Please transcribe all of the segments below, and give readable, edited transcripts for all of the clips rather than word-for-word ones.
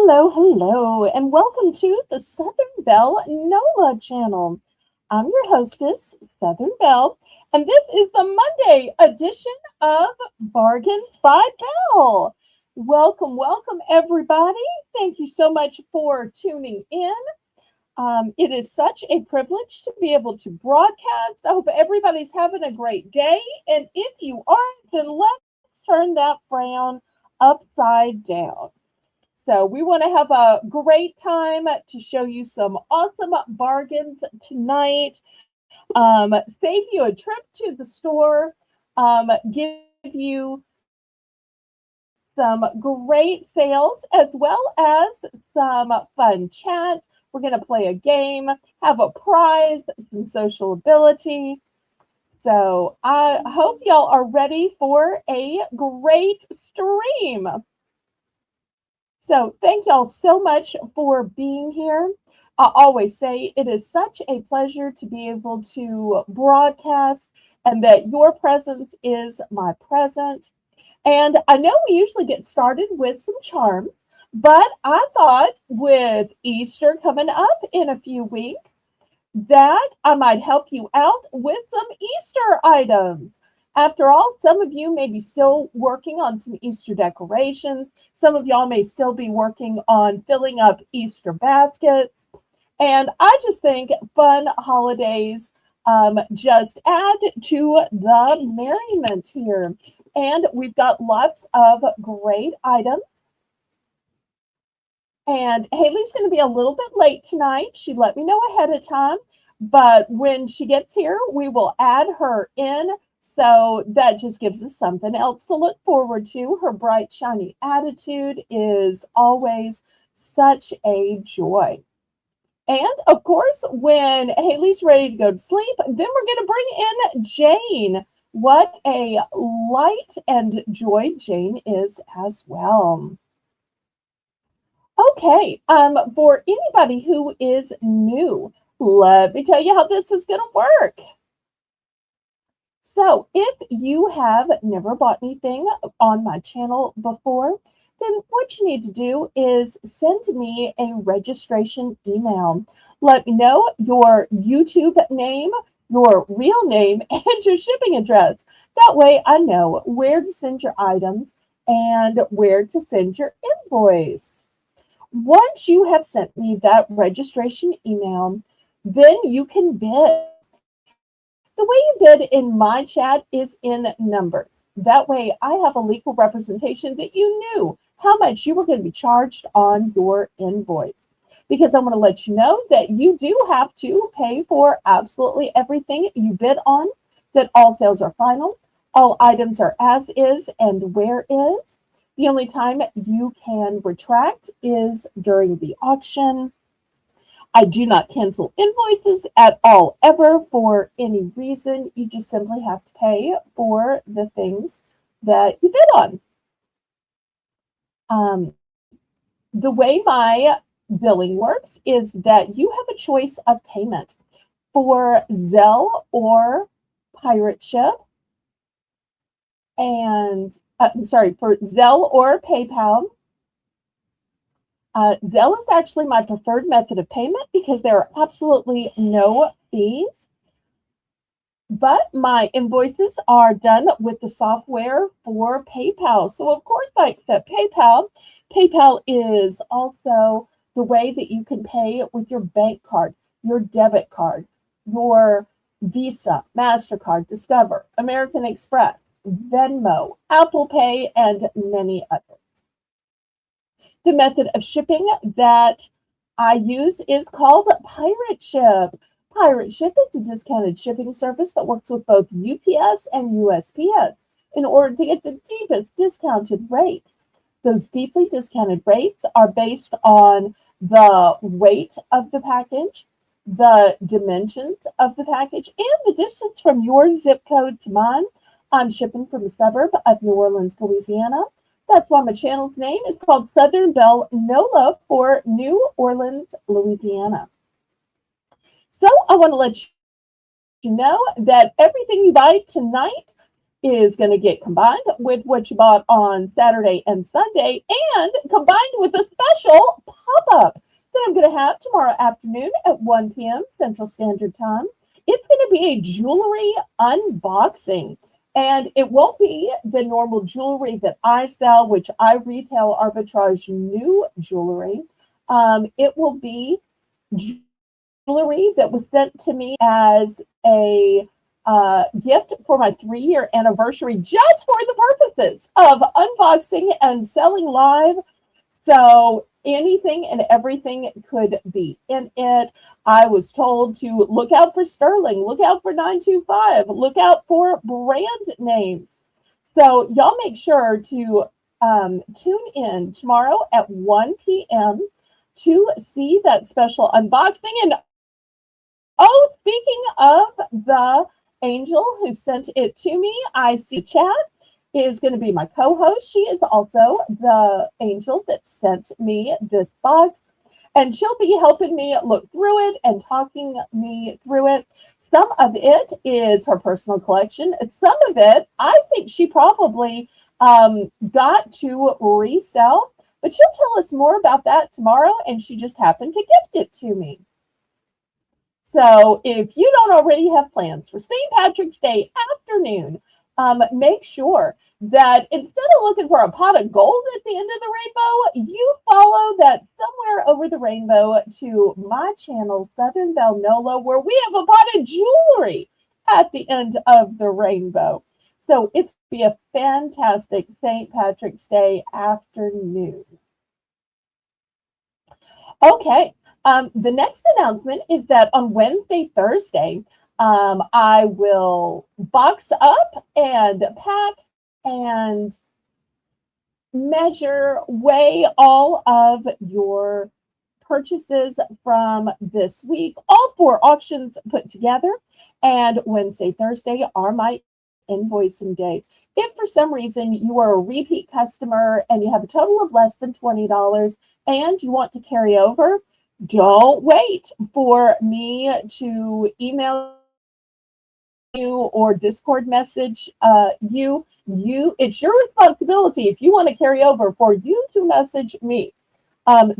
Hello, and welcome to the Southern Belle NOLA channel. I'm your hostess, Southern Belle, and this is the Monday edition of Bargains by Belle. Welcome, everybody. Thank you so much for tuning in. It is such a privilege to be able to broadcast. I hope everybody's having a great day, and if you aren't, then let's turn that frown upside down. So we want to have a great time to show you some awesome bargains tonight. Save you a trip to the store. Give you some great sales as well as some fun chat. We're going to play a game, have a prize, some social ability. So I hope y'all are ready for a great stream. So thank y'all so much for being here. I always say it is such a pleasure to be able to broadcast and that your presence is my present. And I know we usually get started with some charms, but I thought with Easter coming up in a few weeks that I might help you out with some Easter items. After all, some of you may be still working on some Easter decorations. Some of y'all may still be working on filling up Easter baskets. And I just think fun holidays just add to the merriment here. And we've got lots of great items. And Haley's going to be a little bit late tonight. She let me know ahead of time. But when she gets here, we will add her in. So that just gives us something else to look forward to. Her bright, shiny attitude is always such a joy. And of course, when Haley's ready to go to sleep, then we're going to bring in Jane. What a light and joy Jane is as well. Okay, for anybody who is new, let me tell you how this is going to work. So if you have never bought anything on my channel before, then what you need to do is send me a registration email. Let me know your YouTube name, your real name, and your shipping address. That way I know where to send your items and where to send your invoice. Once you have sent me that registration email, then you can bid. The way you bid in my chat is in numbers. That way I have a legal representation that you knew how much you were going to be charged on your invoice. Because I want to let you know that you do have to pay for absolutely everything you bid on, that all sales are final, all items are as is and where is. The only time you can retract is during the auction. I do not cancel invoices at all, ever, for any reason. You just simply have to pay for the things that you bid on. The way my billing works is that you have a choice of payment for Zelle or Pirate Ship. And for Zelle or PayPal. Zelle is actually my preferred method of payment because there are absolutely no fees. But my invoices are done with the software for PayPal. So of course I accept PayPal. PayPal is also the way that you can pay with your bank card, your debit card, your Visa, MasterCard, Discover, American Express, Venmo, Apple Pay, and many others. The method of shipping that I use is called Pirate Ship. Pirate Ship is a discounted shipping service that works with both UPS and USPS in order to get the deepest discounted rate. Those deeply discounted rates are based on the weight of the package, the dimensions of the package, and the distance from your zip code to mine. I'm shipping from a suburb of New Orleans, Louisiana. That's why my channel's name is called Southern Belle NOLA for New Orleans, Louisiana. So I want to let you know that everything you buy tonight is going to get combined with what you bought on Saturday and Sunday, and combined with a special pop-up that I'm going to have tomorrow afternoon at 1 p.m. Central Standard Time. It's going to be a jewelry unboxing. And it won't be the normal jewelry that I sell, which I retail arbitrage new jewelry. It will be jewelry that was sent to me as a gift for my 3-year anniversary, just for the purposes of unboxing and selling live. So anything and everything could be in it. I was told to look out for Sterling, look out for 925, look out for brand names. So y'all make sure to tune in tomorrow at 1 p.m. to see that special unboxing. And oh, speaking of the angel who sent it to me, I see the chat is going to be my co-host. She is also the angel that sent me this box, and she'll be helping me look through it and talking me through it. Some of it is her personal collection. Some of it, I think she probably got to resell, but she'll tell us more about that tomorrow, and she just happened to gift it to me. So if you don't already have plans for St. Patrick's Day afternoon, make sure that instead of looking for a pot of gold at the end of the rainbow, you follow that somewhere over the rainbow to my channel, Southern Belle Nolo, where we have a pot of jewelry at the end of the rainbow. So it's be a fantastic St. Patrick's Day afternoon. Okay. The next announcement is that on Wednesday, Thursday, I will box up and pack and measure, weigh all of your purchases from this week, all 4 auctions put together. And Wednesday, Thursday are my invoicing days. If for some reason you are a repeat customer and you have a total of less than $20 and you want to carry over, don't wait for me to email you or Discord message you. It's your responsibility, if you want to carry over, for you to message me. Sometimes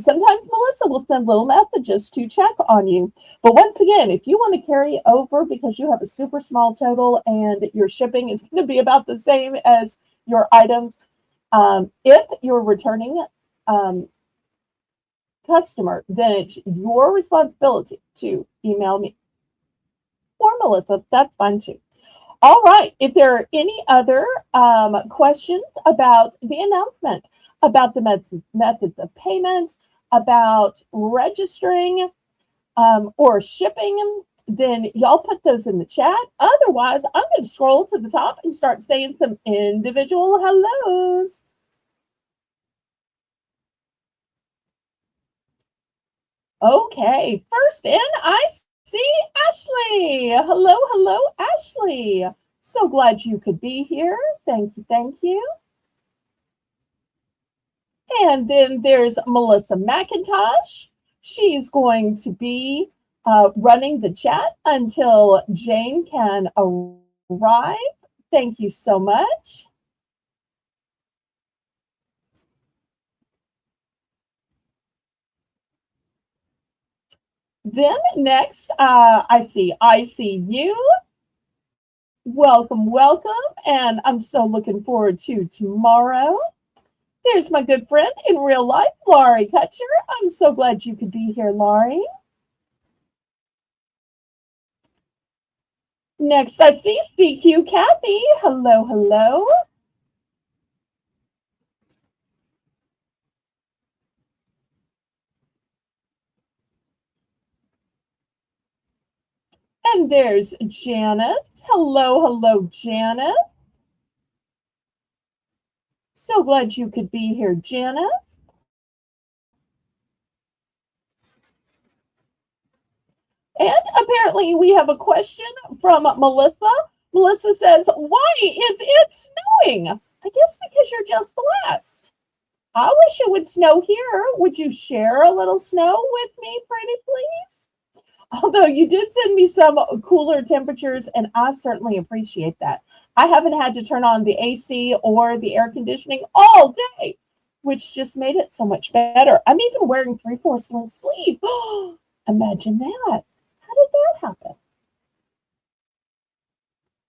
Melissa will send little messages to check on you. But once again, if you want to carry over because you have a super small total and your shipping is going to be about the same as your items, if you're returning customer, then it's your responsibility to email me or Melissa. That's fine too. All right. If there are any other questions about the announcement, about the methods of payment, about registering or shipping, then y'all put those in the chat. Otherwise, I'm going to scroll to the top and start saying some individual hellos. Okay, first in, I see Ashley. Hello, hello, Ashley. So glad you could be here. Thank you, thank you. And then there's Melissa McIntosh. She's going to be running the chat until Jane can arrive. Thank you so much. Then next, I see ICU. Welcome, welcome. And I'm so looking forward to tomorrow. There's my good friend in real life, Laurie Kutcher. I'm so glad you could be here, Laurie. Next, I see CQ Kathy. Hello, hello. And there's Janice. Hello, hello, Janice. So glad you could be here, Janice. And apparently we have a question from Melissa. Melissa says, why is it snowing? I guess because you're just blessed. I wish it would snow here. Would you share a little snow with me, pretty please? Although you did send me some cooler temperatures, and I certainly appreciate that. I haven't had to turn on the AC or the air conditioning all day, which just made it so much better. I'm even wearing 3/4 length sleeve. Imagine that. How did that happen?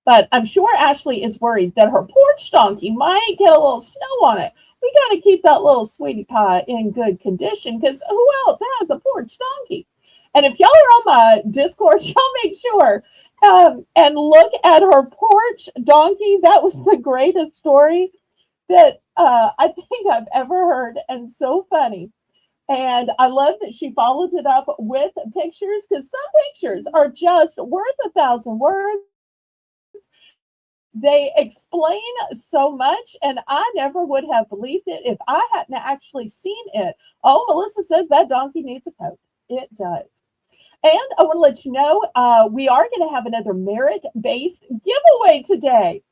But I'm sure Ashley is worried that her porch donkey might get a little snow on it. We got to keep that little sweetie pie in good condition because who else has a porch donkey? And if y'all are on my Discord, y'all make sure and look at her porch donkey. That was the greatest story that I think I've ever heard, and so funny. And I love that she followed it up with pictures because some pictures are just worth 1,000 words. They explain so much, and I never would have believed it if I hadn't actually seen it. Oh, Melissa says that donkey needs a coat. It does. And I want to let you know we are going to have another merit based giveaway today.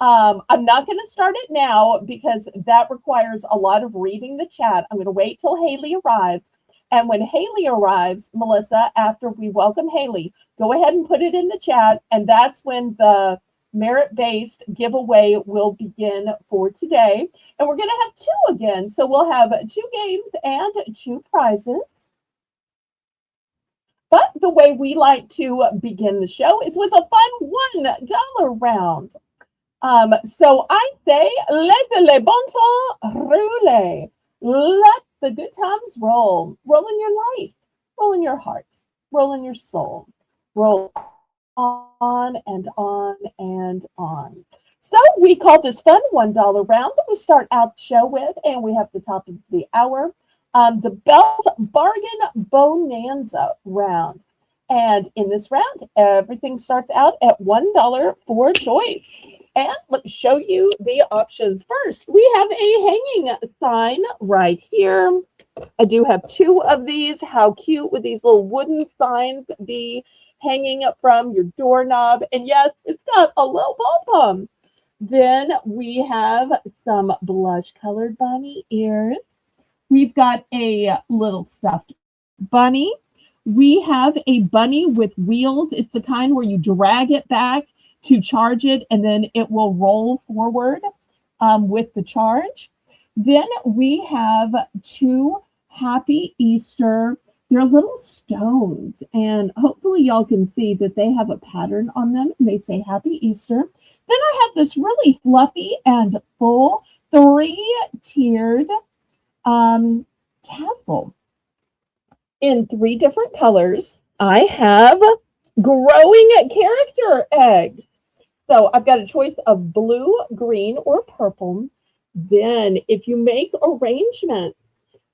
I'm not going to start it now because that requires a lot of reading the chat. I'm going to wait till Haley arrives. And when Haley arrives, Melissa, after we welcome Haley, go ahead and put it in the chat. And that's when the merit-based giveaway will begin for today. And we're going to have two again. So we'll have 2 games and 2 prizes. But the way we like to begin the show is with a fun $1 round. So I say, laissez les bon temps rouler. Let the good times roll. Roll in your life, roll in your heart, roll in your soul, roll on and on and on. So we call this fun $1 round that we start out the show with, and we have the top of the hour, the Belle Bargain Bonanza round. And in this round, everything starts out at $1 for choice. And let me show you the options first. We have a hanging sign right here. I do have 2 of these. How cute would these little wooden signs be hanging up from your doorknob? And yes, it's got a little pom-pom. Then we have some blush-colored bunny ears. We've got a little stuffed bunny. We have a bunny with wheels. It's the kind where you drag it back to charge it, and then it will roll forward with the charge. Then we have 2 Happy Easter. They're little stones, and hopefully y'all can see that they have a pattern on them. They say Happy Easter. Then I have this really fluffy and full 3-tiered castle in 3 different colors. I have growing character eggs. So I've got a choice of blue, green, or purple. Then if you make arrangements,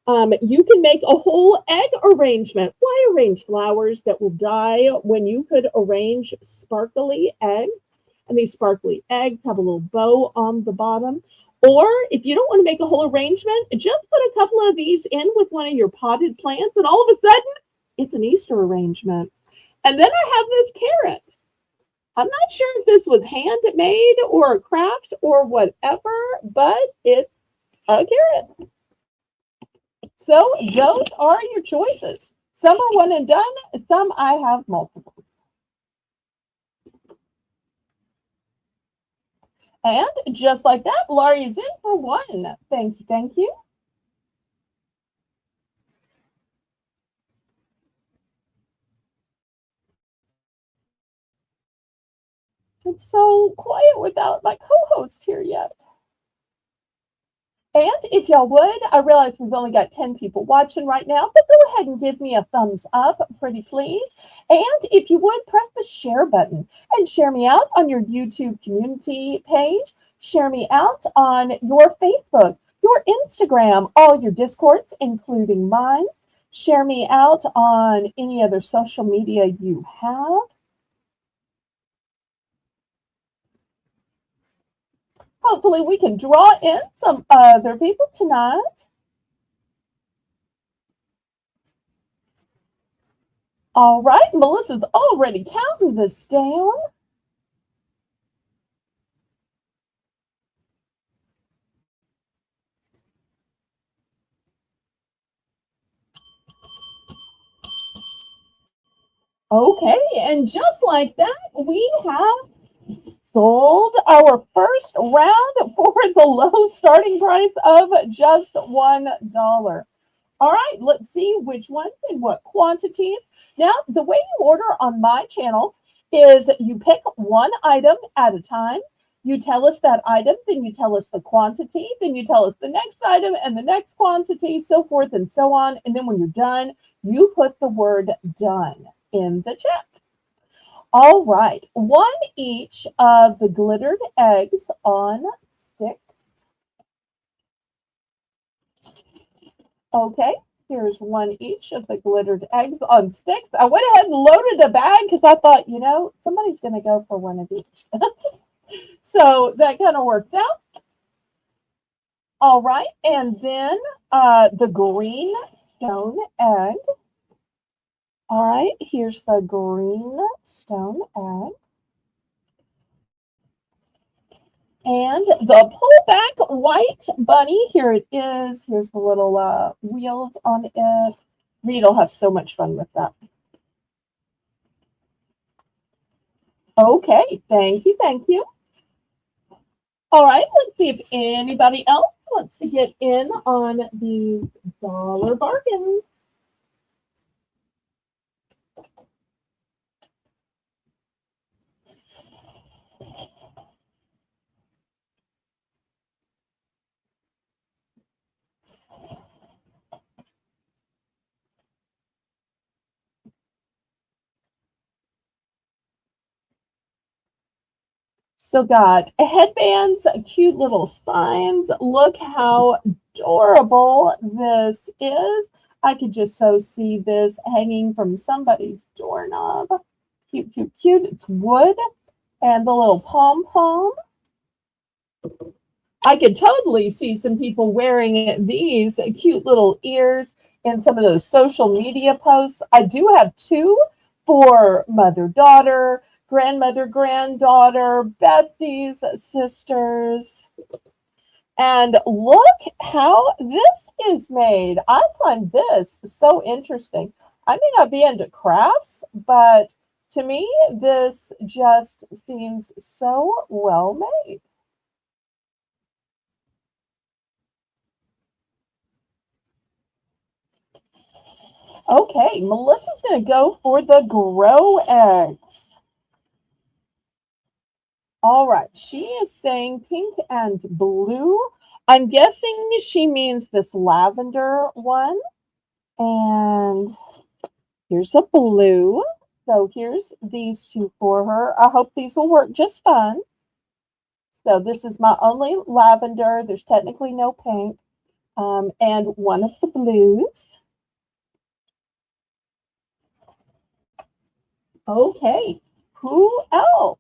you can make a whole egg arrangement. Why arrange flowers that will die when you could arrange sparkly eggs? And these sparkly eggs have a little bow on the bottom. Or if you don't want to make a whole arrangement, just put a couple of these in with one of your potted plants, and all of a sudden, it's an Easter arrangement. And then I have this carrot. I'm not sure if this was handmade or a craft or whatever, but it's a carrot. So those are your choices. Some are one and done. Some I have multiple. And just like that, Laurie is in for 1. Thank you, thank you. It's so quiet without my co-host here yet. And if y'all would, I realize we've only got 10 people watching right now, but go ahead and give me a thumbs up, pretty please. And if you would, press the share button and share me out on your YouTube community page. Share me out on your Facebook, your Instagram, all your Discords, including mine. Share me out on any other social media you have. Hopefully we can draw in some other people tonight. All right, Melissa's already counting this down. Okay, and just like that, we have sold our first round for the low starting price of just $1. All right, let's see which ones and what quantities. Now, the way you order on my channel is you pick one item at a time. You tell us that item, then you tell us the quantity, then you tell us the next item and the next quantity, so forth and so on. And then when you're done, you put the word done in the chat. All right, one each of the glittered eggs on sticks. Okay, here's one each of the glittered eggs on sticks. I went ahead and loaded a bag because I thought, somebody's going to go for one of each. So that kind of worked out. All right, and then the green stone egg. All right, here's the green stone egg. And the pullback white bunny, here it is. Here's the little wheels on it. Reed will have so much fun with that. Okay, thank you, thank you. All right, let's see if anybody else wants to get in on these dollar bargains. So got headbands, cute little signs. Look how adorable this is. I could just so see this hanging from somebody's doorknob. Cute, cute, cute. It's wood and the little pom-pom. I could totally see some people wearing these cute little ears in some of those social media posts. I do have two for mother-daughter, grandmother, granddaughter, besties, sisters. And look how this is made. I find this so interesting. I may not be into crafts, but to me, this just seems so well made. Okay, Melissa's going to go for the grow eggs. All right, she is saying pink and blue. I'm guessing she means this lavender one. And here's a blue. So here's these two for her. I hope these will work just fine. So this is my only lavender. There's technically no pink. And one of the blues. Okay, who else?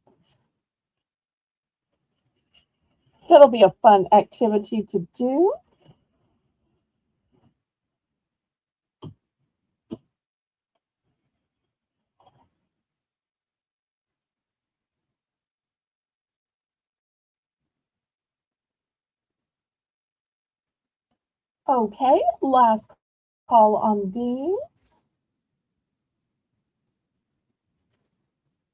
That'll be a fun activity to do. Okay, last call on these.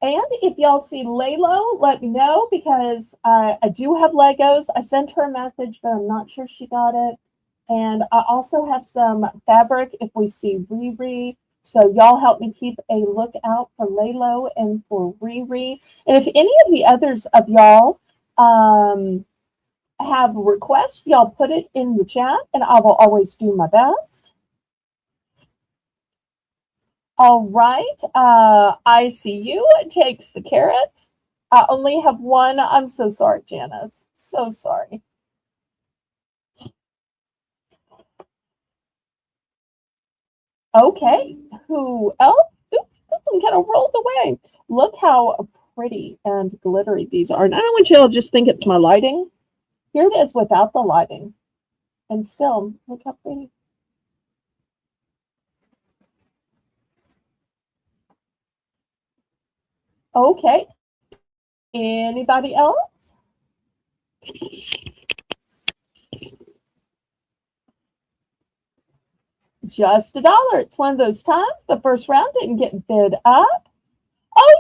And if y'all see Laylo, let me know because I do have Legos. I sent her a message, but I'm not sure she got it. And I also have some fabric if we see Riri. So y'all help me keep a lookout for Laylo and for Riri. And if any of the others of y'all have requests, y'all put it in the chat and I will always do my best. All right, I see you. It takes the carrot. I only have one. I'm so sorry, Janice. So sorry. Okay, who else? Oops, this one kind of rolled away. Look how pretty and glittery these are. And I don't want you to just think it's my lighting. Here it is without the lighting. And still, look how pretty. Okay. Anybody else? Just $1. It's one of those times the first round didn't get bid up. Oh,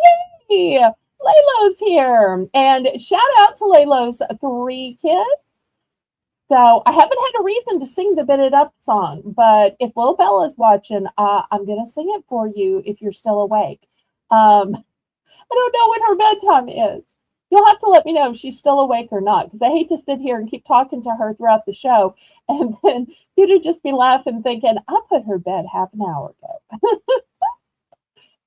yay! Laylo's here. And shout out to Laylo's 3 kids. So I haven't had a reason to sing the Bit It Up song, but if little Bella's watching, I'm going to sing it for you if you're still awake. I don't know when her bedtime is. You'll have to let me know if she's still awake or not, because I hate to sit here and keep talking to her throughout the show, and then you'd just be laughing thinking, I put her to bed half an hour ago.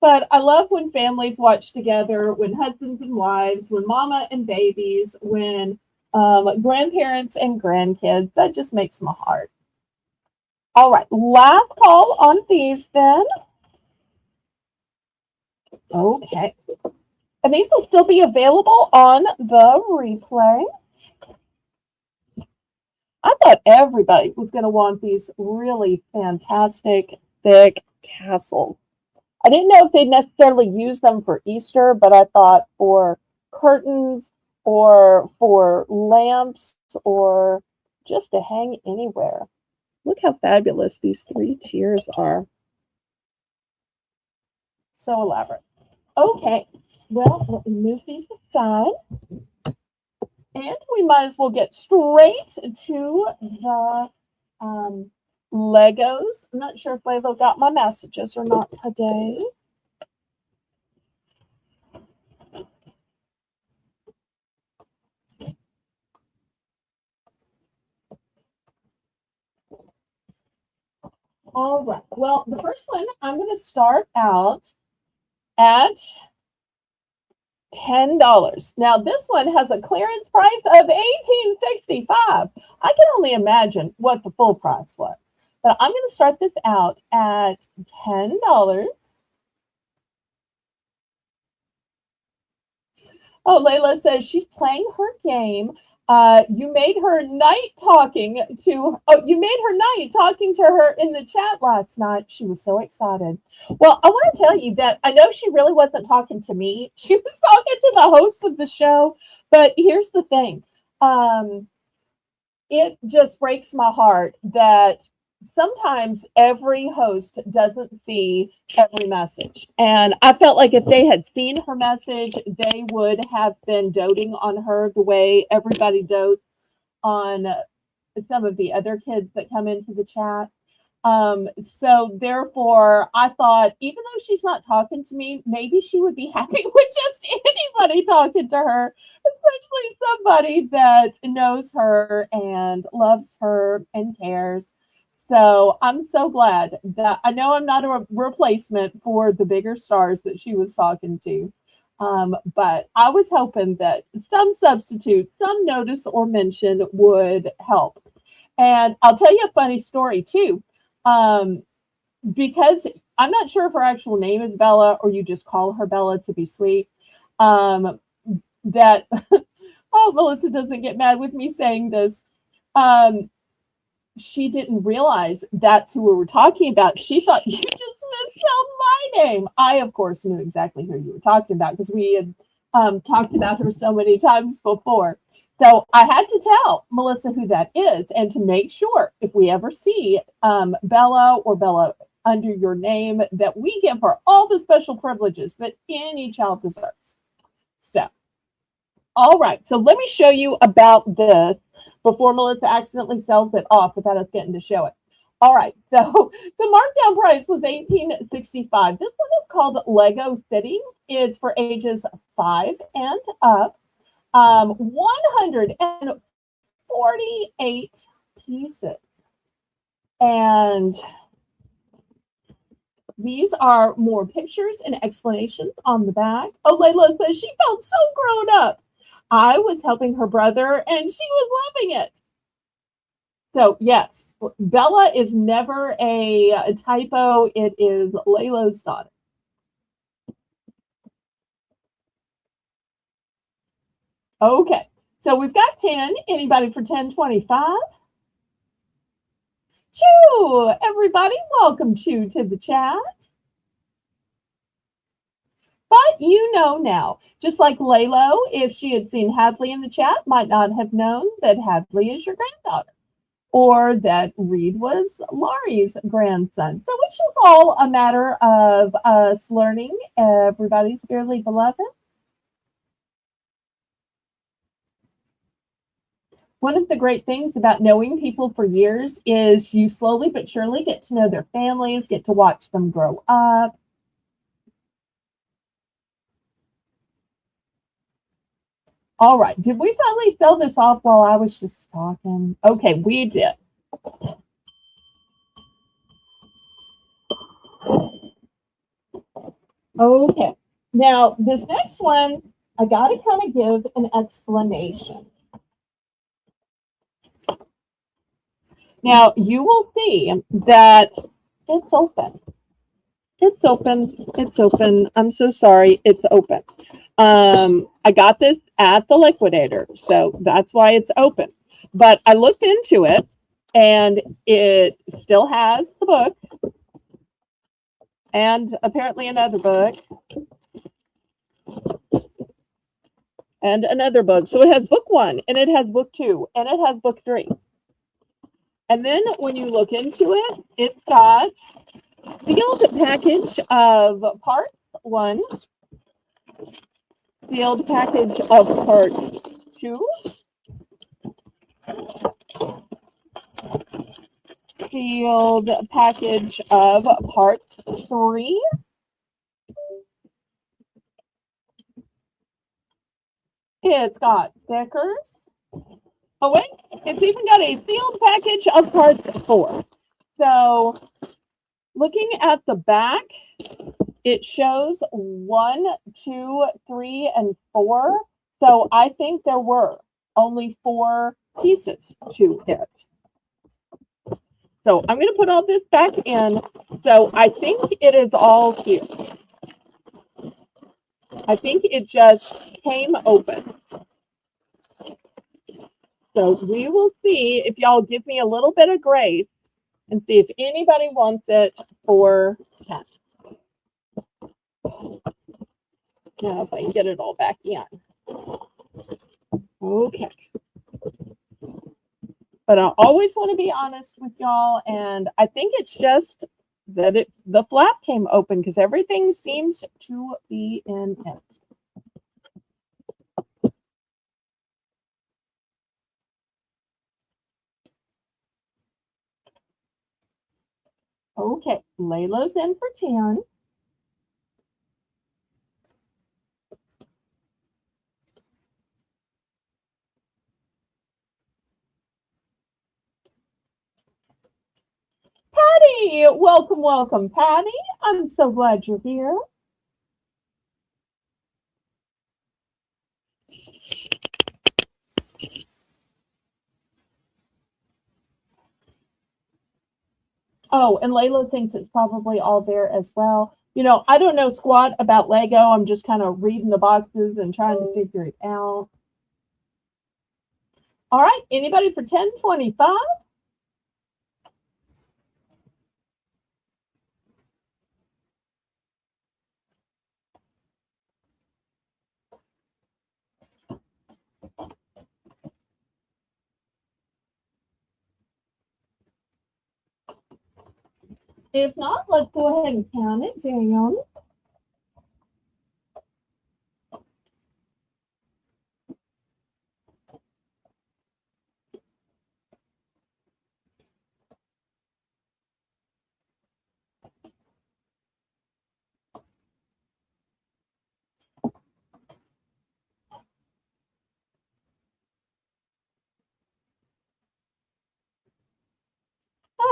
But I love when families watch together, when husbands and wives, when mama and babies, when grandparents and grandkids. That just makes my heart. All right, last call on these then. Okay. And these will still be available on the replay. I thought everybody was going to want these really fantastic, thick tassels. I didn't know if they'd necessarily use them for Easter, but I thought for curtains or for lamps or just to hang anywhere. Look how fabulous these 3 tiers are. So elaborate. Okay, well, let me move these aside. And we might as well get straight to the Legos. I'm not sure if Lalo got my messages or not today. All right. Well, the first one, I'm going to start out at $10. Now, this one has a clearance price of $18.65. I can only imagine what the full price was. But I'm going to start this out at $10. Oh, Layla says she's playing her game. You made her night talking to her in the chat last night. She was so excited. Well, I want to tell you that I know she really wasn't talking to me. She was talking to the host of the show. But here's the thing. It just breaks my heart that sometimes every host doesn't see every message. And I felt like if they had seen her message, they would have been doting on her the way everybody dotes on some of the other kids that come into the chat. So therefore, I thought, even though she's not talking to me, maybe she would be happy with just anybody talking to her, especially somebody that knows her and loves her and cares. So I'm so glad that I know I'm not a replacement for the bigger stars that she was talking to. But I was hoping that some substitute, some notice or mention would help. And I'll tell you a funny story too. Because I'm not sure if her actual name is Bella or you just call her Bella to be sweet. Oh, Melissa doesn't get mad with me saying this. She didn't realize that's who we were talking about. She thought you just misspelled my name. I, of course, knew exactly who you were talking about because we had talked about her so many times before. So I had to tell Melissa who that is, and to make sure if we ever see Bella or Bella under your name, that we give her all the special privileges that any child deserves. So, all right. So let me show you about this before Melissa accidentally sells it off without us getting to show it. All right. So the markdown price was $18.65. This one is called Lego City. It's for ages 5 and up. 148 pieces. And these are more pictures and explanations on the back. Oh, Layla says she felt so grown up. I was helping her brother and she was loving it. So yes, Bella is never a typo. It is Layla's daughter. Okay, so we've got 10. Anybody for 10.25? Choo! Everybody, welcome to the chat. But you know now, just like Laylo, if she had seen Hadley in the chat, might not have known that Hadley is your granddaughter, or that Reed was Laurie's grandson. So it's just all a matter of us learning everybody's dearly beloved. One of the great things about knowing people for years is you slowly but surely get to know their families, get to watch them grow up. All right, did we finally sell this off while I was just talking? Okay, we did. Okay, now this next one, I got to kind of give an explanation. Now you will see that it's open. It's open. It's open. I'm so sorry. It's open. I got this at the liquidator, so that's why it's open. But I looked into it, and it still has the book, and apparently another book, and another book. So it has book 1, and it has book 2, and it has book 3. And then when you look into it, it's got sealed package of parts 1, sealed package of part 2, sealed package of part 3, it's got stickers. Oh wait, it's even got a sealed package of parts 4. So looking at the back, it shows 1, 2, 3, and 4. So I think there were only 4 pieces to it. So I'm going to put all this back in. So I think it is all here. I think it just came open. So we will see if y'all give me a little bit of grace and see if anybody wants it for 10. Now if I can get it all back in. Okay. But I always want to be honest with y'all, and I think it's just that the flap came open because everything seems to be in it. Okay, Layla's in for 10. Patty, welcome, welcome, Patty. I'm so glad you're here. Oh, and Layla thinks it's probably all there as well. You know, I don't know squat about Lego. I'm just kind of reading the boxes and trying to figure it out. All right, anybody for 1025? If not, let's go ahead and count it down.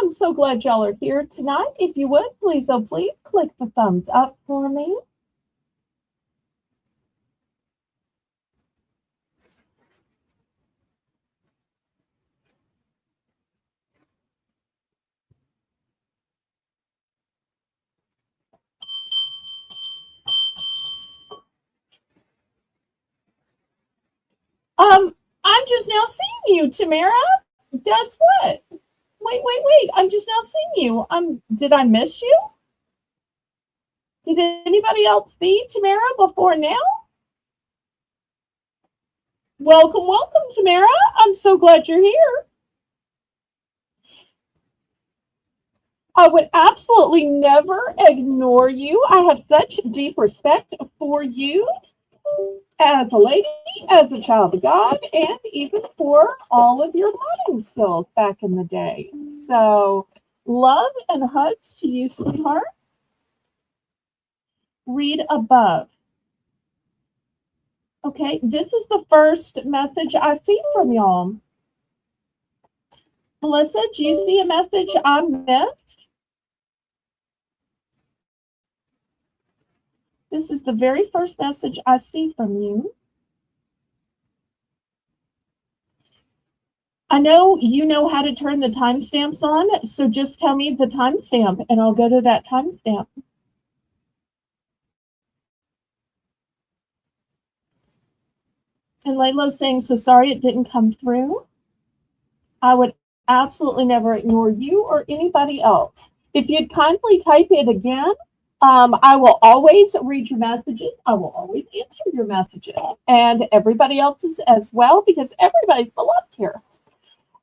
I'm so glad y'all are here tonight. If you would, please, oh please, click the thumbs up for me. I'm just now seeing you, Tamara. That's what. Wait. I'm just now seeing you. Did I miss you? Did anybody else see Tamara before now? Welcome, Tamara. I'm so glad you're here. I would absolutely never ignore you. I have such deep respect for you. as a lady, as a child of God, and even for all of your modding skills back in the day. So, love and hugs to you, sweetheart. Read above. Okay, this is the first message I see from y'all. Melissa, do you see a message I missed? This is the very first message I see from you. I know you know how to turn the timestamps on, so just tell me the timestamp and I'll go to that timestamp. And Laylo's saying, so sorry it didn't come through. I would absolutely never ignore you or anybody else. If you'd kindly type it again, I will always read your messages. I will always answer your messages and everybody else's as well, because everybody's beloved here.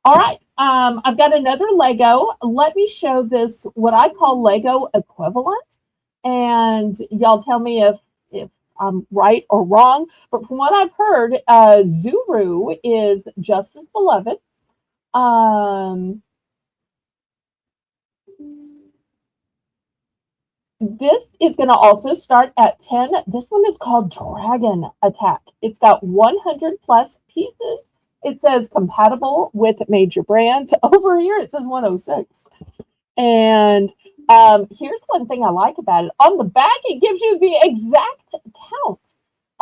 All right, I've got another Lego. Let me show this, what I call Lego equivalent. And y'all tell me if I'm right or wrong. But from what I've heard, Zuru is just as beloved. This is going to also start at 10. This one is called Dragon Attack. It's got 100 plus pieces. It says compatible with major brands. Over here, it says 106. And here's one thing I like about it. On the back, it gives you the exact count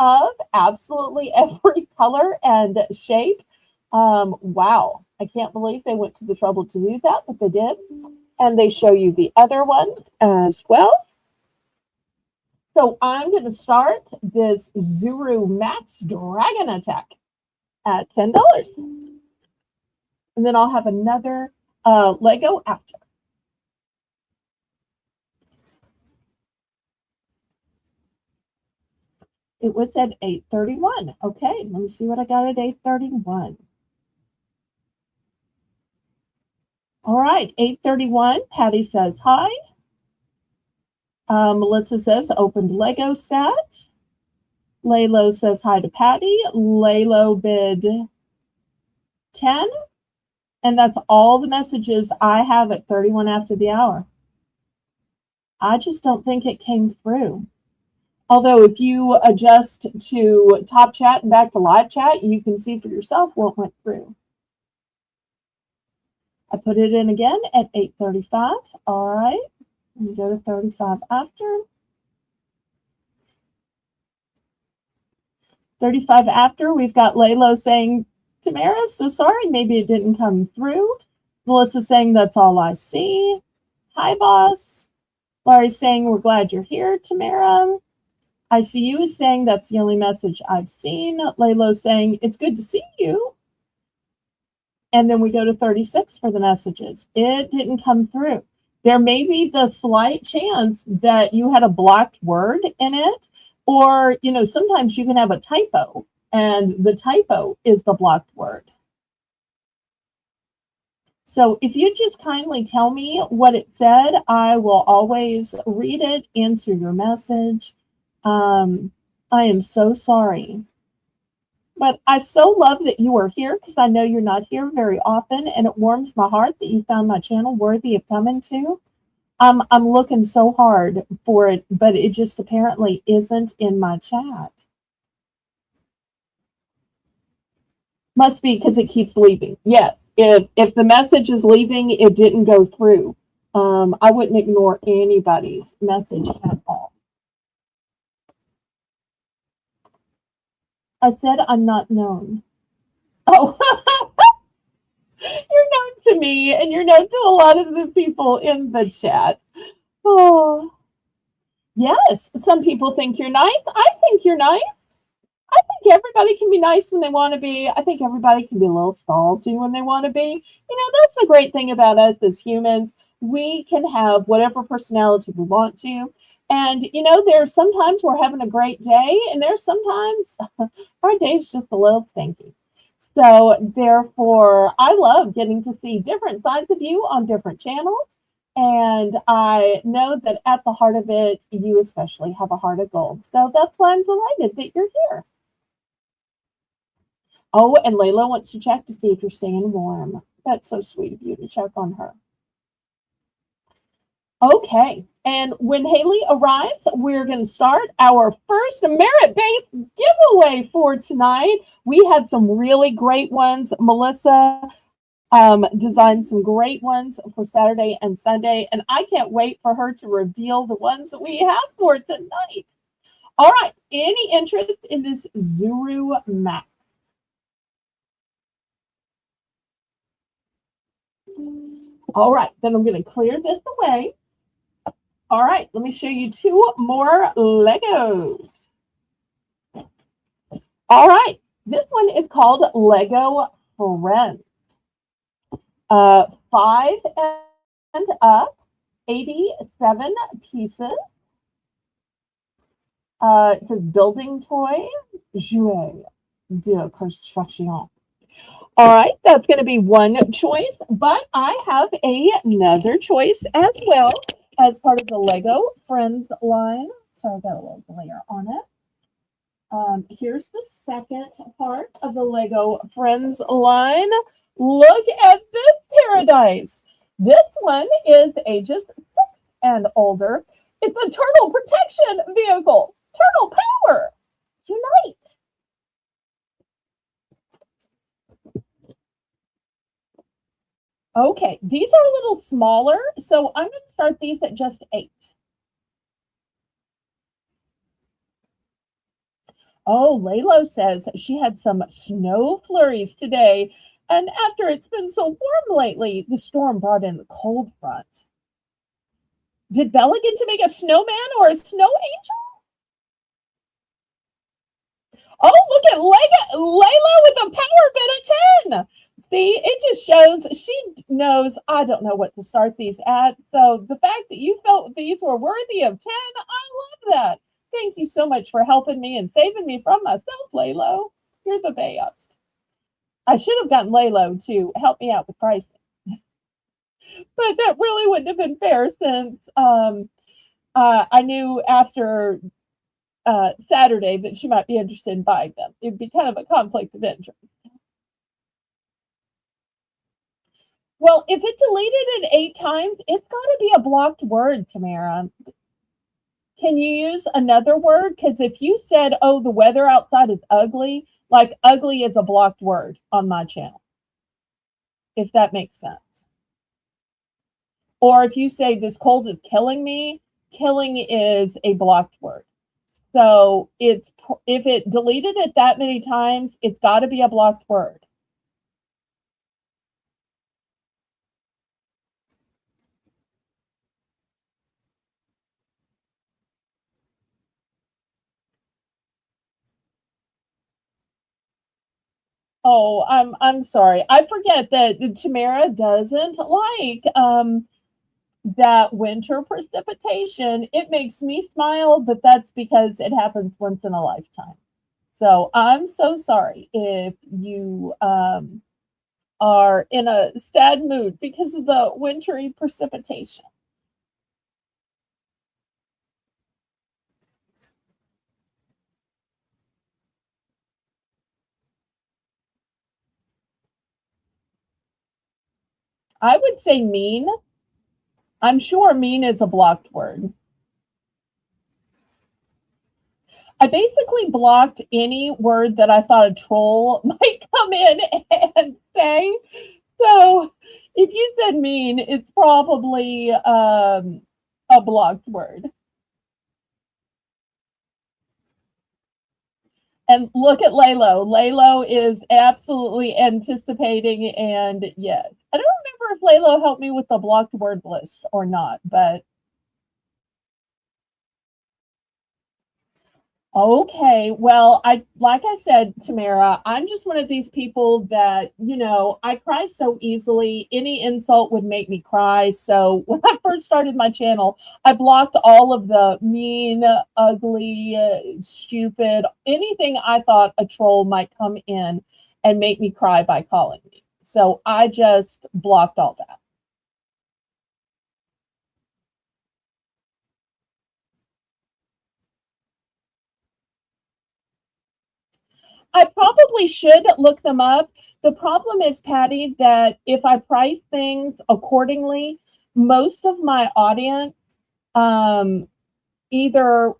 of absolutely every color and shape. Wow. I can't believe they went to the trouble to do that, but they did. And they show you the other ones as well. So I'm going to start this Zuru Max Dragon Attack at $10. And then I'll have another Lego after. It was at 8:31. Okay, let me see what I got at 8:31. All right, 8:31. Patty says hi. Melissa says opened Lego set. Laylo says hi to Patty. Laylo bid 10. And that's all the messages I have at 31 after the hour. I just don't think it came through. Although if you adjust to top chat and back to live chat, you can see for yourself what went through. I put it in again at 8:35. All right. Let me go to 35 after. 35 after, we've got Laylo saying, Tamara, so sorry, maybe it didn't come through. Melissa saying, that's all I see. Hi, boss. Laurie's saying, we're glad you're here, Tamara. I see you is saying, that's the only message I've seen. Laylo saying, it's good to see you. And then we go to 36 for the messages. It didn't come through. There may be the slight chance that you had a blocked word in it, or, you know, sometimes you can have a typo, and the typo is the blocked word. So if you just kindly tell me what it said, I will always read it, answer your message. I am so sorry. But I so love that you are here, because I know you're not here very often, and it warms my heart that you found my channel worthy of coming to. I'm looking so hard for it, but it just apparently isn't in my chat. Must be because it keeps leaving. Yes, if the message is leaving, it didn't go through. I wouldn't ignore anybody's message at all. I said I'm not known. Oh, you're known to me, and you're known to a lot of the people in the chat. Oh, yes, some people think you're nice. I think you're nice. I think everybody can be nice when they want to be. I think everybody can be a little salty when they want to be. You know, that's the great thing about us as humans. We can have whatever personality we want to. And, you know, there's sometimes we're having a great day, and there's sometimes our day's just a little stinky. So, therefore, I love getting to see different sides of you on different channels. And I know that at the heart of it, you especially have a heart of gold. So that's why I'm delighted that you're here. Oh, and Layla wants to check to see if you're staying warm. That's so sweet of you to check on her. Okay, and when Haley arrives, we're going to start our first merit-based giveaway for tonight. We had some really great ones. Melissa designed some great ones for Saturday and Sunday, and I can't wait for her to reveal the ones that we have for tonight. All right, any interest in this Zuru Max? All right, then I'm going to clear this away. All right, let me show you two more Legos. All right, this one is called Lego Friends. 5 and up, 87 pieces. It says building toy, jouet de construction. All right, that's going to be one choice, but I have another choice as well as part of the Lego Friends line. So I've got a little glare on it. Here's the second part of the Lego Friends line. Look at this paradise. This one is ages 6 and older. It's a turtle protection vehicle. Turtle power. Unite. Okay, these are a little smaller, so I'm going to start these at just 8. Oh, Lalo says she had some snow flurries today, and after it's been so warm lately, the storm brought in the cold front. Did Bella get to make a snowman or a snow angel? Oh, look at Layla with a power bid at 10. See, it just shows she knows I don't know what to start these at. So the fact that you felt these were worthy of 10, I love that. Thank you so much for helping me and saving me from myself, Laylo. You're the best. I should have gotten Laylo to help me out with pricing. But that really wouldn't have been fair since I knew after Saturday that she might be interested in buying them. It'd be kind of a conflict of interest. Well, if it deleted it 8 times, it's got to be a blocked word, Tamara. Can you use another word? Because if you said, oh, the weather outside is ugly, like ugly is a blocked word on my channel, if that makes sense. Or if you say this cold is killing me, killing is a blocked word. So it's if it deleted it that many times, it's got to be a blocked word. Oh, I'm sorry. I forget that Tamara doesn't like that winter precipitation. It makes me smile, but that's because it happens once in a lifetime. So I'm so sorry if you are in a sad mood because of the wintry precipitation. I would say mean. I'm sure mean is a blocked word. I basically blocked any word that I thought a troll might come in and say. So if you said mean, it's probably a blocked word. And look at Lalo. Lalo is absolutely anticipating, and yes. I don't remember if Lalo helped me with the blocked word list or not, but okay, well, like I said, Tamara, I'm just one of these people that, I cry so easily. Any insult would make me cry. So when I first started my channel, I blocked all of the mean, ugly, stupid, anything I thought a troll might come in and make me cry by calling me. So I just blocked all that. I probably should look them up. The problem is, Patty, that if I price things accordingly, most of my audience um, either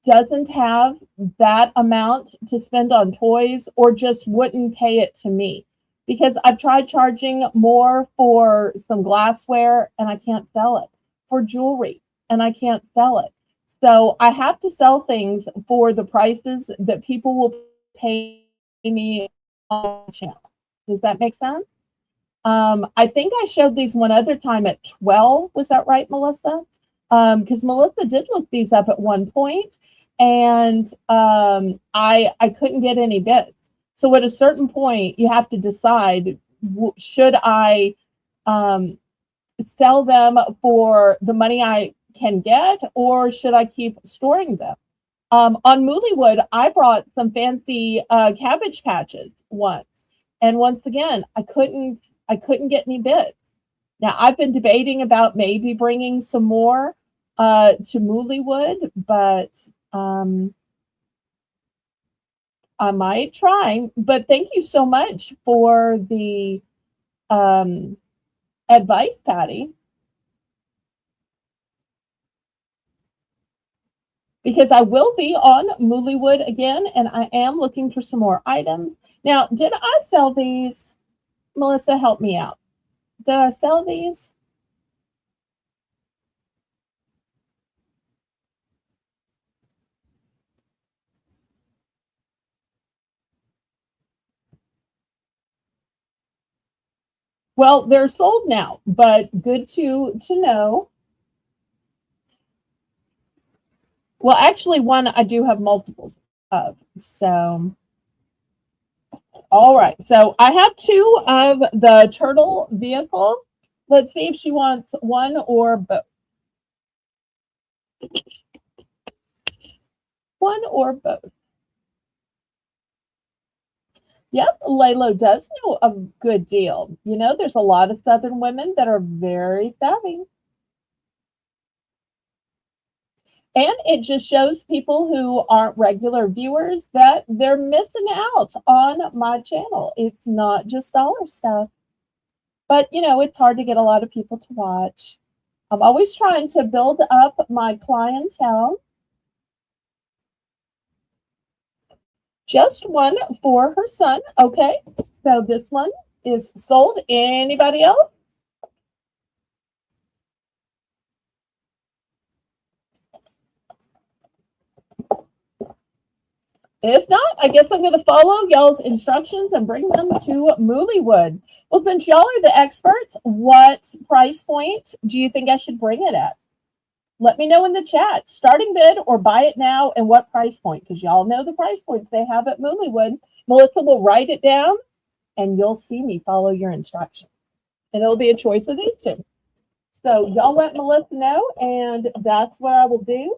doesn't have that amount to spend on toys or just wouldn't pay it to me. Because I've tried charging more for some glassware and I can't sell it, for jewelry and I can't sell it. So I have to sell things for the prices that people will pay me on the channel. Does that make sense? I think I showed these one other time at 12. Was that right, Melissa? Because Melissa did look these up at one point, and I couldn't get any bids. So at a certain point, you have to decide: should I sell them for the money I can get, or should I keep storing them? On Moolywood, I brought some fancy cabbage patches once, and once again, I couldn't get any bids. Now I've been debating about maybe bringing some more to Moolywood, but I might try. But thank you so much for the advice, Patty. Because I will be on Moolywood again, and I am looking for some more items. Now, did I sell these? Melissa, help me out. Did I sell these? Well, they're sold now, but good to know. Well, actually, one I do have multiples of. So, all right. So I have two of the turtle vehicle. Let's see if she wants one or both. One or both. Yep, Lalo does know a good deal. You know, there's a lot of Southern women that are very savvy. And it just shows people who aren't regular viewers that they're missing out on my channel. It's not just dollar stuff. But, you know, it's hard to get a lot of people to watch. I'm always trying to build up my clientele. Just one for her son. Okay, so this one is sold. Anybody else? If not, I guess I'm going to follow y'all's instructions and bring them to Moolywood. Well, since y'all are the experts, what price point do you think I should bring it at? Let me know in the chat. Starting bid or buy it now, and what price point? Because y'all know the price points they have at Moolywood. Melissa will write it down, and you'll see me follow your instructions. And it'll be a choice of these two. So y'all let Melissa know, and that's what I will do.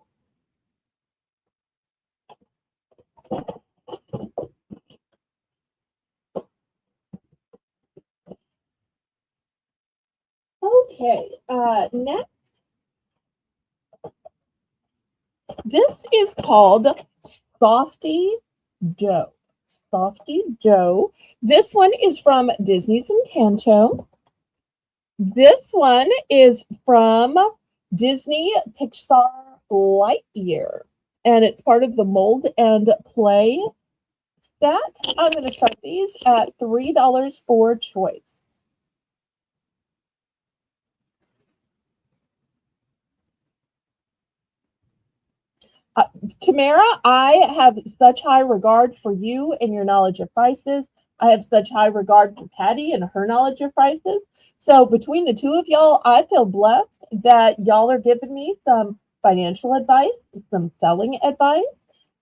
Okay, next. This is called Softy Dough. Softy Dough. This one is from Disney's Encanto. This one is from Disney Pixar Lightyear, and it's part of the mold and play set. I'm going to start these at $3 for choice. Tamara, I have such high regard for you and your knowledge of prices. I have such high regard for Patty and her knowledge of prices. So between the two of y'all, I feel blessed that y'all are giving me some financial advice, some selling advice.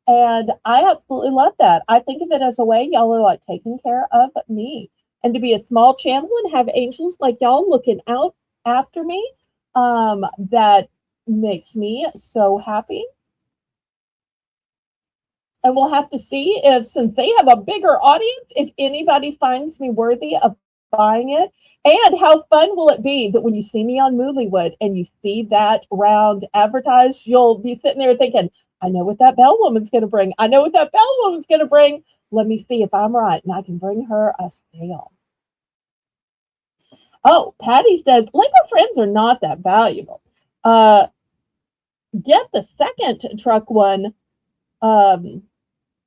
And I absolutely love that. I think of it as a way y'all are like taking care of me. And to be a small channel and have angels like y'all looking out after me, that makes me so happy. And we'll have to see if, since they have a bigger audience, if anybody finds me worthy of buying it. And how fun will it be that when you see me on Moolywood and you see that round advertised, you'll be sitting there thinking, I know what that bell woman's going to bring. I know what that bell woman's going to bring. Let me see if I'm right, and I can bring her a sale. Oh, Patty says Lego friends are not that valuable. Uh, get the second truck one. Um,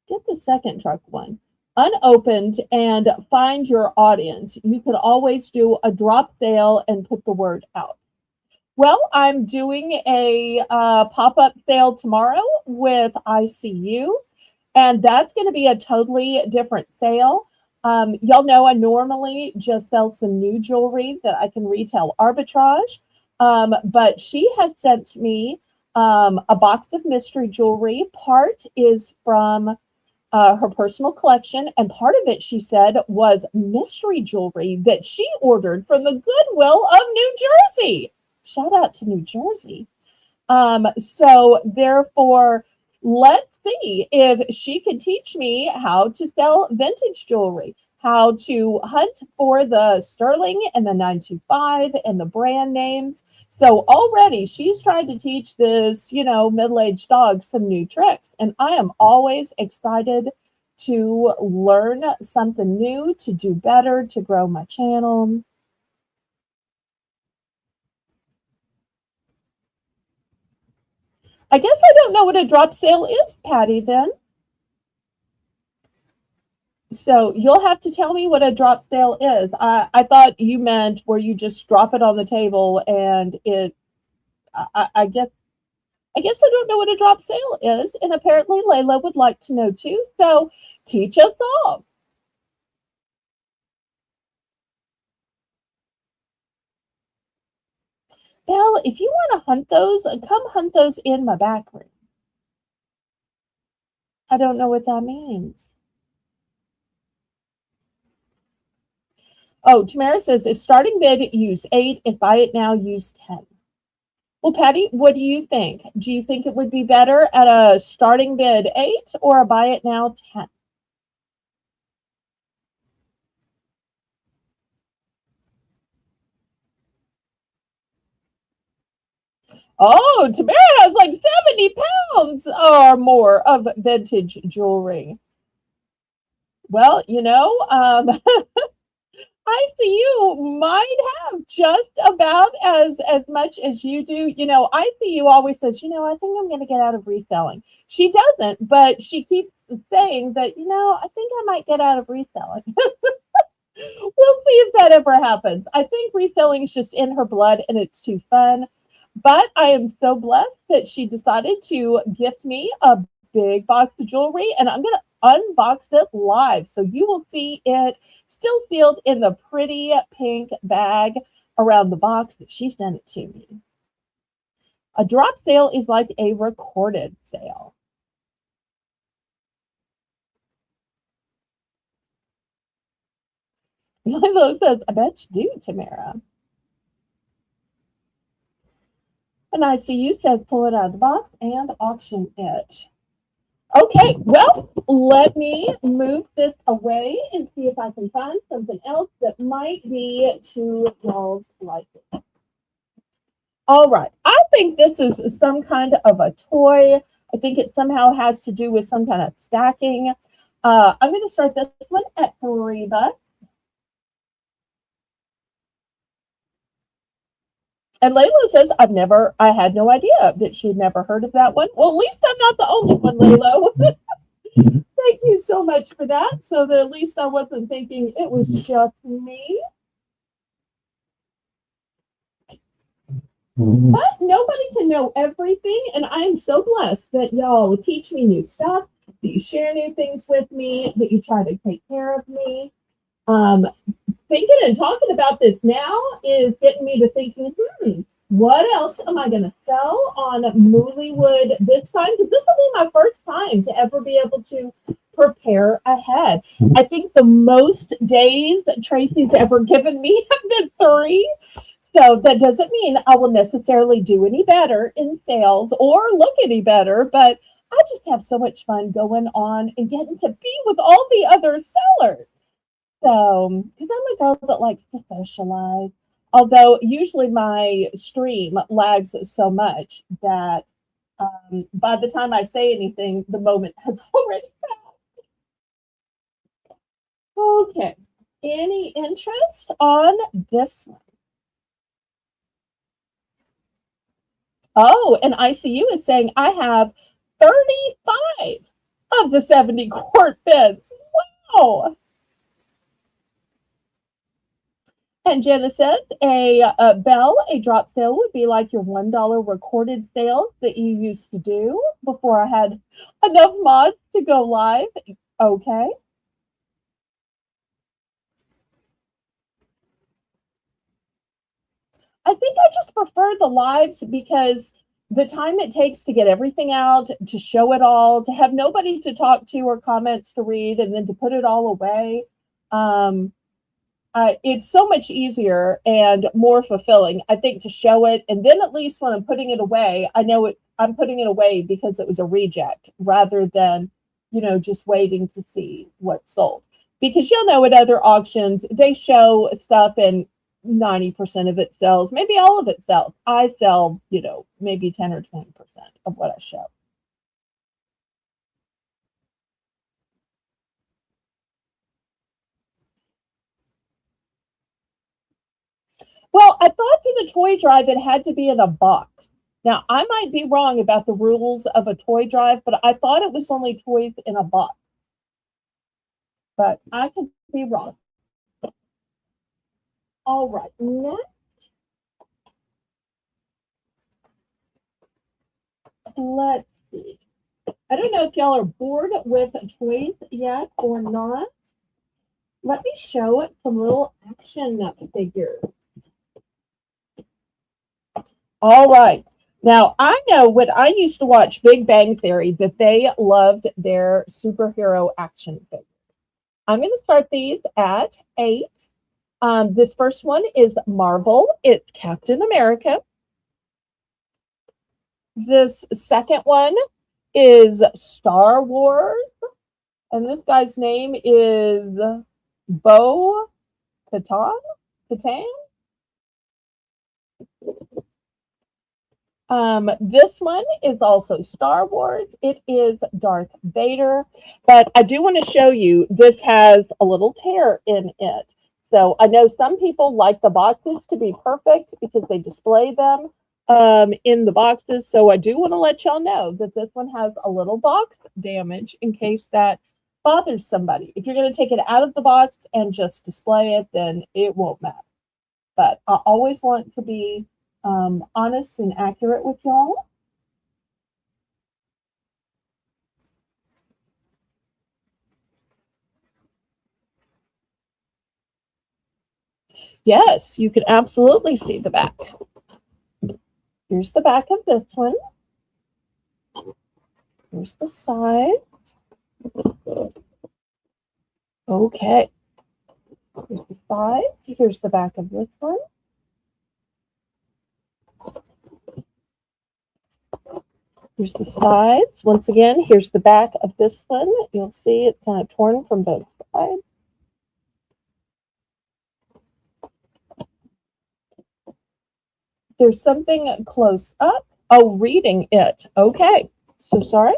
get the second truck one unopened and find your audience. You could always do a drop sale and put the word out. Well, I'm doing a pop-up sale tomorrow with ICU, and that's going to be a totally different sale. Y'all know I normally just sell some new jewelry that I can retail arbitrage, but she has sent me a box of mystery jewelry. Part is from her personal collection, and part of it, she said, was mystery jewelry that she ordered from the Goodwill of New Jersey. Shout out to New Jersey. So therefore, let's see if she can teach me how to sell vintage jewelry, how to hunt for the sterling and the 925 and the brand names. So already she's trying to teach this, middle-aged dog some new tricks. And I am always excited to learn something new, to do better, to grow my channel. I guess I don't know what a drop sale is, Patty, then. So you'll have to tell me what a drop sale is. I thought you meant where you just drop it on the table and I guess I don't know what a drop sale is. And apparently Layla would like to know too. So teach us all. Belle, if you want to hunt those, come hunt those in my back room. I don't know what that means. Oh, Tamara says, if starting bid, use 8. If buy it now, use 10. Well, Patty, what do you think? Do you think it would be better at a starting bid 8 or a buy it now 10? Oh, Tamara has like 70 pounds or more of vintage jewelry. Well, ICU might have just about as much as you do. ICU always says, I think I'm going to get out of reselling. She doesn't, but she keeps saying that, I think I might get out of reselling. We'll see if that ever happens. I think reselling is just in her blood and it's too fun. But I am so blessed that she decided to gift me a big box of jewelry, and I'm going to unbox it live. So you will see it still sealed in the pretty pink bag around the box that she sent it to me. A drop sale is like a recorded sale. Lilo says, I bet you do, Tamara. And ICU says, pull it out of the box and auction it. Okay, well, let me move this away and see if I can find something else that might be to y'all's liking. All right, I think this is some kind of a toy. I think it somehow has to do with some kind of stacking. I'm going to start this one at $3. And Layla says, I had no idea that she had never heard of that one. Well, at least I'm not the only one, Layla. Thank you so much for that. So that at least I wasn't thinking it was just me. But nobody can know everything. And I am so blessed that y'all teach me new stuff, that you share new things with me, that you try to take care of me. Thinking and talking about this now is getting me to thinking, what else am I going to sell on Moolywood this time? Because this will be my first time to ever be able to prepare ahead. I think the most days that Tracy's ever given me have been 3. So that doesn't mean I will necessarily do any better in sales or look any better, but I just have so much fun going on and getting to be with all the other sellers. So, because I'm a girl that likes to socialize, although usually my stream lags so much that by the time I say anything, the moment has already passed. Okay. Any interest on this one? Oh, and ICU is saying I have 35 of the 70 quart beds. Wow. And Jenna says a Belle, a drop sale would be like your $1 recorded sales that you used to do before I had enough mods to go live. Okay. I think I just prefer the lives because the time it takes to get everything out, to show it all, to have nobody to talk to or comments to read, and then to put it all away. Um, it's so much easier and more fulfilling, I think, to show it. And then at least when I'm putting it away, I know I'm putting it away because it was a reject rather than, just waiting to see what sold. Because you'll know at other auctions, they show stuff and 90% of it sells, maybe all of it sells. I sell, maybe 10 or 20% of what I show. Well, I thought for the toy drive it had to be in a box. Now, I might be wrong about the rules of a toy drive, but I thought it was only toys in a box. But I could be wrong. All right, next, let's see. I don't know if y'all are bored with toys yet or not. Let me show some little action figures. All right. Now, I know when I used to watch Big Bang Theory that they loved their superhero action figures. I'm going to start these at 8. This first one is Marvel. It's Captain America. This second one is Star Wars. And this guy's name is Bo Katan. Katan? This one is also Star Wars. It is Darth Vader. But I do want to show you, this has a little tear in it. So I know some people like the boxes to be perfect because they display them in the boxes. So I do want to let y'all know that this one has a little box damage in case that bothers somebody. If you're going to take it out of the box and just display it, then it won't matter. But I always want to be honest and accurate with y'all. Yes, you can absolutely see the back. Here's the back of this one. Here's the side. Okay. Here's the sides. Here's the back of this one. Here's the sides. Once again, here's the back of this one. You'll see it's kind of torn from both sides. There's something close up. Oh, reading it. Okay. So sorry.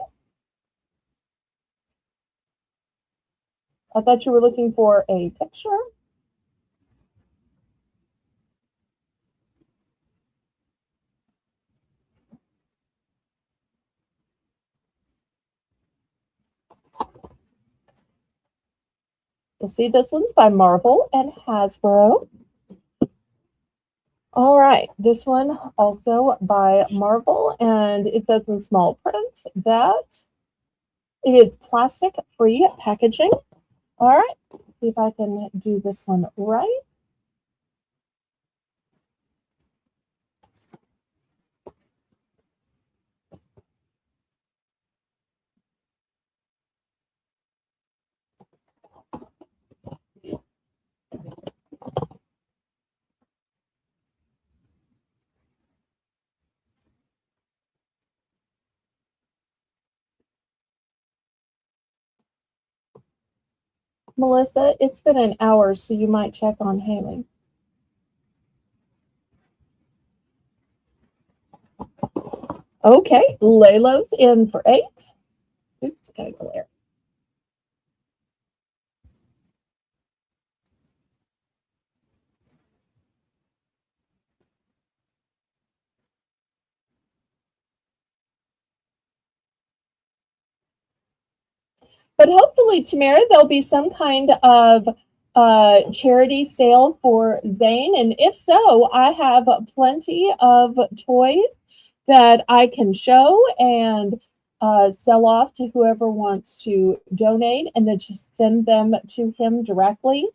I thought you were looking for a picture. You'll see this one's by Marvel and Hasbro. All right, this one also by Marvel, and it says in small print that it is plastic-free packaging. All right, see if I can do this one right. Melissa, it's been an hour, so you might check on Haley. Okay, Layla's in for 8. Oops, gotta go there. But hopefully, Tamara, there'll be some kind of charity sale for Zane. And if so, I have plenty of toys that I can show and sell off to whoever wants to donate and then just send them to him directly.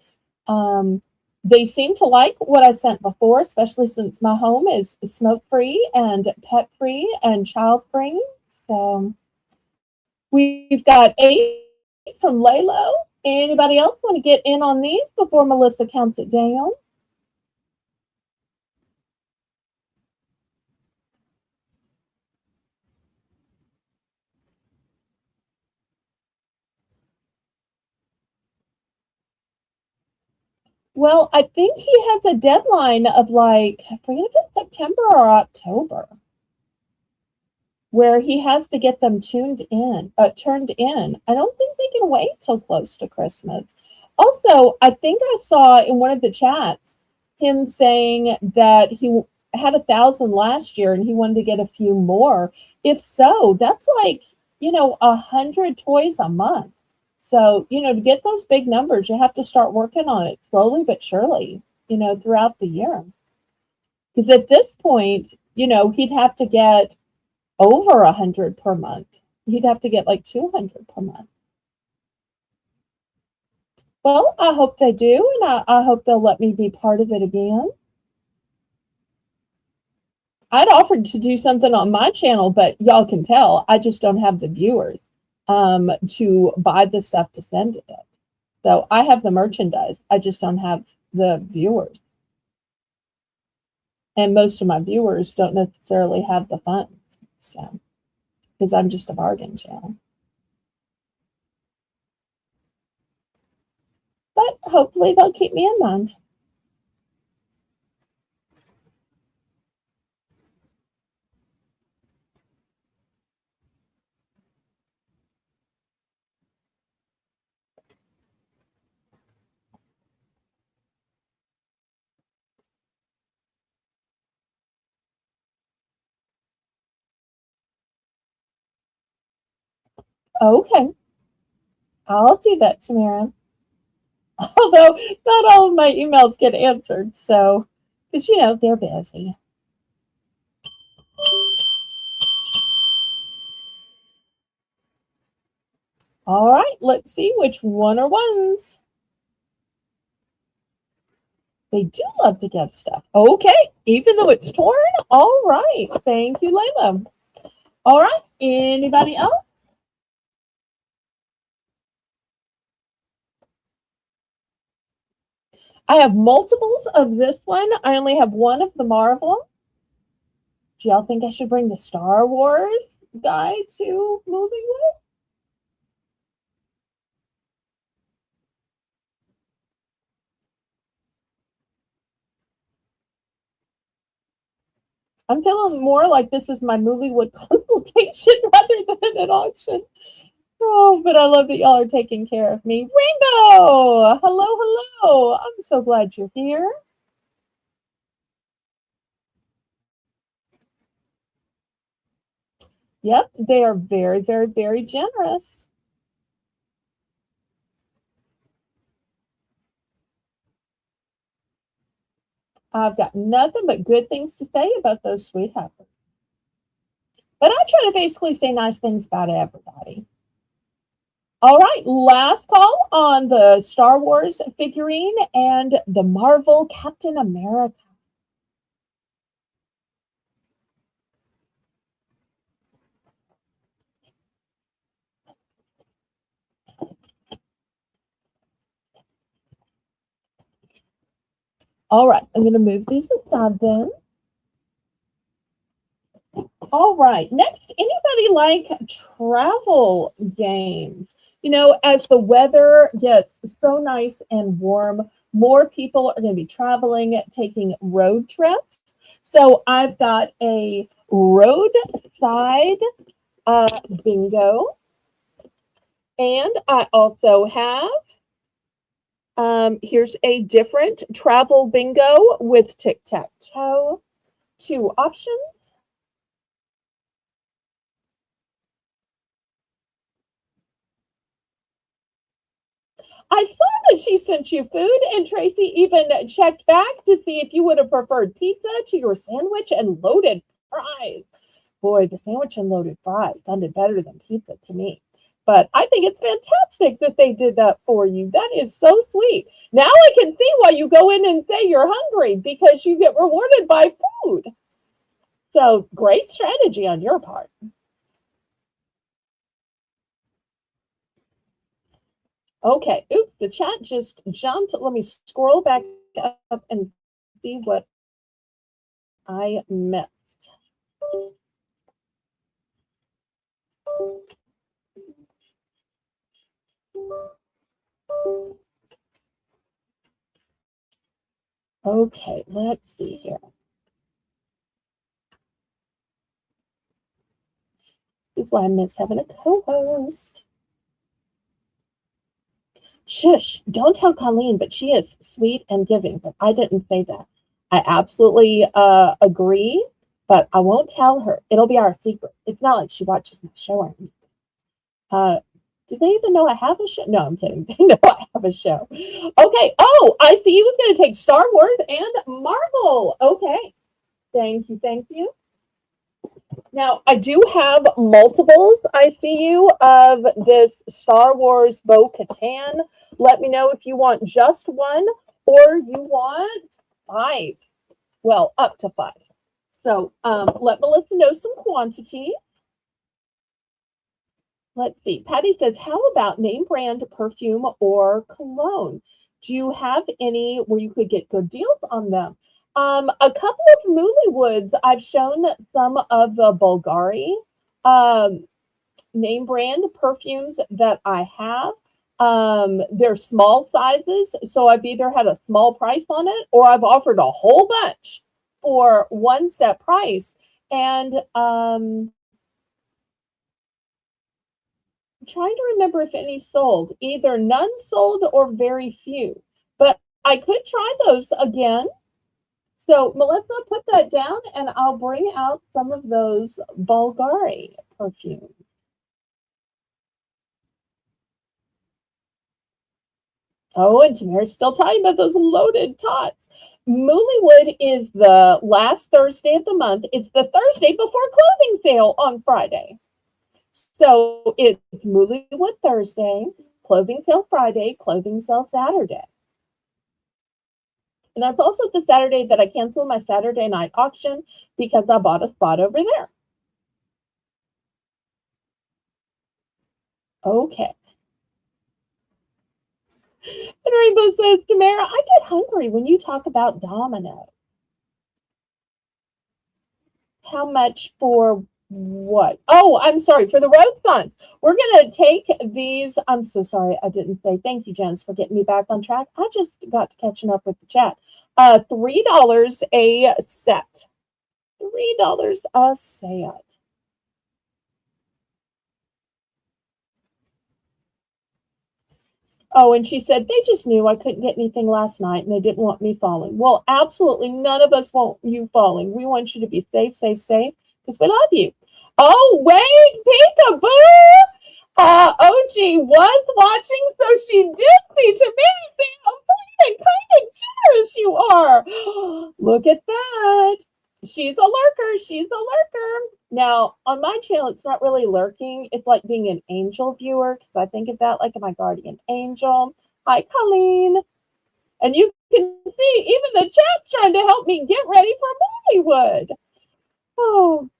They seem to like what I sent before, especially since my home is smoke free and pet free and child free. So we've got 8 from Laylo. Anybody else want to get in on these before Melissa counts it down? Well, I think he has a deadline of like, I forget if it's September or October, where he has to get them turned in. I don't think they can wait till close to Christmas. Also, I think I saw in one of the chats him saying that he had 1,000 last year and he wanted to get a few more. If so, that's like, 100 toys a month. So, to get those big numbers, you have to start working on it slowly but surely, throughout the year. Because at this point, he'd have to get over 100 per month. He'd have to get like 200 per month. Well, I hope they do, and I hope they'll let me be part of it again. I'd offered to do something on my channel, but y'all can tell I just don't have the viewers to buy the stuff to send it. So I have the merchandise. I just don't have the viewers. And most of my viewers don't necessarily have the funds. So, because I'm just a bargain channel. But hopefully they'll keep me in mind. Okay, I'll do that, Tamara. Although not all of my emails get answered, so because they're busy. All right, let's see which one are ones. They do love to get stuff. Okay, even though it's torn. All right, thank you, Layla. All right, anybody else? I have multiples of this one. I only have one of the Marvel. Do y'all think I should bring the Star Wars guy to Moviewood? I'm feeling more like this is my Moviewood consultation rather than an auction. Oh, but I love that y'all are taking care of me. Rainbow! Hello, hello. I'm so glad you're here. Yep, they are very, very, very generous. I've got nothing but good things to say about those sweet heifers. But I try to basically say nice things about everybody. All right, last call on the Star Wars figurine and the Marvel Captain America. All right, I'm going to move these aside then. All right, next, anybody like travel games? As the weather gets so nice and warm, more people are going to be traveling, taking road trips. So I've got a roadside bingo. And I also have, here's a different travel bingo with tic-tac-toe. 2 options. I saw that she sent you food, and Tracy even checked back to see if you would have preferred pizza to your sandwich and loaded fries. Boy, the sandwich and loaded fries sounded better than pizza to me. But I think it's fantastic that they did that for you. That is so sweet. Now I can see why you go in and say you're hungry, because you get rewarded by food. So great strategy on your part. Okay. Oops, the chat just jumped. Let me scroll back up and see what I missed. Okay, let's see here. This is why I miss having a co-host. Shush, don't tell Colleen, but she is sweet and giving, but I didn't say that. I absolutely agree, but I won't tell her. It'll be our secret. It's not like she watches my show or anything. Do they even know I have a show? No, I'm kidding. They know I have a show. Okay. Oh, I see you was going to take Star Wars and Marvel. Okay. Thank you. Thank you. Now, I do have multiples, I see you, of this Star Wars Bo-Katan. Let me know if you want just one or you want 5. Well, up to 5. So let Melissa know some quantity. Let's see. Patty says, how about name brand perfume or cologne? Do you have any where you could get good deals on them? A couple of Moolywoods, I've shown some of the Bulgari name brand perfumes that I have. They're small sizes, so I've either had a small price on it or I've offered a whole bunch for one set price. And I'm trying to remember if any sold. Either none sold or very few. But I could try those again. So, Melissa, put that down and I'll bring out some of those Bulgari perfumes. Oh, and Tamara's still talking about those loaded tots. Moollywood is the last Thursday of the month. It's the Thursday before clothing sale on Friday. So it's Moollywood Thursday, clothing sale Friday, clothing sale Saturday. And that's also the Saturday that I canceled my Saturday night auction because I bought a spot over there. Okay. And Rainbow says, Tamara, I get hungry when you talk about dominoes. How much for what? Oh, I'm sorry, for the road signs. We're going to take these. I'm so sorry I didn't say thank you, Jens, for getting me back on track. I just got catching up with the chat. $3 a set. $3 a set. Oh, and she said, they just knew I couldn't get anything last night and they didn't want me falling. Well, absolutely none of us want you falling. We want you to be safe, safe, safe, because we love you. Oh, wait, peekaboo! OG was watching, so she did see Tamara. See how sweet and kind and generous you are. Look at that. She's a lurker. She's a lurker. Now, on my channel, it's not really lurking. It's like being an angel viewer, because I think of that like my guardian angel. Hi, Colleen. And you can see even the chat's trying to help me get ready for Bollywood. Oh,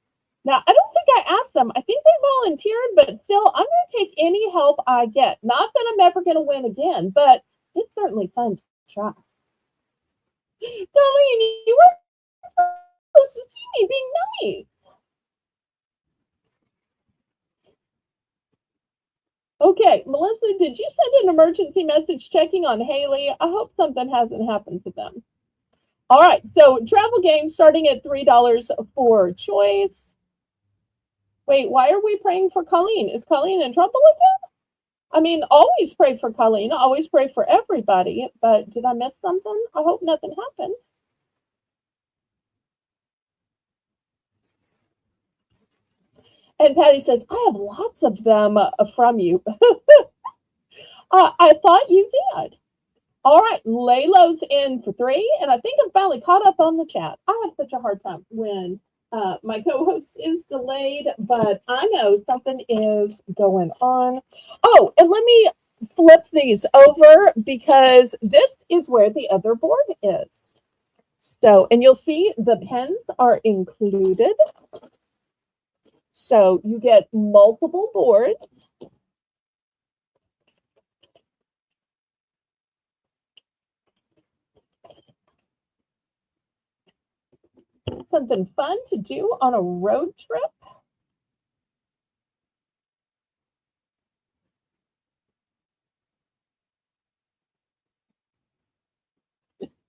now I don't think I asked them. I think they volunteered, but still, I'm going to take any help I get. Not that I'm ever going to win again, but it's certainly fun to try. Colleen, you were supposed to see me being nice. Okay, Melissa, did you send an emergency message checking on Haley? I hope something hasn't happened to them. All right, so travel games starting at $3 for choice. Wait, why are we praying for Colleen? Is Colleen in trouble again? I mean, always pray for Colleen. Always pray for everybody. But did I miss something? I hope nothing happened. And Patty says, I have lots of them from you. I thought you did. All right, Laylo's in for 3, and I think I'm finally caught up on the chat. I have such a hard time when my co-host is delayed, but I know something is going on. Oh, and let me flip these over because this is where the other board is. So, and you'll see the pens are included. So you get multiple boards. Something fun to do on a road trip.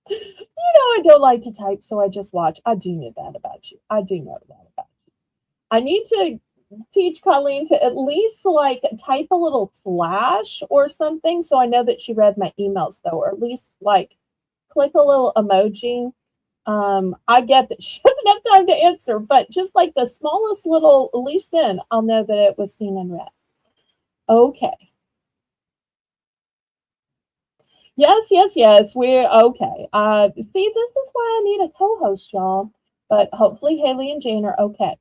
I don't like to type, so I just watch. I do know that about you. I do know that about you. I need to teach Colleen to at least like type a little slash or something so I know that she read my emails though, or at least like click a little emoji. I get that she doesn't have time to answer, but just like the smallest little, at least then I'll know that it was seen and read. Okay. Yes. We're okay. See, this is why I need a co-host, y'all. But hopefully Haley and Jane are okay.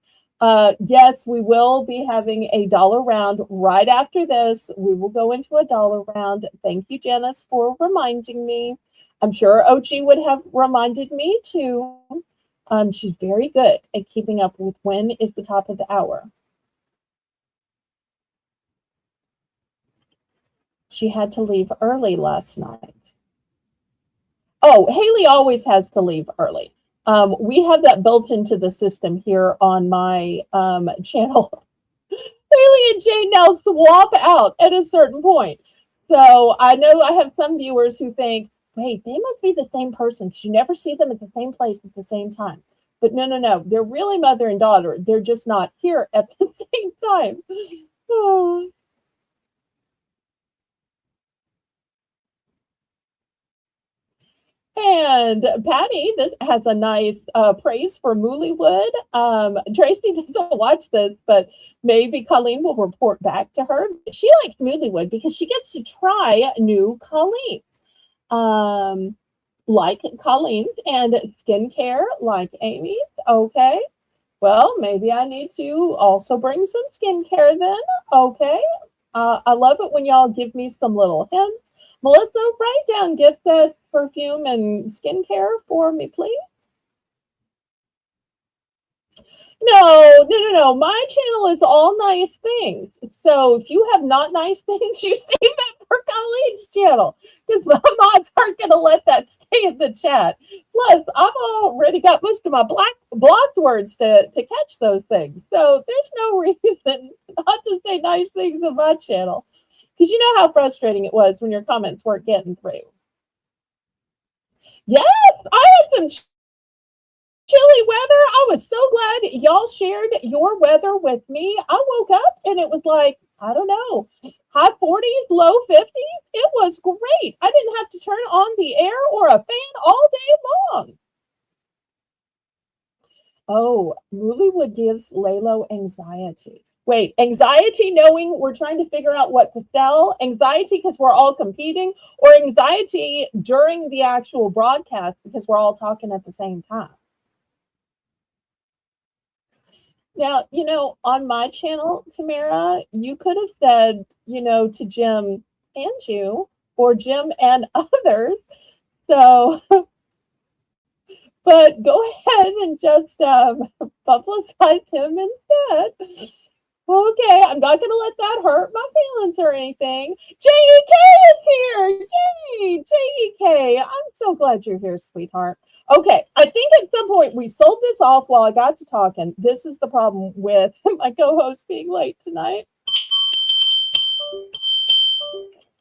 Yes, we will be having a dollar round right after this. We will go into a dollar round. Thank you, Janice, for reminding me. I'm sure OG would have reminded me too. She's very good at keeping up with when is the top of the hour. She had to leave early last night. Oh, Haley always has to leave early. We have that built into the system here on my channel. Haley and Jane now swap out at a certain point. So I know I have some viewers who think, wait, they must be the same person because you never see them at the same place at the same time. But no. They're really mother and daughter. They're just not here at the same time. Oh. And Patty, this has a nice praise for Moolywood. Tracy doesn't watch this, but maybe Colleen will report back to her. She likes Moolywood because she gets to try new Colleens. Like Colleen's and skincare like Amy's. Okay. Well, maybe I need to also bring some skincare then. Okay. I love it when y'all give me some little hints. Melissa, write down gift sets, perfume, and skincare for me, please. No. My channel is all nice things. So if you have not nice things, you save it for Colleen's channel because my mods aren't going to let that stay in the chat. Plus, I've already got most of my blocked words to catch those things. So there's no reason not to say nice things on my channel because you know how frustrating it was when your comments weren't getting through. Yes, I had some chilly weather. I was so glad y'all shared your weather with me. I woke up and it was like, I don't know, high 40s, low 50s. It was great. I didn't have to turn on the air or a fan all day long. Oh, Moolywood gives Lalo anxiety. Wait, anxiety knowing we're trying to figure out what to sell, anxiety because we're all competing, or anxiety during the actual broadcast because we're all talking at the same time? Now, on my channel, Tamara, you could have said, to Jim and you, or Jim and others. So, but go ahead and just publicize him instead. Okay, I'm not going to let that hurt my feelings or anything. JEK is here. Yay, JEK. I'm so glad you're here, sweetheart. Okay, I think at some point we sold this off while I got to talking. This is the problem with my co-host being late tonight.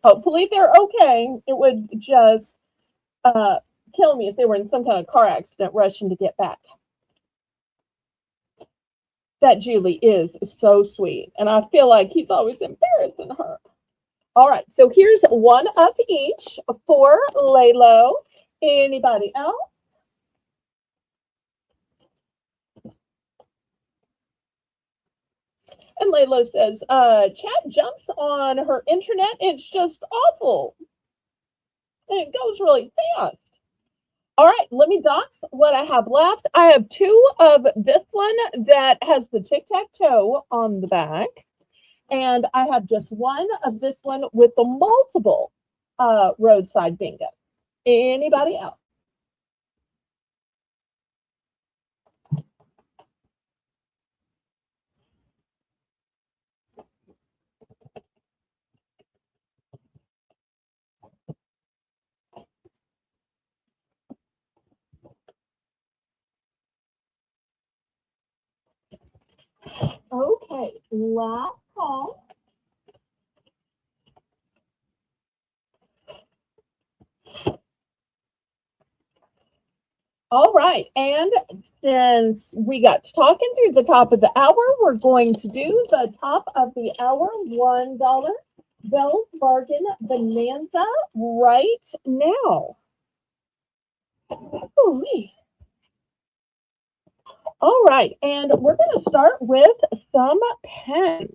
Hopefully they're okay. It would just kill me if they were in some kind of car accident rushing to get back. That Julie is so sweet, and I feel like he's always embarrassing her. All right, so here's one of each for Laylo. Anybody else? And Laylo says, chat jumps on her internet. It's just awful. And it goes really fast. All right, let me dox what I have left. I have two of this one that has the tic-tac-toe on the back. And I have just one of this one with the multiple roadside bingo. Anybody else? Okay, last call. All right, and since we got talking through the top of the hour, we're going to do the top of the hour $1 Belle's Bargain Bonanza right now. Oh, me. All right, and we're going to start with some pens.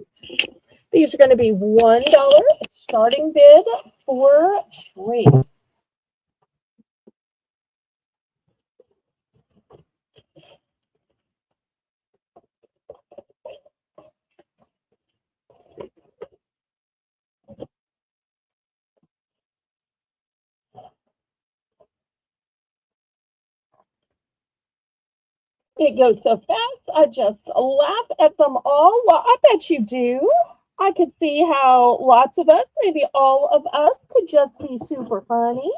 These are going to be $1 starting bid for Trace. It goes so fast, I just laugh at them all. Well, I bet you do. I could see how lots of us, maybe all of us, could just be super funny,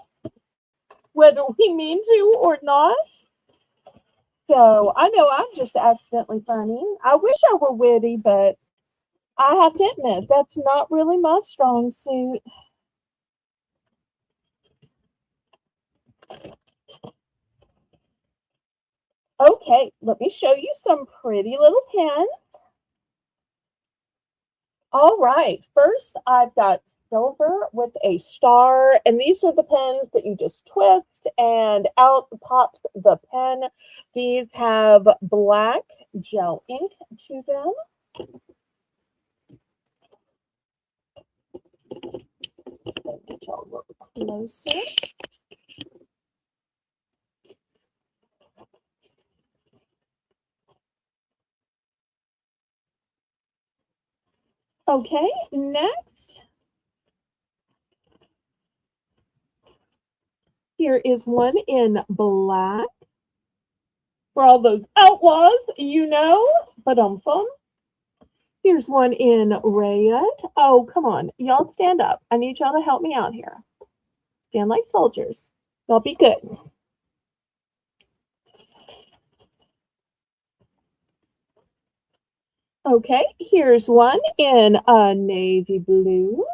whether we mean to or not. So I know I'm just accidentally funny. I wish I were witty, but I have to admit, that's not really my strong suit. Okay, let me show you some pretty little pens. All right, first I've got silver with a star, and these are the pens that you just twist and out pops the pen. These have black gel ink to them. Get y'all a little closer. Okay, next. Here is one in black. For all those outlaws, you know, ba-dum-bum. Here's one in red. Oh, come on. Y'all stand up. I need y'all to help me out here. Stand like soldiers. Y'all be good. Okay, here's one in a navy blue.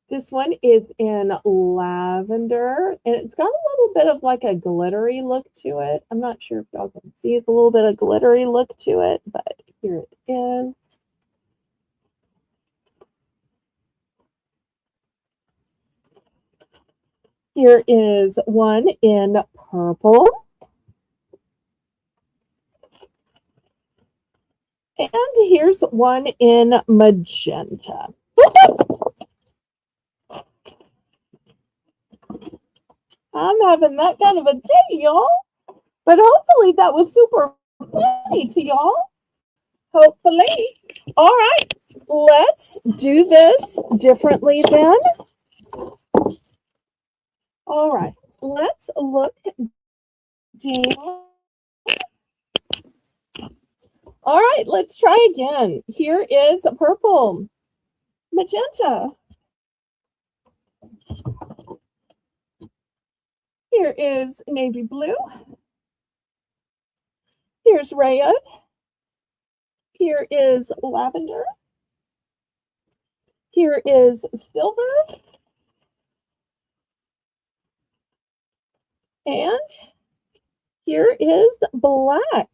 This one is in lavender, and it's got a little bit of like a glittery look to it. I'm not sure if y'all can see it's a little bit of glittery look to it, but here it is. Here is one in purple. And here's one in magenta. I'm having that kind of a day, y'all. But hopefully that was super funny to y'all. Hopefully. All right, let's do this differently then. All right, let's look down. All right, let's try again. Here is purple, magenta. Here is navy blue. Here's red. Here is lavender. Here is silver. And here is black.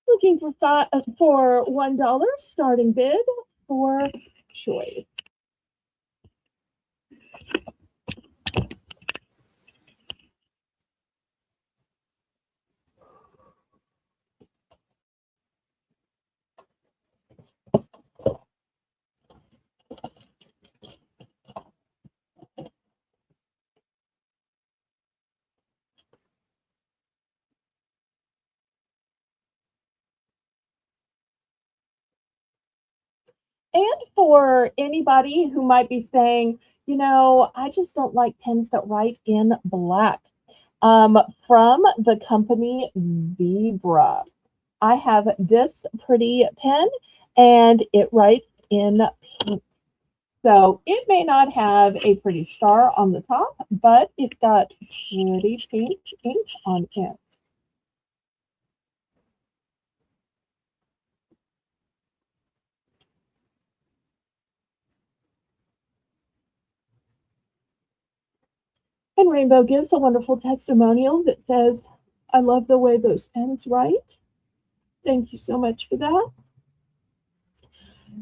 Looking for $1 starting bid for choice. And for anybody who might be saying, I just don't like pens that write in black. From the company Zebra, I have this pretty pen and it writes in pink. So it may not have a pretty star on the top, but it's got pretty pink ink on it. And Rainbow gives a wonderful testimonial that says, I love the way those pens write. Thank you so much for that.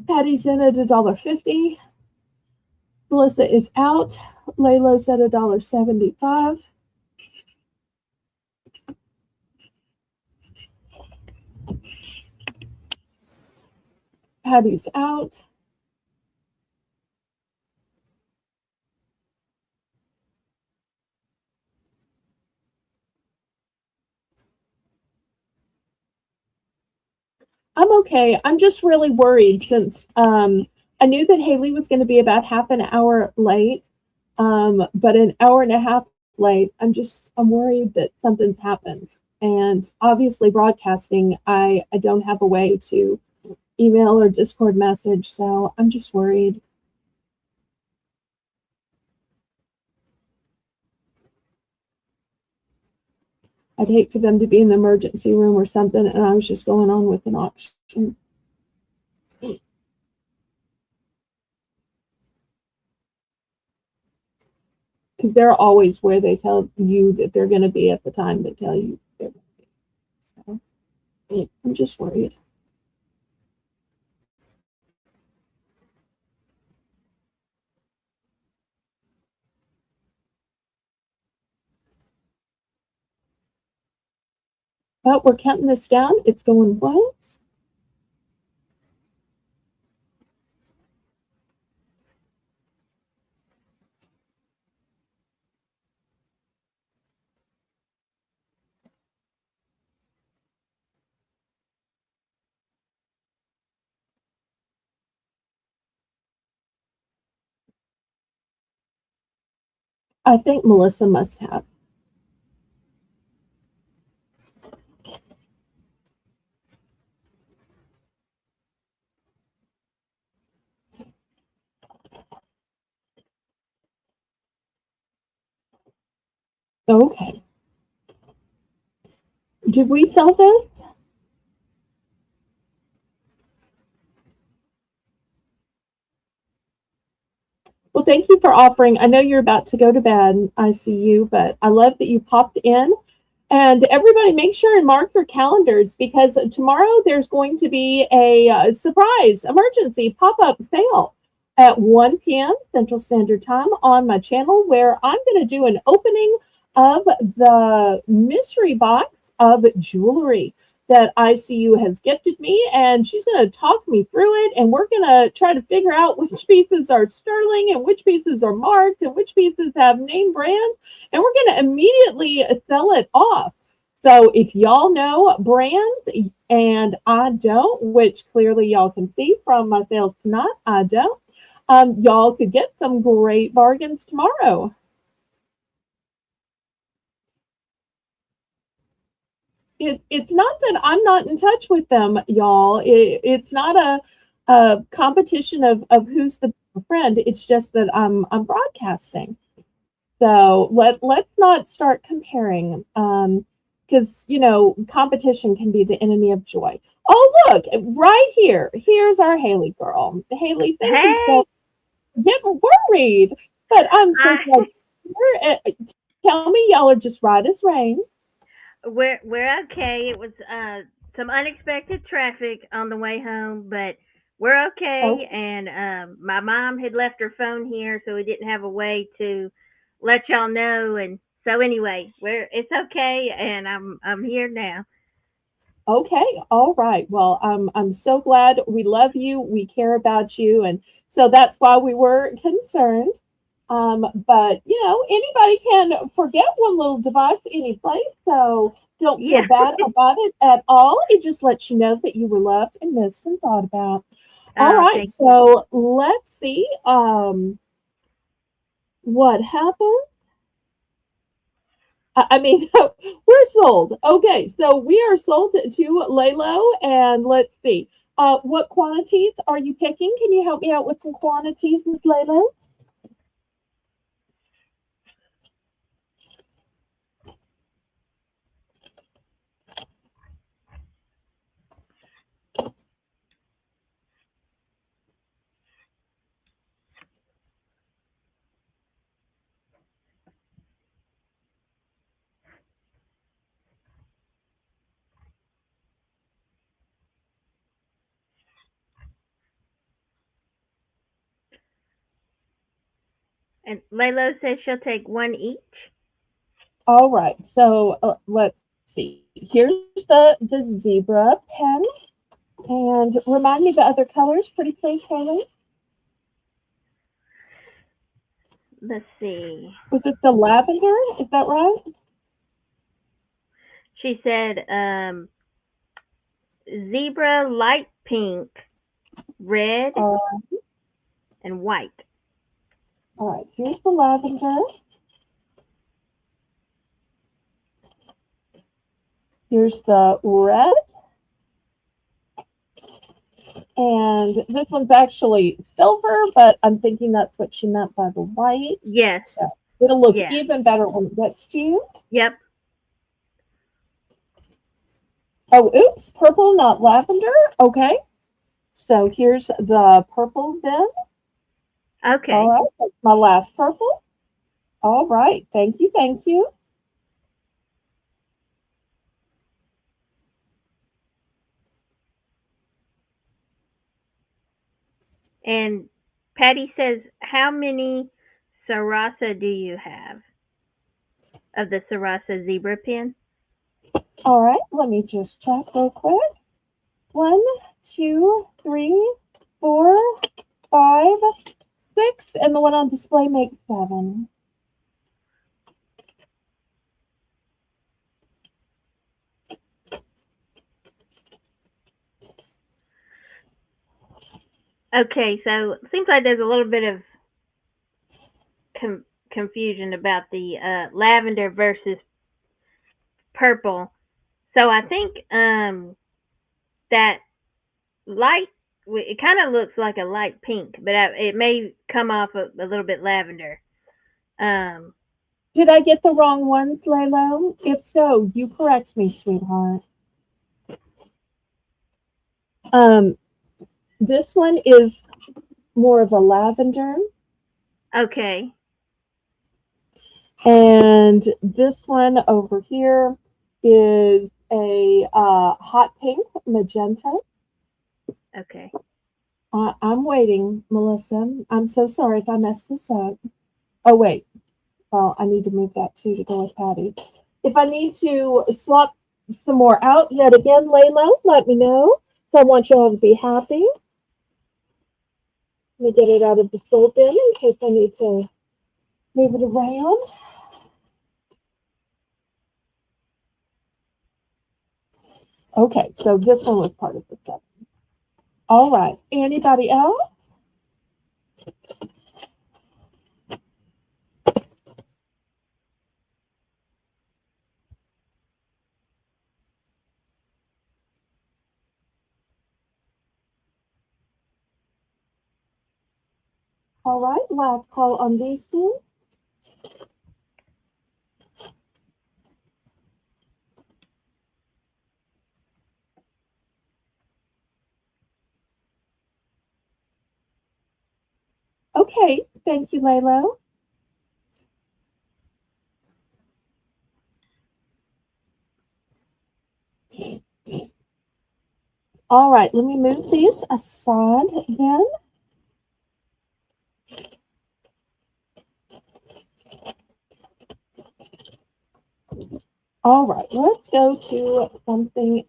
Patty's in at $1.50. Melissa is out. Layla's at $1.75. Patty's out. I'm okay. I'm just really worried since I knew that Haley was going to be about half an hour late, but an hour and a half late. I'm worried that something's happened. And obviously, broadcasting, I don't have a way to email or Discord message, so I'm just worried. I'd hate for them to be in the emergency room or something, and I was just going on with an auction. Because they're always where they tell you that they're going to be at the time they tell you they're going to be. So I'm just worried. But we're counting this down. It's going once. I think Melissa must have. Okay. Did we sell this? Well, thank you for offering. I know you're about to go to bed. I see you, but I love that you popped in. And everybody, make sure and mark your calendars because tomorrow there's going to be a surprise emergency pop up sale at 1 p.m. Central Standard Time on my channel where I'm going to do an opening of the mystery box of jewelry that ICU has gifted me, and she's going to talk me through it, and we're going to try to figure out which pieces are sterling and which pieces are marked and which pieces have name brands, and we're going to immediately sell it off. So if y'all know brands and I don't, which clearly y'all can see from my sales tonight, I don't, y'all could get some great bargains tomorrow. It's not that I'm not in touch with them, y'all. It's not a competition of who's the friend. It's just that I'm broadcasting. So let's not start comparing. Because because competition can be the enemy of joy. Oh, look, right here. Here's our Haley girl. Haley, thank you Hey, so getting worried, but I'm so glad I you're here. Tell me, y'all are just right as rain. we're okay. It was some unexpected traffic on the way home, but we're Oh, okay. And my mom had left her phone here, so we didn't have a way to let y'all know. And so anyway, we're it's okay, and I'm here now. okay, all right. Well, I'm so glad. We love you. We care about you, and so that's why we were concerned. But anybody can forget one little device any place, so don't feel Yeah. bad about it at all. It just lets you know that you were loved and missed and thought about. All right, Thank you. so let's see what happened. I mean, we're sold. Okay, so we are sold to Lalo, and let's see. What quantities are you picking? Can you help me out with some quantities, Miss Lalo? And Laylo says she'll take one each. All right, so let's see. Here's the zebra pen, and remind me the other colors, pretty please, Haley. Let's see. Was it the lavender? Is that right? She said zebra, light pink, red, Uh, and white. all right, here's the lavender. Here's the red, and this one's actually silver, but I'm thinking that's what she meant by the white. Yes. So it'll look Yeah. even better when it gets to you. Yep. Oh, oops, purple, not lavender. Okay, so here's the purple then. All Okay. right, that's my last purple. All right, thank you, thank you. And Patty says, how many Sarasa do you have of the Sarasa zebra pin? All right, let me just check real quick. One, two, three, four, five, six, and the one on display makes seven. Okay, so it seems like there's a little bit of confusion about the lavender versus purple. So I think that light, it kind of looks like a light pink, but it may come off a little bit lavender. Um, Did I get the wrong ones, Lalo? If so, you correct me, sweetheart. Um, this one is more of a lavender, okay, and this one over here is a hot pink magenta. okay. I'm waiting, Melissa. I'm so sorry if I messed this up. Oh, wait. Well, I need to move that too to go with Patty. If I need to swap some more out yet again, Laylo, let me know. So I want y'all to be happy. Let me get it out of the soul bin in case I need to move it around. Okay, so this one was part of the set. All right. Anybody else? All right. Last call on these two. Okay, thank you, Laylo. All right, let me move these aside then. All right, let's go to something.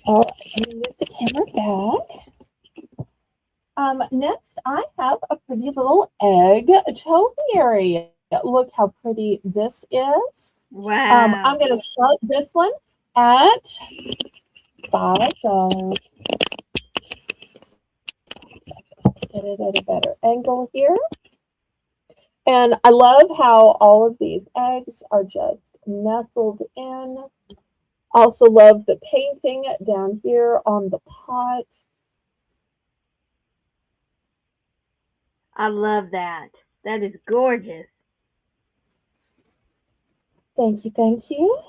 All right, let me move the camera back. Next, I have a pretty little egg topiary. Look how pretty this is. I'm Wow. going to start this one at $5. Get it at a better angle here. And I love how all of these eggs are just nestled in. Also love the painting down here on the pot. I love that. That is gorgeous. Thank you, thank you.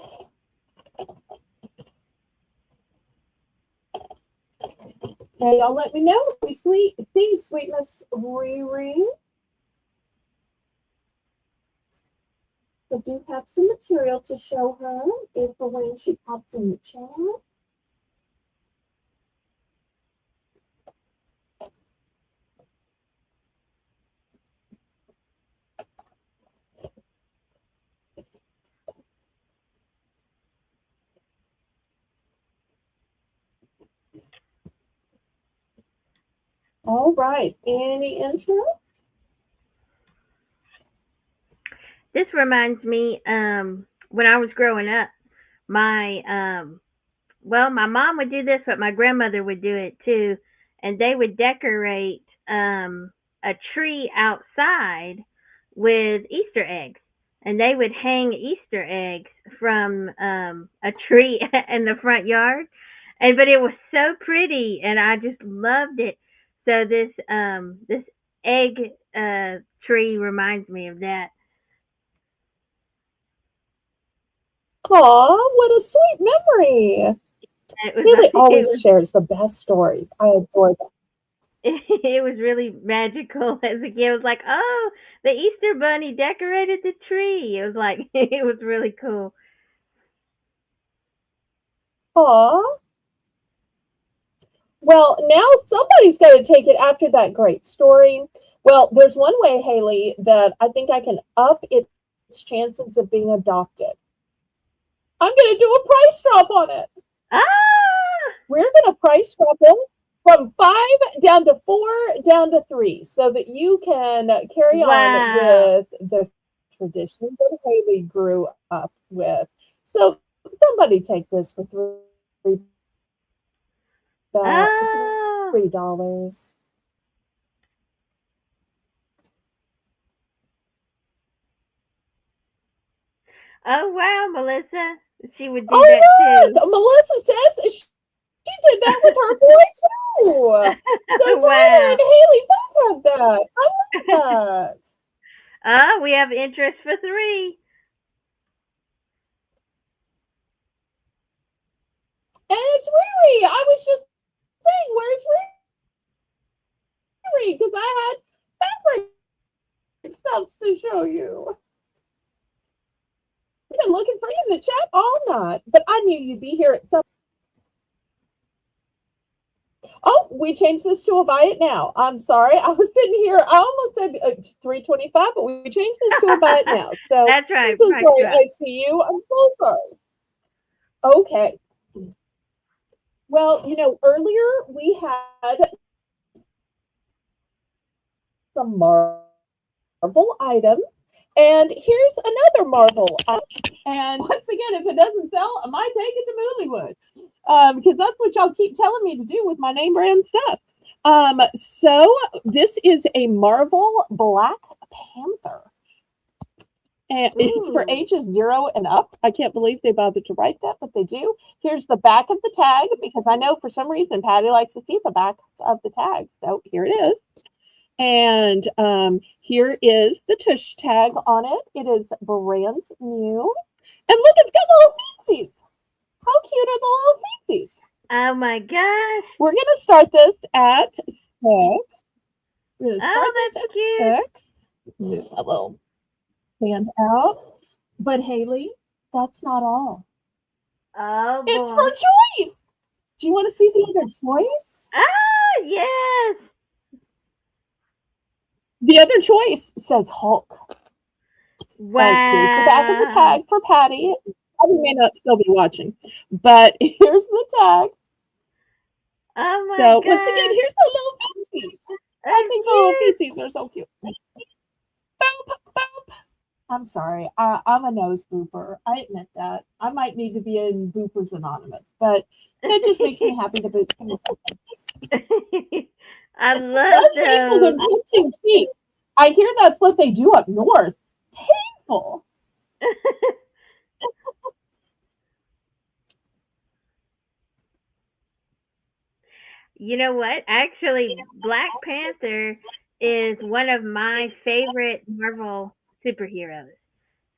Now y'all let me know if we see Sweetness Riri. I do have some material to show her if for when she pops in the chat. All right. Any interest? This reminds me, when I was growing up, my well, my mom would do this, but my grandmother would do it too, and they would decorate a tree outside with Easter eggs, and they would hang Easter eggs from a tree in the front yard, and but it was so pretty, and I just loved it. So this egg tree reminds me of that. Aw, what a sweet memory. It was Haley it always was shares the best stories. I adore that. it was really magical as a kid. It was like, oh, the Easter bunny decorated the tree. It was like it was really cool. Aw. Well, now somebody's got to take it after that great story. Well, there's one way, Haley, that I think I can up its chances of being adopted. I'm going to do a price drop on it. Ah, We're going to price drop it from 5 down to 4 down to 3 so that you can carry on wow. with the tradition that Haley grew up with. So somebody take this for Oh, $3. oh wow, Melissa. She would do Oh that too. look, Melissa says she did that with her boy too. So Tyler Wow. and Haley both had that. I love that. Ah, we have interest for three. And it's Riri. I was just saying, where's Riri? Because I had fabric stuff to show you. I've been looking for you in the chat all night, but I knew you'd be here at some. Oh, we changed this to a buy it now. I'm sorry, I was sitting here. I almost said 325, but we changed this to a buy it now. So That's I'm right, so price sorry. drop. I see you. I'm so sorry. Okay. Well, earlier we had some Marvel items, and here's another Marvel item. And once again, if it doesn't sell, I might take it to Moolywood because that's what y'all keep telling me to do with my name brand stuff. So this is a Marvel Black Panther. And it's for Ooh. ages 0 and up. I can't believe they bothered to write that, but they do. Here's the back of the tag because I know for some reason Patty likes to see the backs of the tags. So here it is. And here is the tush tag on it. It is brand new. And look, it's got little feetsies. How cute are the little feetsies? Oh my gosh. We're going to start this at 6. We're going to start Oh, this that's cute. at 6. Move a little stand out. But Haley, that's not all. Oh It's for boy. choice. Do you want to see the other choice? Ah, yes. The other choice says Hulk. And here's the back of the Wow. tag for Patty. Patty may not still be watching, but here's the tag. Oh my So once again, gosh. here's the little feetsies. I That's think the little cute. feetsies are so cute. Boop, boop. I'm sorry. I'm a nose booper. I admit that. I might need to be in Boopers Anonymous, but it just makes me happy to boop some. I love Less painful those. than pinching teeth. I hear that's what they do up north. Painful. You know what? Actually, Black Panther is one of my favorite Marvel superheroes.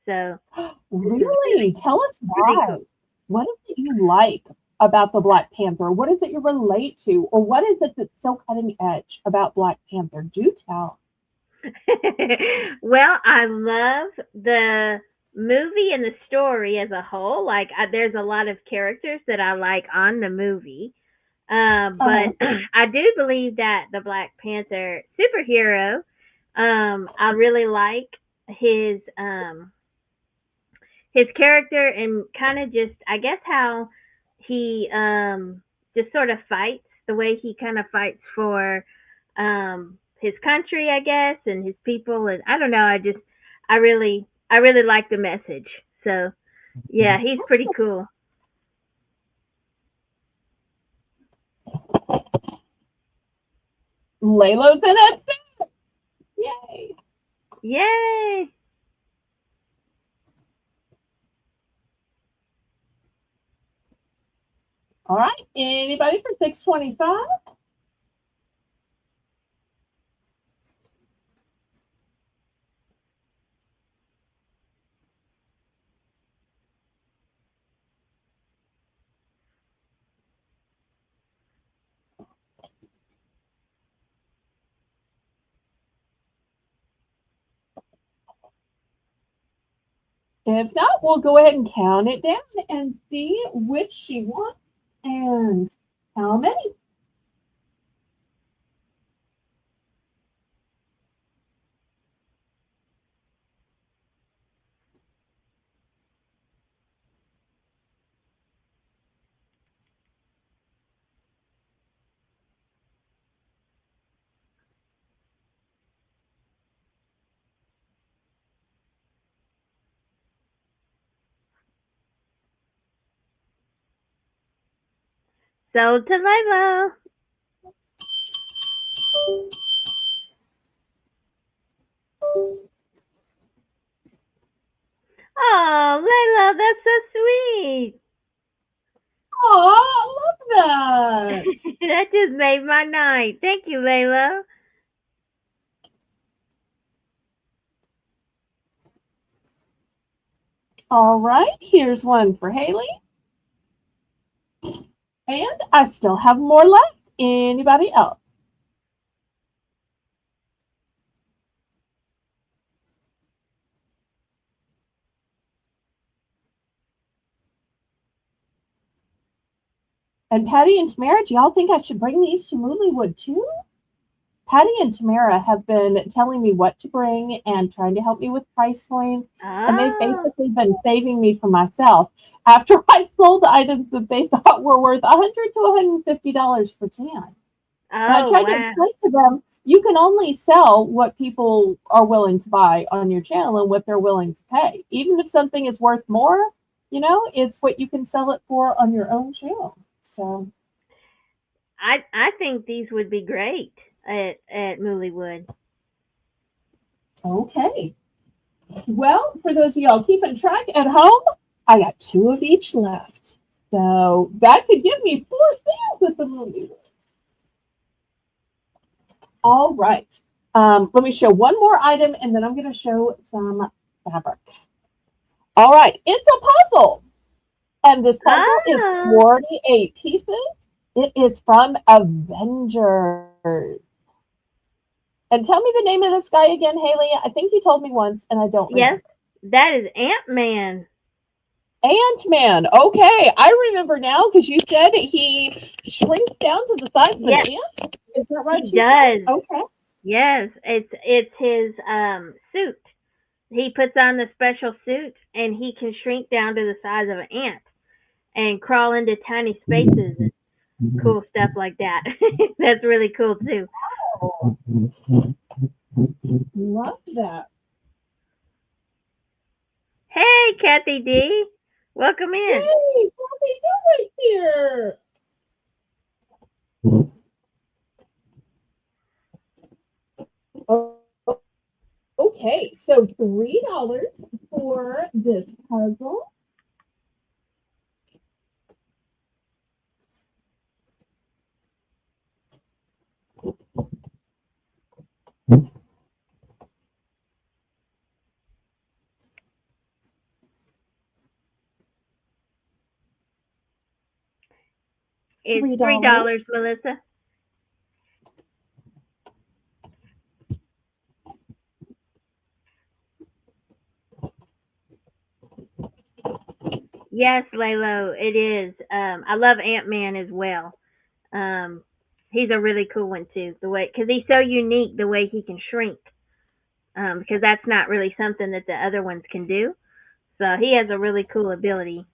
So this is Really? Tell us really cool. why. What is it you like about the Black Panther? What is it you relate to? Or what is it that's so cutting edge about Black Panther? Do tell. Well, I love the movie and the story as a whole. Like, there's a lot of characters that I like on the movie. But Uh-huh. I do believe that the Black Panther superhero, I really like his um his character and kind of just I guess how he just sort of fights the way he kind of fights for his country, I guess, and his people, and I don't know, I really like the message. So yeah, he's pretty cool. Laylo's in it. Yay. Yay! All right. Anybody for 625? If not, we'll go ahead and count it down and see which she wants and how many. So Delilah. Oh, Layla, that's so sweet. Oh, I love that. That just made my night. Thank you, Layla. All right, here's one for Haley. And I still have more left. Anybody else? And Patty and Tamara, do y'all think I should bring these to Mooleywood too? Patty and Tamara have been telling me what to bring and trying to help me with price points. And they've Oh, basically been saving me for myself after I sold items that they thought were worth $100 to $150 for tan. And I oh tried to wow. explain to them you can only sell what people are willing to buy on your channel and what they're willing to pay. Even if something is worth more, it's what you can sell it for on your own channel. So, I think these would be great at Mooleywood. okay. Well, for those of y'all keeping track at home, I got 2 of each left. So that could give me 4 sales at the movie. All right. Let me show one more item and then I'm going to show some fabric. All right. It's a puzzle. And this puzzle is Oh, 48 pieces. It is from Avengers. And tell me the name of this guy again, Haley. I think you told me once, and I don't Yes, remember. that is Ant-Man. Ant-Man. Okay, I remember now because you said he shrinks down to the size of an Yes, ant. Is that right? he You said does. okay. Yes, it's his suit. He puts on the special suit and he can shrink down to the size of an ant and crawl into tiny spaces and cool stuff like that. That's really cool too. Oh, love that. Hey, Kathy D, welcome in. Hey, Kathy Dillard's here. Oh, okay, so $3 for this puzzle. It's three $3. dollars, Melissa. Yes, Lalo, it is. I love Ant Man as well. Um, he's a really cool one too. The way because he's so unique, the way he can shrink. Because that's not really something that the other ones can do. So he has a really cool ability.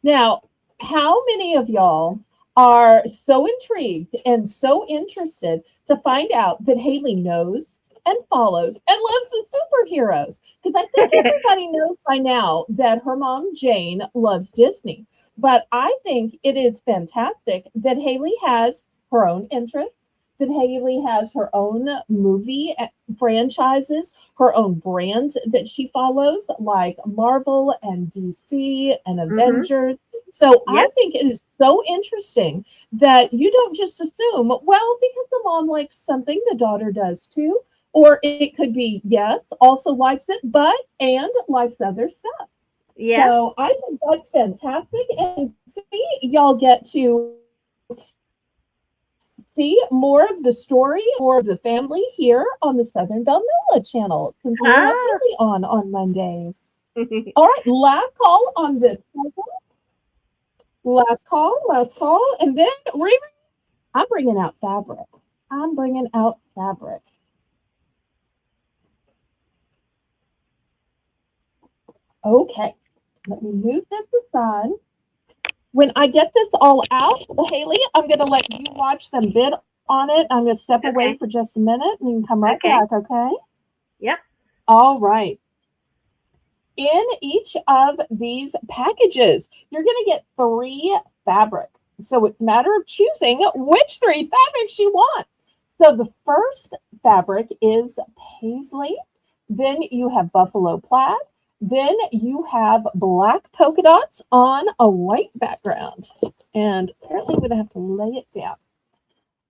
Now, how many of y'all are so intrigued and so interested to find out that Haley knows and follows and loves the superheroes? Because I think everybody knows by now that her mom, Jane, loves Disney. But I think it is fantastic that Haley has her own interests, that Haley has her own movie franchises, her own brands that she follows, like Marvel and DC and Mhm. Avengers. So I Yep. think it is so interesting that you don't just assume, well, because the mom likes something, the daughter does too. Or it could be, yes, also likes it, but and likes other stuff. Yeah. So I think that's fantastic. And see, y'all get to see more of the story, more of the family here on the Southern Bellnola channel since we have Ah. Haley on Mondays. All right, last call on this puzzle. Last call. And then Riri, I'm bringing out fabric. I'm bringing out fabric. Okay, let me move this aside. When I get this all out, Haley, I'm going to let you watch them bid on it. I'm going to step away Okay. for just a minute and you can come right Okay. back, okay? Yep. All right. In each of these packages, you're going to get 3 fabrics. So it's a matter of choosing which 3 fabrics you want. So the first fabric is paisley. Then you have buffalo plaid. Then you have black polka dots on a white background. And apparently I'm going to have to lay it down.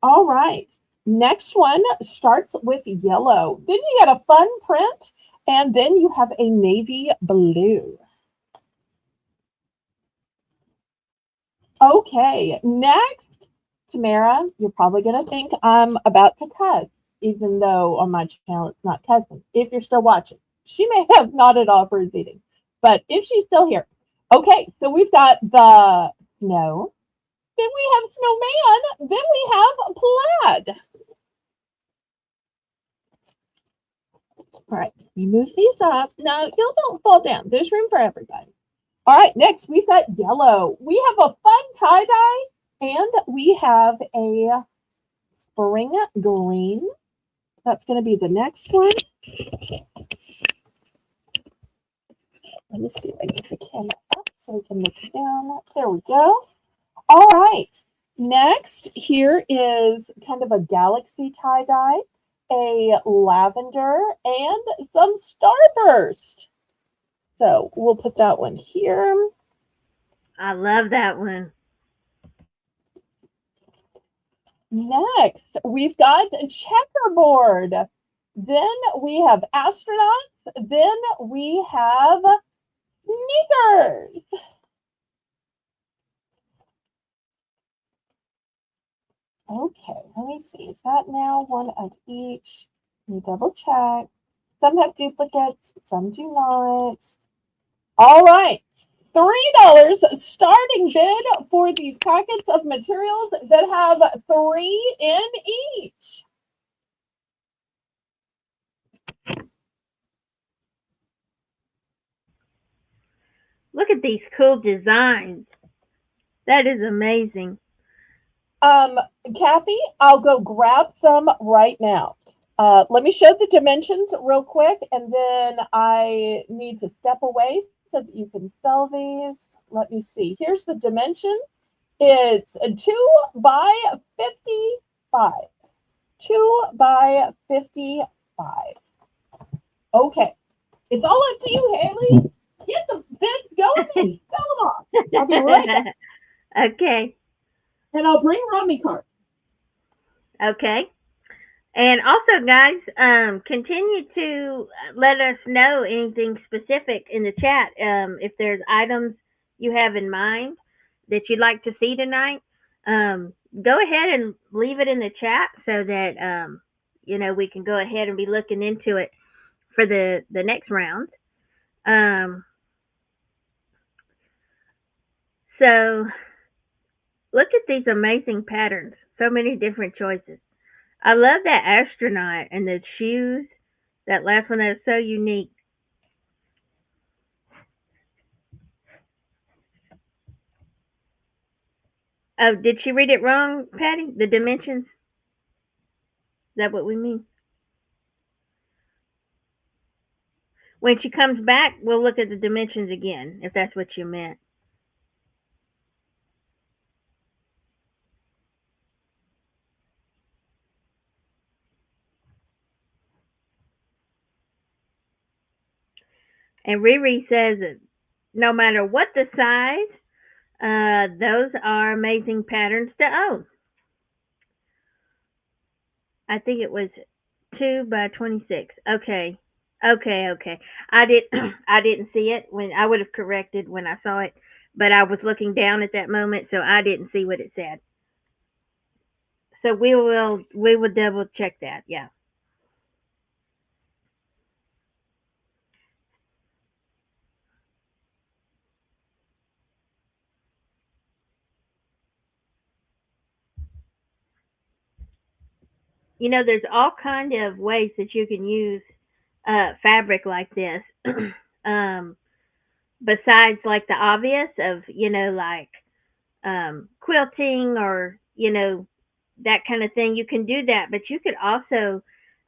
All right. Next one starts with yellow. Then you got a fun print, and then you have a navy blue. Okay, next, Tamara, you're probably going to think I'm about to cuss, even though on my channel it's not cussing. If you're still watching, she may have nodded off her eating, but if she's still here, okay, so we've got the snow, then we have snowman, then we have plaid. All right, you move these up. Now, you don't fall down. There's room for everybody. All right, next we've got yellow. We have a fun tie-dye, and we have a spring green. That's going to be the next one. Let me see if I get the camera up so we can look down. There we go. All right. Next, here is kind of a galaxy tie-dye, a lavender, and some starburst. So we'll put that one here. I love that one. Next, we've got checkerboard. Then we have astronauts. Then we have sneakers. Okay, let me see. Is that now one of each? Let me double check. Some have duplicates, some do not. All right. $3 starting bid for these packets of materials that have 3 in each. Look at these cool designs. That is amazing. Kathy, I'll go grab some right now. Let me show the dimensions real quick, and then I need to step away so that you can sell these. Let me see. Here's the dimension. It's a 2 by 55. 2 by 55. Okay. It's all up to you, Haley. Get the bids going and sell them off. I'll be right back. Okay. And I'll bring Rummy cards. Okay. And also, guys, continue to let us know anything specific in the chat. If there's items you have in mind that you'd like to see tonight, go ahead and leave it in the chat so that we can go ahead and be looking into it for the next round. So look at these amazing patterns. So many different choices. I love that astronaut and the shoes. That last one, that is so unique. Oh, did she read it wrong, Patty? The dimensions? Is that what we mean? When she comes back, we'll look at the dimensions again, if that's what you meant. And Riri says that no matter what the size, those are amazing patterns to own. I think it was 2 by 26. Okay. Okay. I didn't see it when I would have corrected when I saw it, but I was looking down at that moment, so I didn't see what it said. So we will double check that. Yeah. There's all kind of ways that you can use fabric like this. um, Besides like the obvious of like quilting or that kind of thing, you can do that. But you could also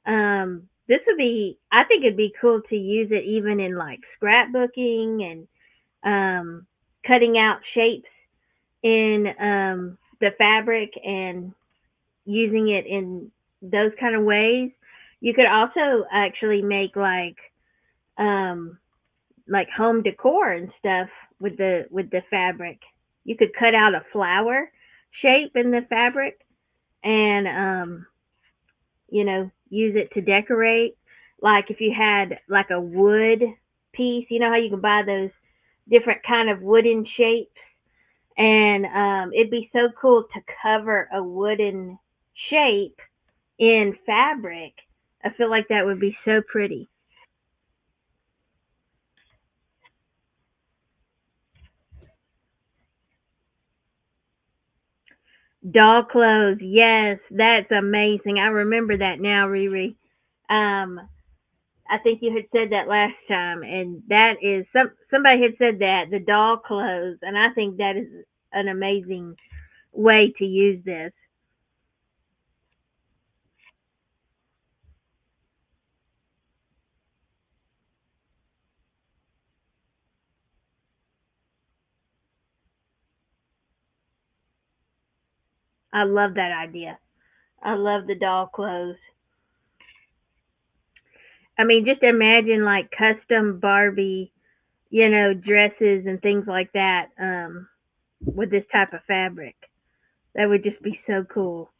this would be, I think it'd be cool to use it even in like scrapbooking and cutting out shapes in the fabric and using it in those kind of ways. You could also actually make um like home decor and stuff with the fabric. You could cut out a flower shape in the fabric and use it to decorate. Like if you had like a wood piece, you know how you can buy those different kind of wooden shapes, and it'd be so cool to cover a wooden shape in fabric. I feel like that would be so pretty. Doll clothes, yes, that's amazing. I remember that now, Riri. Um, I think you had said that last time, and that is somebody had said that the doll clothes, and I think that is an amazing way to use this. I love that idea. I love the doll clothes. I mean, just imagine like custom Barbie, dresses and things like that with this type of fabric. That would just be so cool.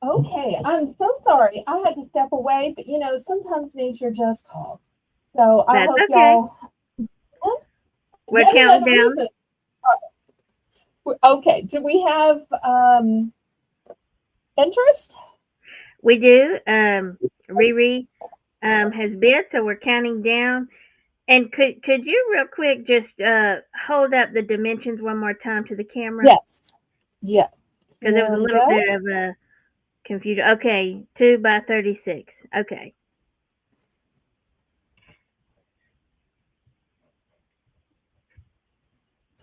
Okay, I'm so sorry. I had to step away, but sometimes nature just calls. So I That's hope okay. y'all. We're Yet counting another down. reason. Okay, do we have interest? We do. Riri has bid, so we're counting down. And could you real quick just hold up the dimensions one more time to the camera? Yes. Yes. Because there was There a we little go. bit of a confusion. Okay, 2 by 36. Okay.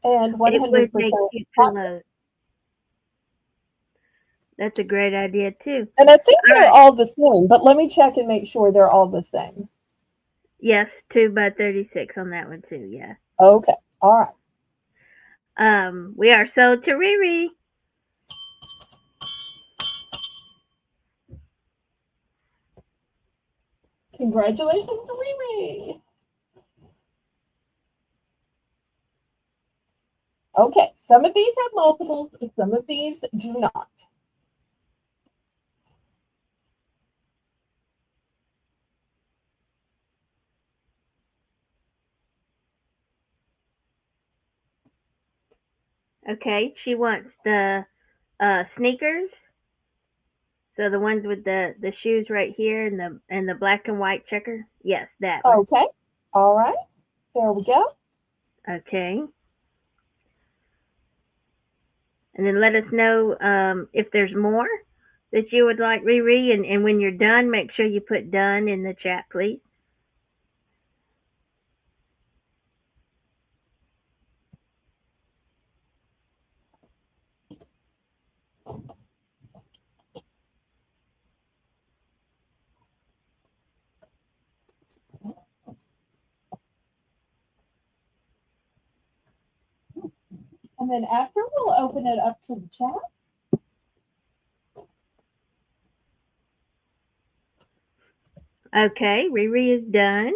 And It would make 100% cute cotton. pillows. That's a great idea too. And I think All they're right. all the same, but let me check and make sure they're all the same. Yes, 2 by 36 on that one too. Yeah. Okay. All right. We are sold to Riri. Congratulations, Riri. Okay. Some of these have multiples, some of these do not. Okay, she wants the sneakers. So the ones with the shoes right here and the black and white checker. Yes, that one. Okay. All right. There we go. Okay. And then let us know if there's more that you would like Riri. And when you're done, make sure you put done in the chat, please. And then after, we'll open it up to the chat. Okay, Riri is done.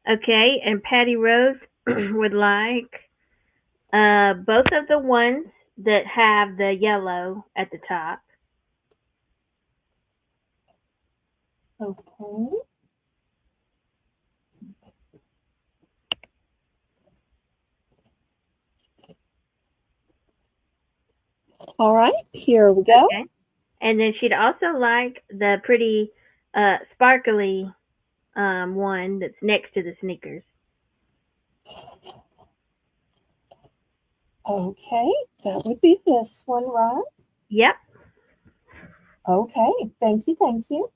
Okay, and Patty Rose would like both of the ones that have the yellow at the top. Okay. All right. Here we go. Okay. And then she'd also like the pretty sparkly one that's next to the sneakers. Okay. That would be this one, right? Yep. Okay. Thank you. Thank you.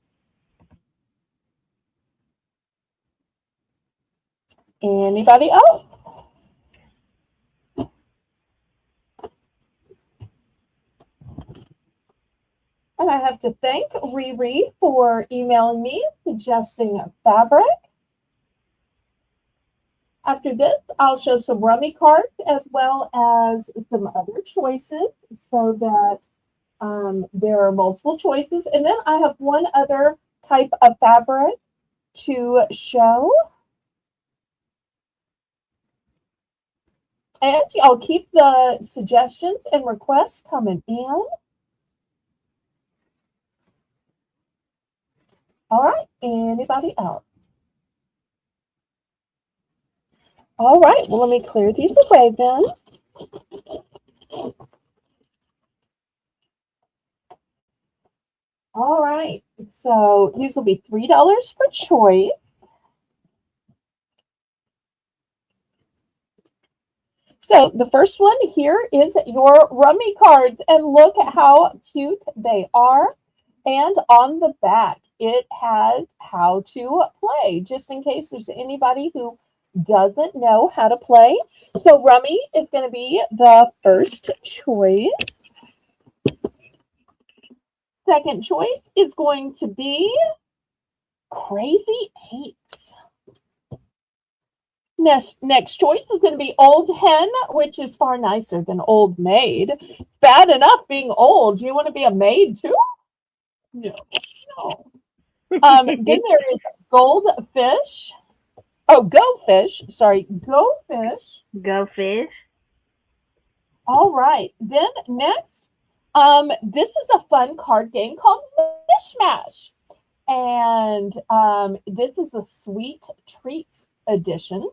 Anybody else? And I have to thank Riri for emailing me, suggesting fabric. After this, I'll show some rummy cards as well as some other choices so that there are multiple choices. And then I have one other type of fabric to show. And I'll keep the suggestions and requests coming in. All right, anybody else? All right, well, let me clear these away then. All right, so these will be $3 per choice. So the first one here is your rummy cards, and look at how cute they are. And on the back, it has how to play, just in case there's anybody who doesn't know how to play. So rummy is going to be the first choice. Second choice is going to be Crazy Eights. Next choice is going to be Old Hen, which is far nicer than Old Maid. It's bad enough being old. Do you want to be a maid too? No. Then there is Goldfish. Oh, Go Fish. Sorry, Go Fish. Go fish. All right. Then next, this is a fun card game called Mishmash. And this is a Sweet Treats edition.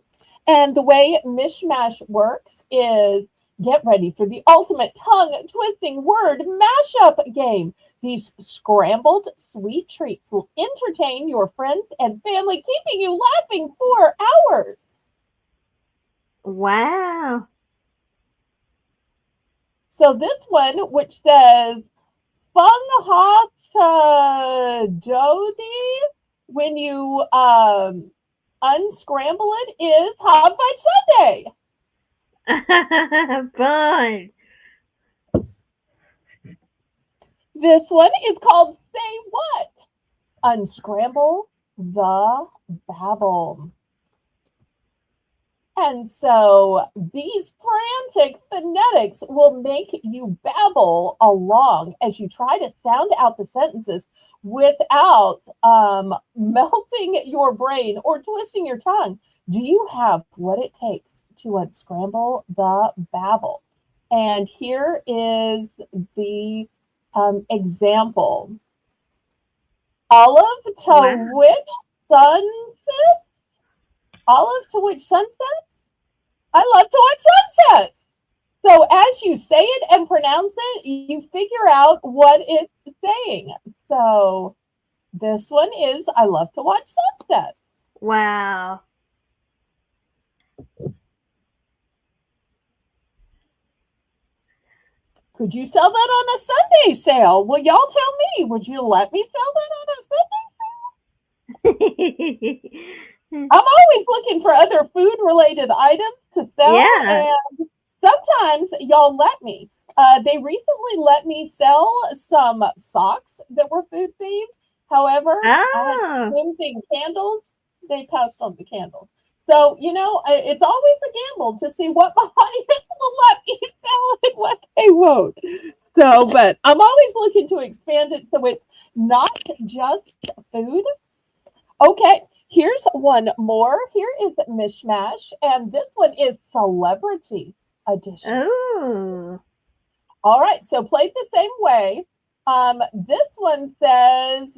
And the way Mishmash works is Get ready for the ultimate tongue-twisting word mashup game. These scrambled sweet treats will entertain your friends and family, keeping you laughing for hours. Wow. So this one, which says Fung Hasta Jodi, when you unscramble it, is Hot Fudge Sunday. Fun. This one is called Say What? Unscramble the Babble. And so these frantic phonetics will make you babble along as you try to sound out the sentences without melting your brain or twisting your tongue. Do you have what it takes to unscramble the babble? And here is the example. Olive to Wow. which sunset? Olive to which sunset? I love to watch sunsets. So as you say it and pronounce it, you figure out what it's saying. So this one is I love to watch sunsets. Wow. Could you sell that on a Sunday sale? Well, y'all tell me. Would you let me sell that on a Sunday sale? I'm always looking for other food related items to sell, Yeah. and sometimes y'all let me. They recently let me sell some socks that were food themed. However, I had some Oh. same thing candles. They passed on the candles. So, it's always a gamble to see what my audience will let me sell and what they won't. So, but I'm always looking to expand it so it's not just food. Okay, here's one more. Here is Mishmash, and this one is Celebrity Edition. Oh. All right, so played the same way. This one says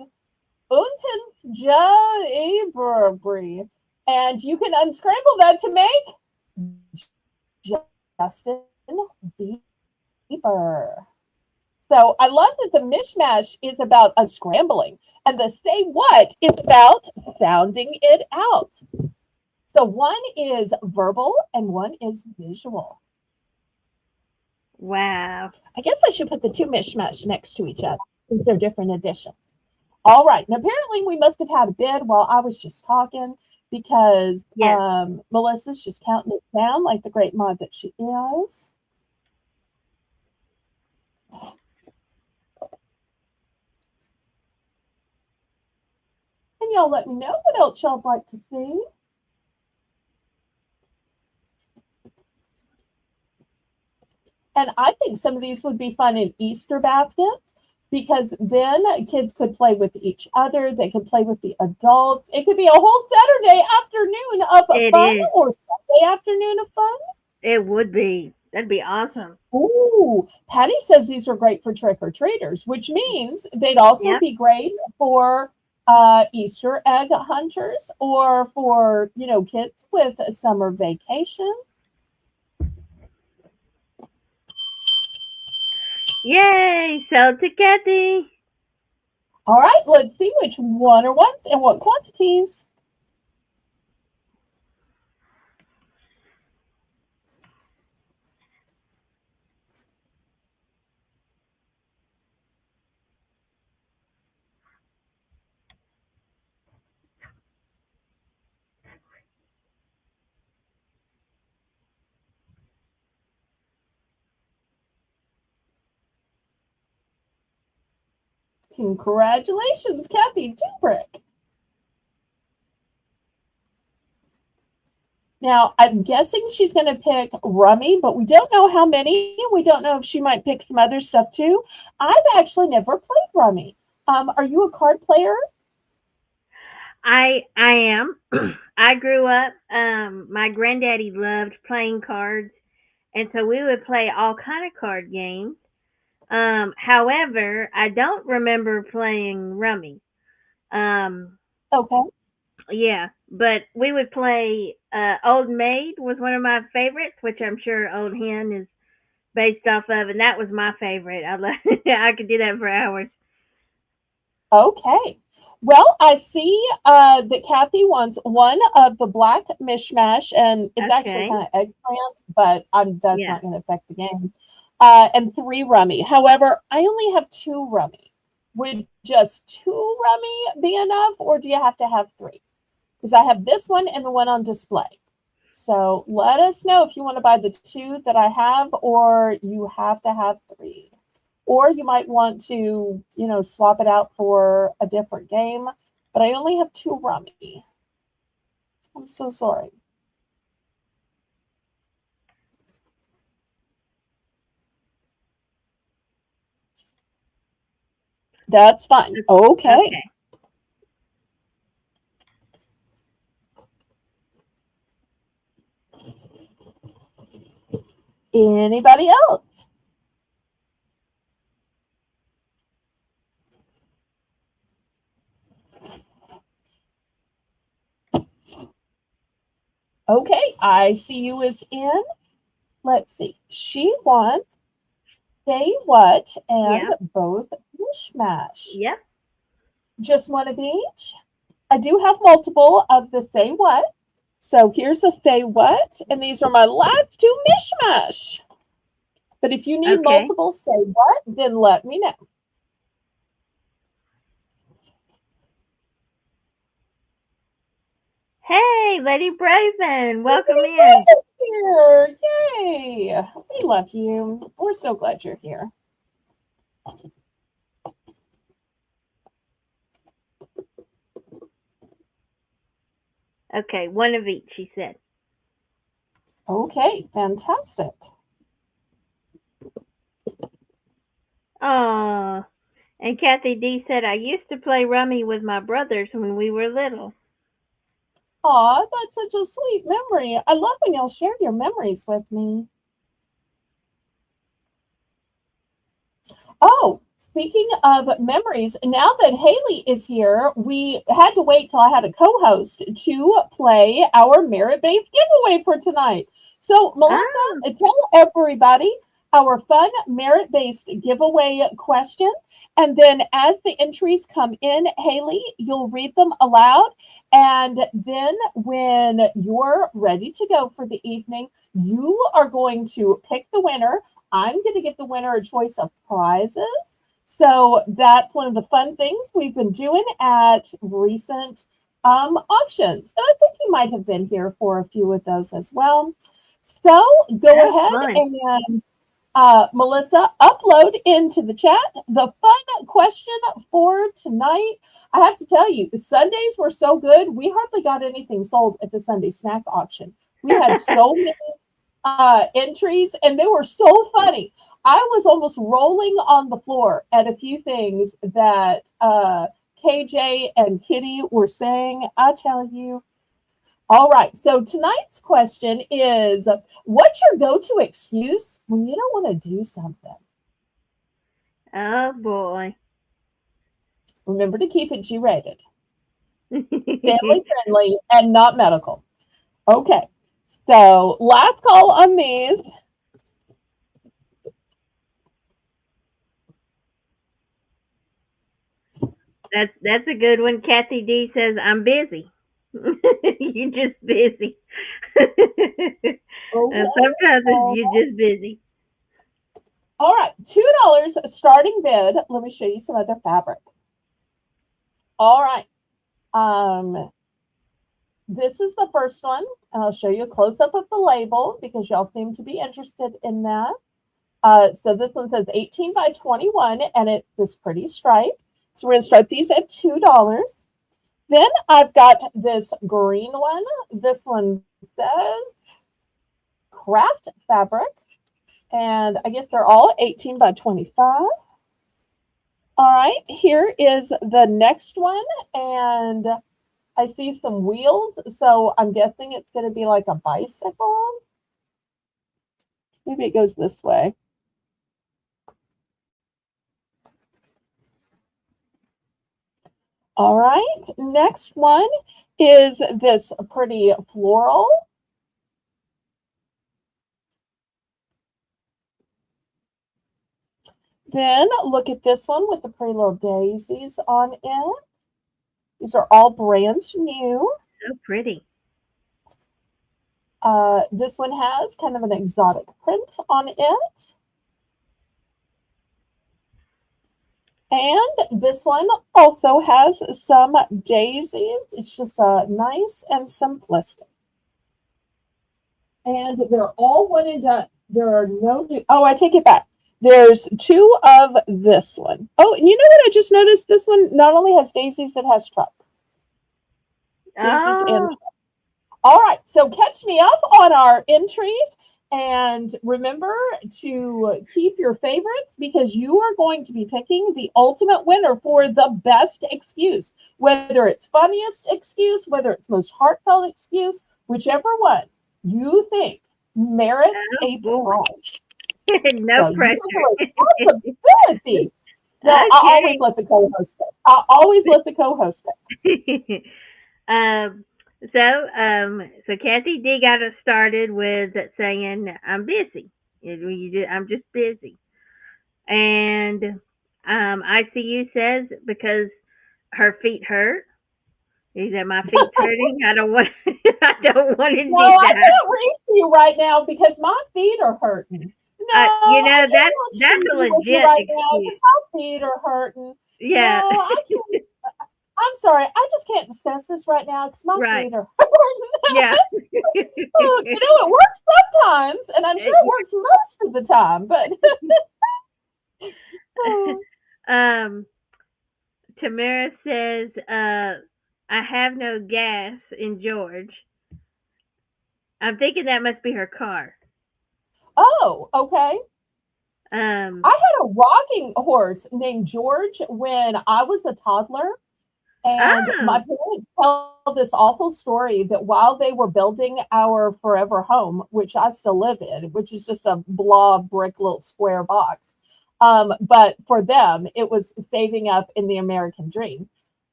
Untens Ja Eberbri, and you can unscramble that to make Justin Bieber. So I love that the mishmash is about unscrambling, and the say what is about sounding it out. So one is verbal and one is visual. Wow. I guess I should put the two mishmash next to each other since they're different editions. All right. And apparently we must have had a bid while I was just talking because Yes. Melissa's just counting it down like the great mod that she is. And y'all let me know what else y'all'd like to see. And I think some of these would be fun in Easter baskets because then kids could play with each other. They could play with the adults. It could be a whole Saturday afternoon of It fun is. or Sunday afternoon of fun. It would be. That'd be awesome. Ooh, Patty says these are great for trick or treaters, which means they'd also Yep. be great for Easter egg hunters or for, kids with a summer vacation. Yay! Sell to Kathy. All right, let's see which one are ones and what quantities. Congratulations, Kathy Dubrick. Now, I'm guessing she's going to pick Rummy, but we don't know how many. We don't know if she might pick some other stuff too. I've actually never played Rummy. Are you a card player? I am. I grew up. My granddaddy loved playing cards, and so we would play all kind of card games. However, I don't remember playing Rummy. Um, Okay. yeah, but we would play Old Maid was one of my favorites, which I'm sure Old Hen is based off of, and that was my favorite. I love. I could do that for hours. Okay. Well, I see that Kathy wants one of the black mishmash, and it's actually Okay. kind of eggplant, but that's Yeah. not going to affect the game. And 3 rummy. However, I only have 2 rummy. Would just 2 rummy be enough, or do you have to have 3? Because I have this one and the one on display. So let us know if you want to buy the 2 that I have, or you have to have 3. Or you might want to, swap it out for a different game. But I only have 2 rummy. I'm so sorry. That's fine. Okay. Okay. Anybody else? Okay, I see you is in. Let's see. She wants Say What and Yep. both mishmash. Yep. Just one of each. I do have multiple of the Say What. So here's a Say What, and these are my last 2 mishmash. But if you need Okay. multiple Say What, then let me know. Hey, Lady Braven, welcome Lady in. Braven's here! Yay! We love you. We're so glad you're here. Okay, one of each, she said. Okay, fantastic. Oh, and Kathy D said, I used to play rummy with my brothers when we were little. Aw, that's such a sweet memory. I love when y'all share your memories with me. Oh, speaking of memories, now that Haley is here, we had to wait till I had a co-host to play our merit-based giveaway for tonight. So, Ah, Melissa, tell everybody our fun merit-based giveaway question. And then as the entries come in, Haley, you'll read them aloud. And then when you're ready to go for the evening, you are going to pick the winner. I'm going to give the winner a choice of prizes. So that's one of the fun things we've been doing at recent auctions. And I think you might have been here for a few of those as well. So go that's ahead fun. and Melissa, upload into the chat the fun question for tonight. I have to tell you, the Sundays were so good. We hardly got anything sold at the Sunday snack auction. We had so many entries, and they were so funny. I was almost rolling on the floor at a few things that KJ and Kitty were saying. I tell you. All right. So tonight's question is, what's your go-to excuse when you don't want to do something? Oh boy. Remember to keep it G-rated, family friendly, and not medical. Okay. So last call on these. That's a good one. Kathy D says, I'm busy. You're just busy. And Okay. sometimes you're just busy. All right. $2 starting bid. Let me show you some other fabrics. All right. This is the first one, and I'll show you a close-up of the label because y'all seem to be interested in that. So this one says 18 by 21, and it's this pretty stripe. So we're going to start these at $2. Then I've got this green one. This one says craft fabric, and I guess they're all 18 by 25. All right, here is the next one, and I see some wheels, so I'm guessing it's going to be like a bicycle. Maybe it goes this way. All right, next one is this pretty floral. Then look at this one with the pretty little daisies on it. These are all brand new. So pretty. This one has kind of an exotic print on it. And this one also has some daisies. It's just nice and simplistic. And they're all one and done. There are no. Oh, I take it back. There's two of this one. Oh, and you know what? I just noticed this one not only has daisies, it has trucks. Daisies and Oh, trucks. All right, so catch me up on our entries. And remember to keep your favorites because you are going to be picking the ultimate winner for the best excuse, whether it's funniest excuse, whether it's most heartfelt excuse, whichever one you think merits oh a boy. prize. No So you pressure. have a responsibility. No, I always Okay. let the co-host pick. I always let the co-host pick. um, so Kathy D got us started with saying, "I'm busy." I'm just busy. And ICU says because her feet hurt. He said, "My feet's hurting. I don't want. I don't want to No, need I that." can't read you right now because my feet are hurting. No, I can't watch That's a TV with you legit right now excuse. because my feet are hurting. No, Yeah. I can't. I'm sorry. I just can't discuss this right now because my Right. feet are hurting. Yeah. Oh, it works sometimes, and I'm sure it works most of the time. But oh, um, Tamara says, "I have no gas in George." I'm thinking that must be her car. oh, okay. Um, I had a rocking horse named George when I was a toddler. And my oh, parents tell this awful story that while they were building our forever home, which I still live in, which is just a blob brick little square box, but for them, it was saving up in the American dream.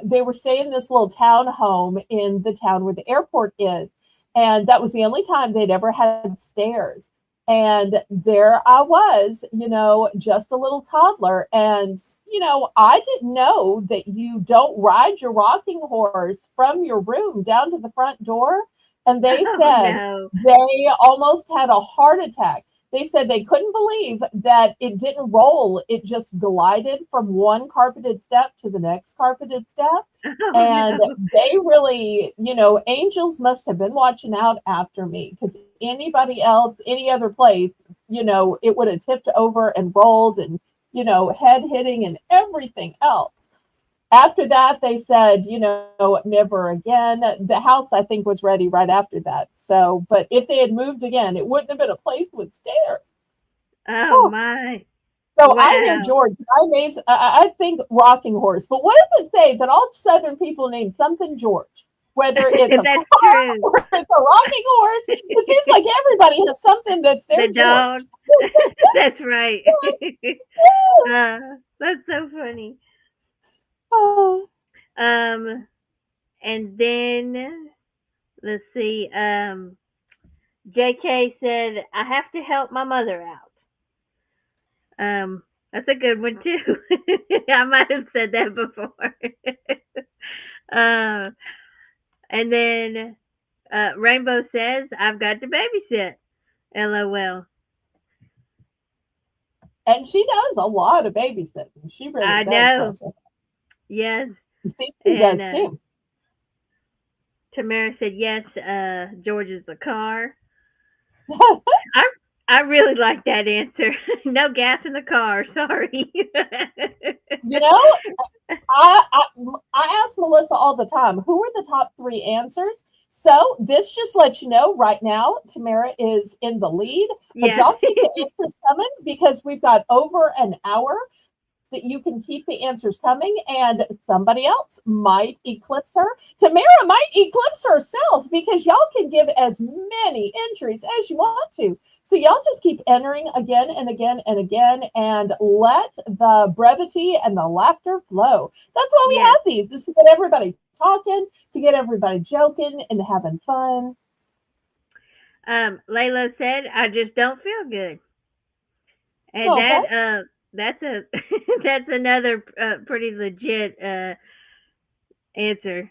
They were staying in this little town home in the town where the airport is. And that was the only time they'd ever had stairs. And there I was, just a little toddler. And, I didn't know that you don't ride your rocking horse from your room down to the front door. And they oh said no. they almost had a heart attack. They said they couldn't believe that it didn't roll. It just glided from one carpeted step to the next carpeted step. Oh And no. they really, angels must have been watching out after me because anybody else, any other place, it would have tipped over and rolled and, head hitting and everything else. After that, they said, never again. The house, I think, was ready right after that. So, but if they had moved again, it wouldn't have been a place with stairs. Oh Oh, my. so I hear Wow. George. I think rocking horse. But what does it say that all Southern people name something George? Whether it's a car That's true. or it's a rocking horse, it seems like everybody has something that's The their dog. George. That's right. That's so funny. Oh, Um, and then let's see. JK said, "I have to help my mother out." That's a good one too. I might have said that before. uh, and then Rainbow says, "I've got to babysit." LOL. and she does a lot of babysitting. She really I does, know. does she? Yes. See, he And does too. Tamara said, "Yes, George is the car." I I really like that answer. No gas in the car. Sorry. you know, I, I I ask Melissa all the time, who are the top three answers? So this just lets you know right now, Tamara is in the lead, but Yes. y'all keep the answers coming because we've got over an hour that you can keep the answers coming and somebody else might eclipse her. Tamara might eclipse herself because y'all can give as many entries as you want to. So y'all just keep entering again and again and again and let the brevity and the laughter flow. That's why we Yes. have these, just to get everybody talking, to get everybody joking and having fun. Layla said, "I just don't feel good," and Okay. that's a that's another pretty legit answer.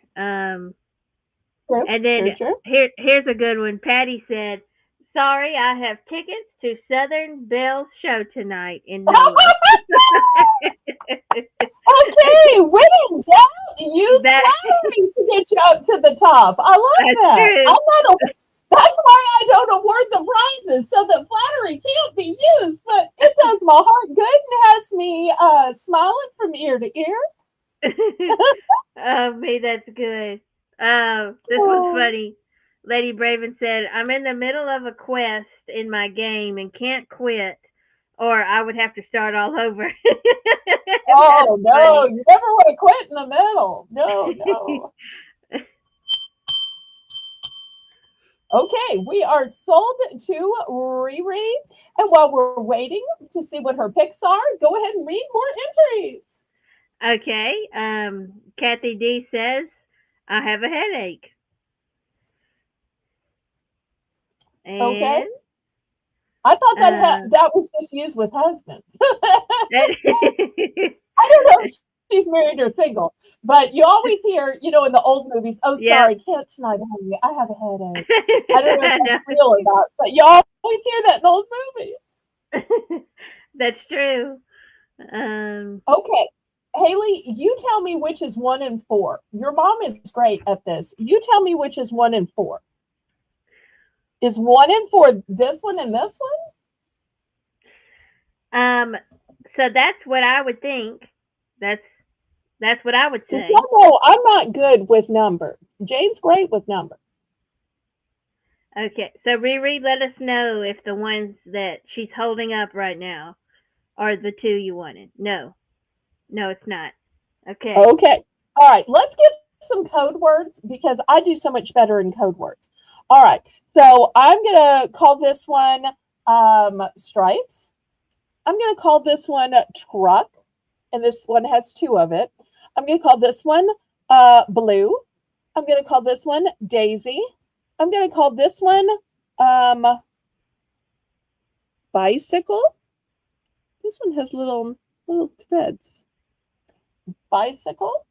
True, And then true, true. here's a good one. Patty said, "Sorry, I have tickets to Southern Bell's show tonight in NOLA." Okay, winning, Dad. Use That flattery to get you up to the top. I love that's that. true. I'm not. That's why I don't award the prizes, so that flattery can't be used. But it does my heart good and has me smiling from ear to ear. Oh, me, that's good. This one's Oh, funny. Lady Braven said, "I'm in the middle of a quest in my game and can't quit, or I would have to start all over." That's oh no, funny. you never want to quit in the middle. No, no. Okay, we are sold to Riri. And while we're waiting to see what her picks are, go ahead and read more entries. Okay. Kathy D says, "I have a headache." Okay. And I thought that uh, that was just used with husbands. that, I don't know if she's married or single, but you always hear, in the old movies, oh, yep. sorry, can't tonight, honey. I have a headache. I don't know if No, that's real or not, but you always hear that in old movies. that's true. Um, Okay. Haley, you tell me which is 1 and 4. Your mom is great at this. You tell me which is 1 and 4. Is 1 and 4 this one and this um, so that's what I would think. That's that's what I would one? Because say. y'all know I'm not good with numbers. Jane's great with numbers. Okay, so Riri, let us know if the ones that she's holding up right now are the two you wanted. No, no, it's not. Okay. Okay. All right. Let's give some code words because I do so much better in code words. All right. So I'm going to call this one stripes. I'm going to call this one truck. And this one has two of it. I'm going to call this one blue. I'm going to call this one daisy. I'm going to call this one um, bicycle. This one has little threads. Bicycle.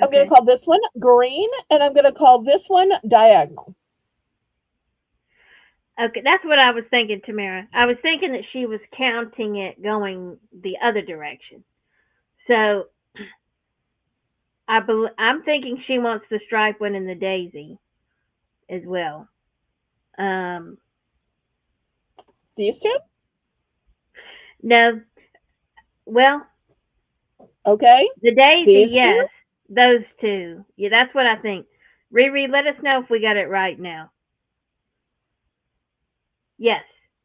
I'm going to Okay. call this one green, and I'm going to call this one diagonal. Okay, that's what I was thinking, Tamara. I was thinking that she was counting it going the other direction. So I'm thinking she wants the stripe one and the daisy as well. Um, These two? no, well, Okay. the daisy, These two? yes, those two. Yeah, that's what I think. Riri, let us know if we got it right now. Yes,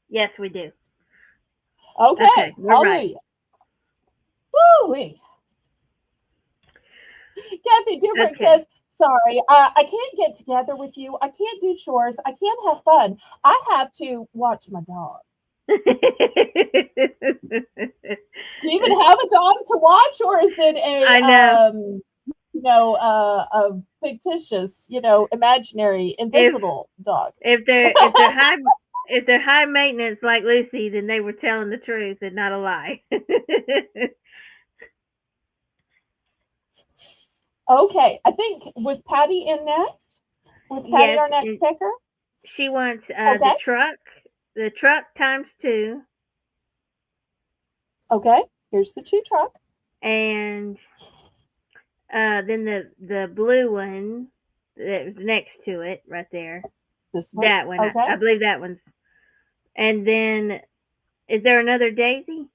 yes, we do. Okay, Okay. we're right. Hallelujah. Woo-wee. Kathy Dubrick Okay. says, sorry, I can't get together with you. I can't do chores. I can't have fun. I have to watch my dog. Do you even have a dog to watch, or is it I know. a fictitious, imaginary, If invisible dog? if they're high maintenance like Lucy, then they were telling the truth and not a lie. Okay, I think was Patty in next? Was Patty Yes, our next and picker? she wants Okay, the truck times two, okay. Here's the two truck. and then the blue one that was next to it, right there. This one. That one, Okay. I believe that one's. And then, is there another Daisy?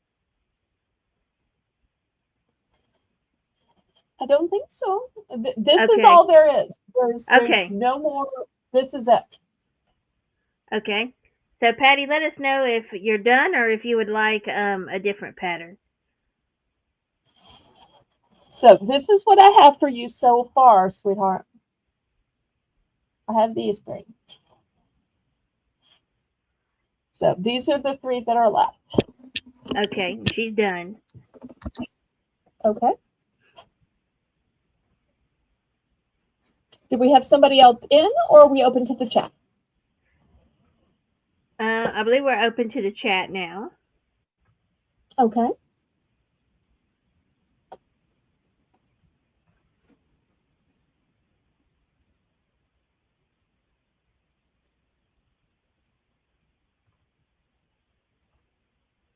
I don't think so. This is Okay, all there is. There's okay, no more. This is it. okay. So Patty, let us know if you're done or if you would like a different pattern. So this is what I have for you so far, sweetheart. I have these three. So these are the three that are left. Okay, she's done. Okay. Do we have somebody else in, or are we open to the chat? I believe we're open to the chat now. Okay.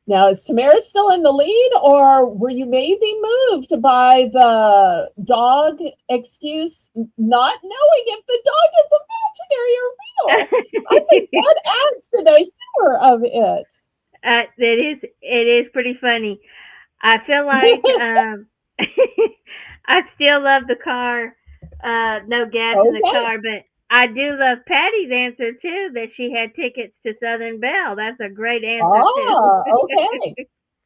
Now, is Tamara still in the lead, or were you maybe moved by the dog excuse, not knowing if the dog is imaginary or real? I think that adds to the humor of it. It is pretty funny. I feel like I still love the car. No gas in the Okay. car, but I do love Patty's answer too. That she had tickets to Southern Belle. That's a great answer too. Ah, okay.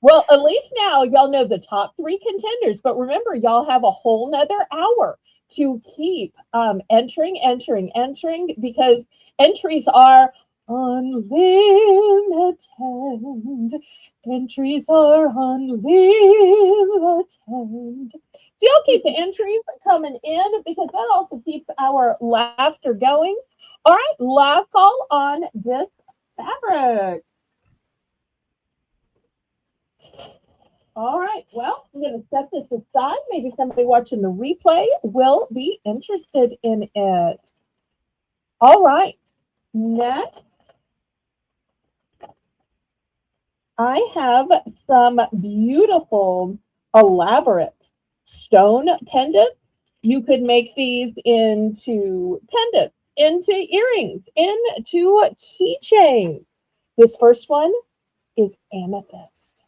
Well, at least now y'all know the top three contenders, but remember, y'all have a whole nother hour to keep entering, because entries are unlimited. Entries are unlimited. So y'all keep the entries coming in because that also keeps our laughter going. All right, last call on this fabric. All right. Well, I'm going to set this aside. Maybe somebody watching the replay will be interested in it. All right. Next, I have some beautiful, elaborate stone pendants. You could make these into pendants, into earrings, into keychains. This first one is amethyst.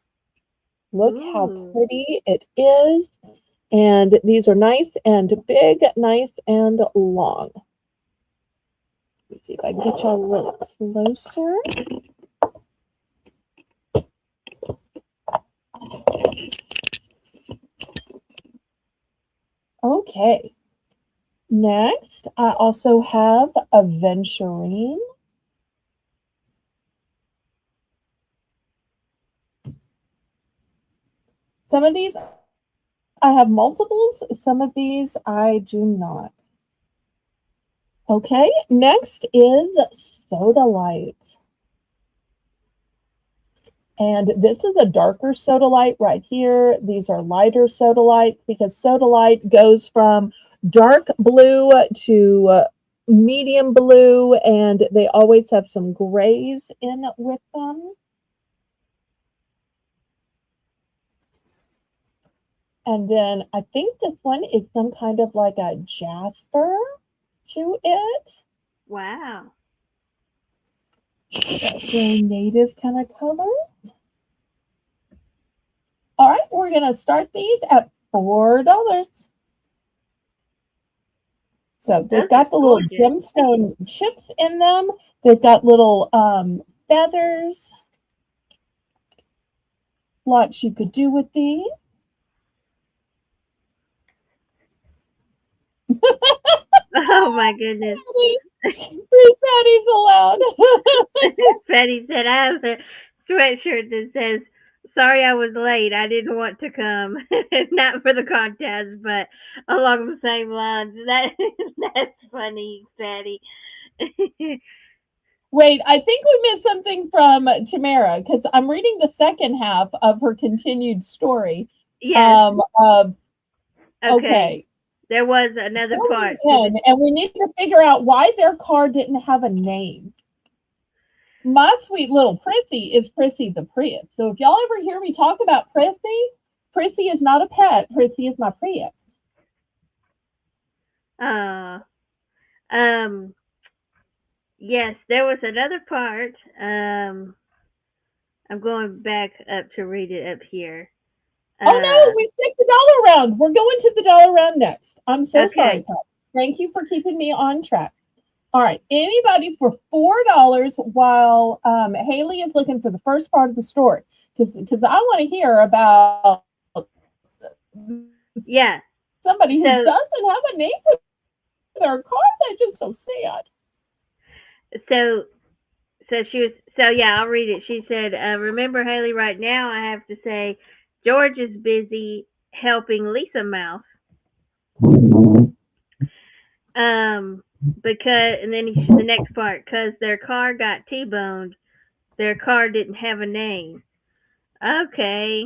Look how Ooh, pretty it is. And these are nice and big, nice and long. Let's see if I can get y'all a little closer. Okay. Next, I also have aventurine. Some of these I have multiples, some of these I do not. Okay, next is sodalite. And this is a darker sodalite right here. These are lighter sodalites because sodalite goes from dark blue to medium blue, and they always have some grays in with them. And then I think this one is some kind of like a jasper to it. wow. Very native kind of colors. All right, we're going to start these at $4. So they've Those are got the little gorgeous. gemstone chips in them. They've got little feathers. Lots you could do with these. Oh my goodness. Three patties allowed. Betty said, I have a sweatshirt that says, sorry I was late. I didn't want to come. Not for the contest, but along the same lines. That's funny, Patty. Wait, I think we missed something from Tamara because I'm reading the second half of her continued story. Yes. Of Okay. okay, There was another going part to the. in, and we need to figure out why their car didn't have a name. My sweet little Prissy is Prissy the Prius. So if y'all ever hear me talk about Prissy, Prissy is not a pet. Prissy is my Prius. Uh, um. Yes, there was another part. I'm going back up to read it up here. Oh Uh. no, we skipped the dollar round. We're going to the dollar round next. I'm so sorry, Okay. Pat. Thank you for keeping me on track. All right, anybody for $4 while Haley is looking for the first part of the story because I want to hear about Yeah. somebody who So doesn't have a name for their car. That's just so sad. so she was so yeah, I'll read it. She said, remember Haley, right now I have to say George is busy helping Lisa Mouse. Because and then the next part, because their car got T-boned, their car didn't have a name. Okay.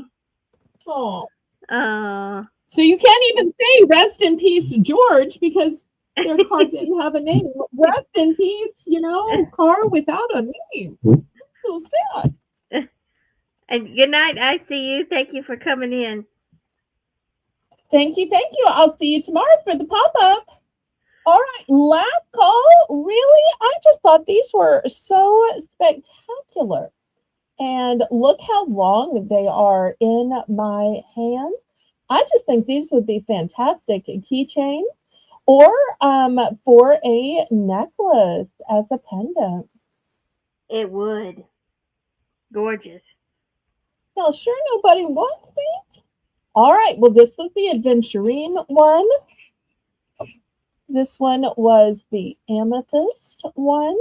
Oh. Oh. So you can't even say rest in peace, George, because their car didn't have a name. Rest in peace, car without a name. So sad. And good night, ICU. Thank you for coming in. Thank you. Thank you. I'll see you tomorrow for the pop up. All right. Last call. Really? I just thought these were so spectacular. And look how long they are in my hand. I just think these would be fantastic keychains or for a necklace as a pendant. It would. Gorgeous. Now, sure, nobody wants these. All right. Well, this was the aventurine one. This one was the amethyst one.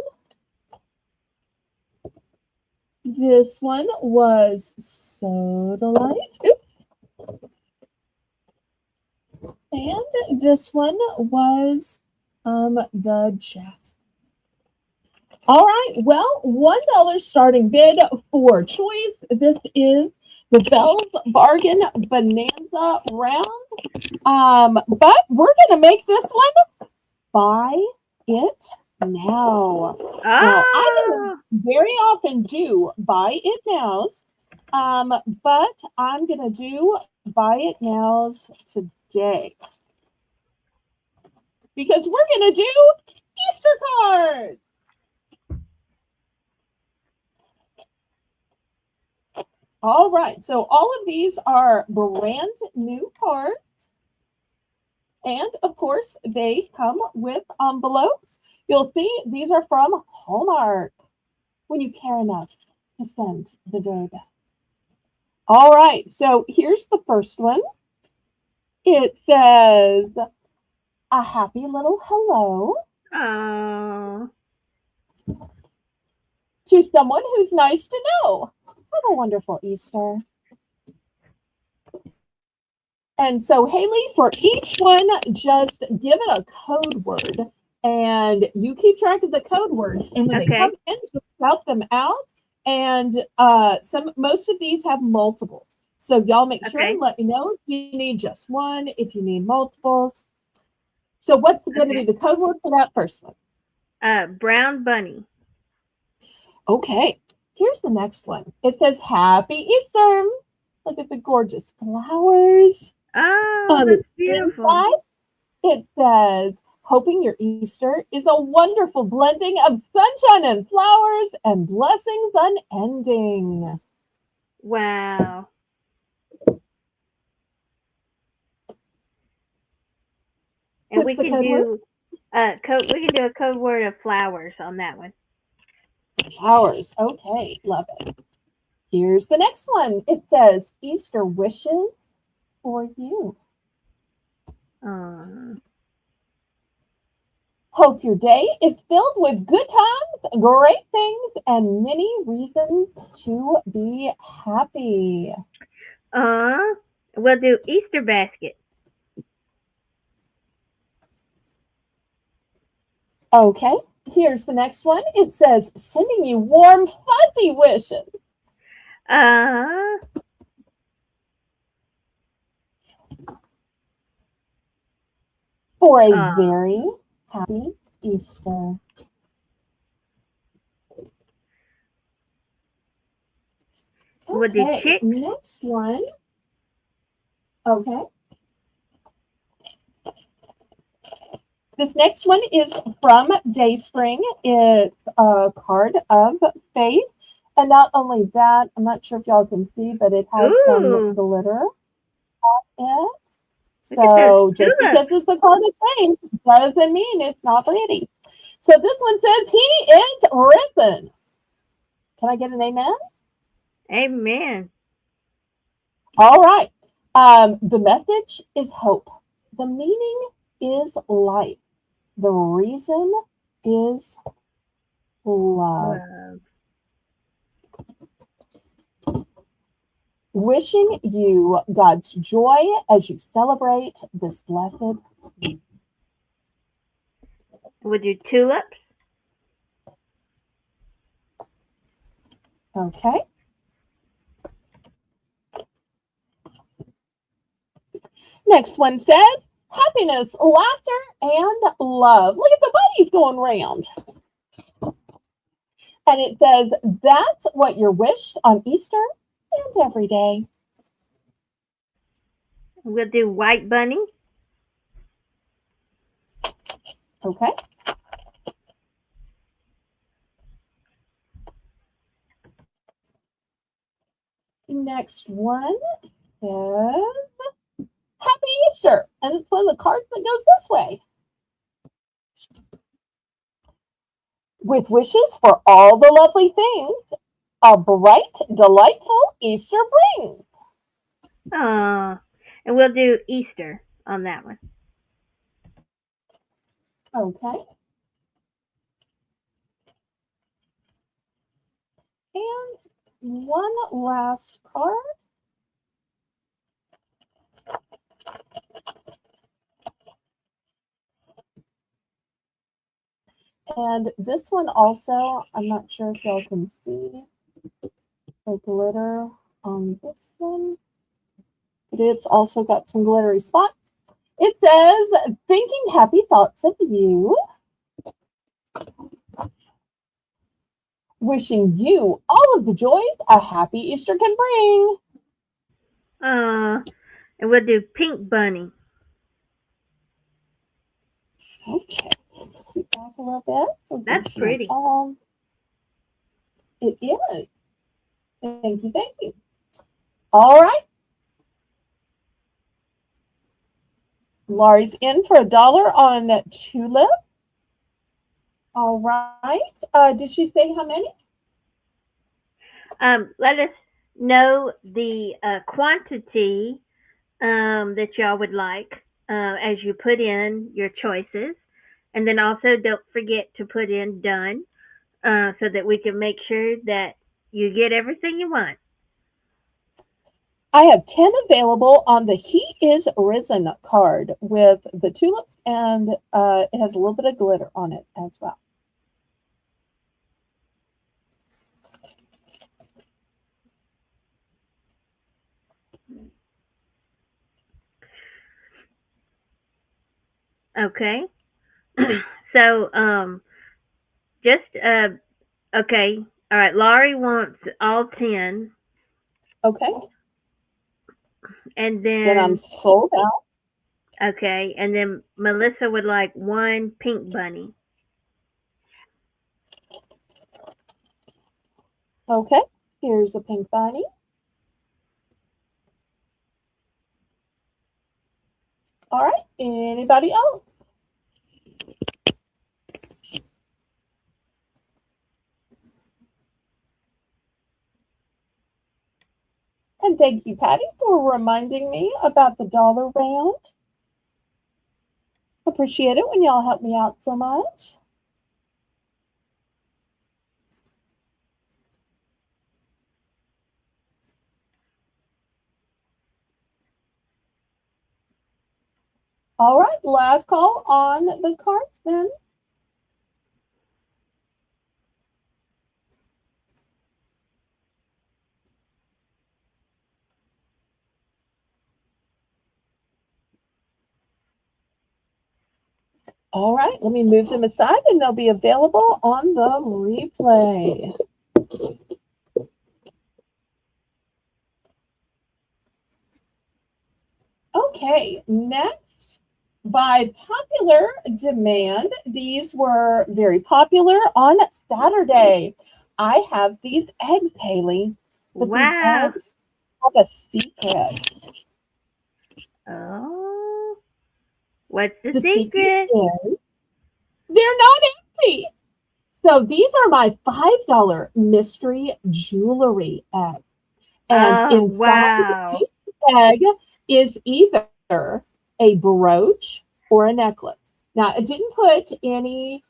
This one was sodalite. Oops. And this one was the jasmine. All right. Well, $1 starting bid for choice. This is the Belle's Bargain Bonanza round. But we're going to make this one buy it now. Now, I don't very often do buy it nows, but I'm going to do buy it nows today because we're going to do Easter cards. All right, so all of these are brand new cards. And of course, they come with envelopes. You'll see these are from Hallmark when you care enough to send the very best. All right, so here's the first one. It says, a happy little hello. Oh. To someone who's nice to know. Have a wonderful Easter. And so, Haley, for each one, just give it a code word. And you keep track of the code words. And when they come in, just shout them out. And most of these have multiples. So y'all make sure and let me know if you need just one, if you need multiples. So what's going to be the code word for that first one? Brown bunny. Okay. Here's the next one. It says Happy Easter. Look at the gorgeous flowers. Oh, on that's the beautiful. inside, it says, hoping your Easter is a wonderful blending of sunshine and flowers and blessings unending. Wow. And we can do a code word of flowers on that one. Flowers. Okay, love it. Here's the next one. It says Easter wishes for you. Hope your day is filled with good times, great things, and many reasons to be happy. We'll do Easter basket. Okay, here's the next one. It says, sending you warm, fuzzy wishes. For a very happy Easter. Okay, next one. Okay. This next one is from Dayspring. It's a card of faith. And not only that, I'm not sure if y'all can see, but it has some glitter on it. So just because it's a card of faith doesn't mean it's not pretty. So this one says, he is risen. Can I get an amen? Amen. All right. The message is hope. The meaning is life. The reason is love. Wishing you God's joy as you celebrate this blessed season. Would you tulips? Okay. Next one says happiness, laughter, and love. Look at the buddies going round. And it says that's what you're wished on Easter and every day. We'll do white bunny. Okay. Next one says Happy Easter. And it's one of the cards that goes this way. With wishes for all the lovely things a bright, delightful Easter brings. Oh, and we'll do Easter on that one. Okay. And one last card. And this one also, I'm not sure if y'all can see the glitter on this one, but it's also got some glittery spots. It says, thinking happy thoughts of you, wishing you all of the joys a happy Easter can bring. And we'll do pink bunny. Okay, let's scoot back a little bit. So That's pretty. It is. Thank you, thank you. All right. Laurie's in for $1 on tulip. All right. Did she say how many? Let us know the quantity that y'all would like as you put in your choices. And then also don't forget to put in done so that we can make sure that you get everything you want. I have 10 available on the He Is Risen card with the tulips, and it has a little bit of glitter on it as well. Okay. So, just, okay. All right. Laurie wants all 10. Okay. And Then I'm then, sold out. okay. And then Melissa would like one pink bunny. Okay. Here's a pink bunny. All right. Anybody else? And thank you, Patty, for reminding me about the dollar round. Appreciate it when y'all help me out so much. All right, last call on the cards then. All right, let me move them aside and they'll be available on the replay. Okay, next, by popular demand, these were very popular on Saturday. I have these eggs, Haley, but Wow. these eggs have a secret. Oh. What's the The secret? is they're not empty. So these are my $5 mystery jewelry eggs. And Oh, inside wow. each egg is either a brooch or a necklace. Now, I didn't put any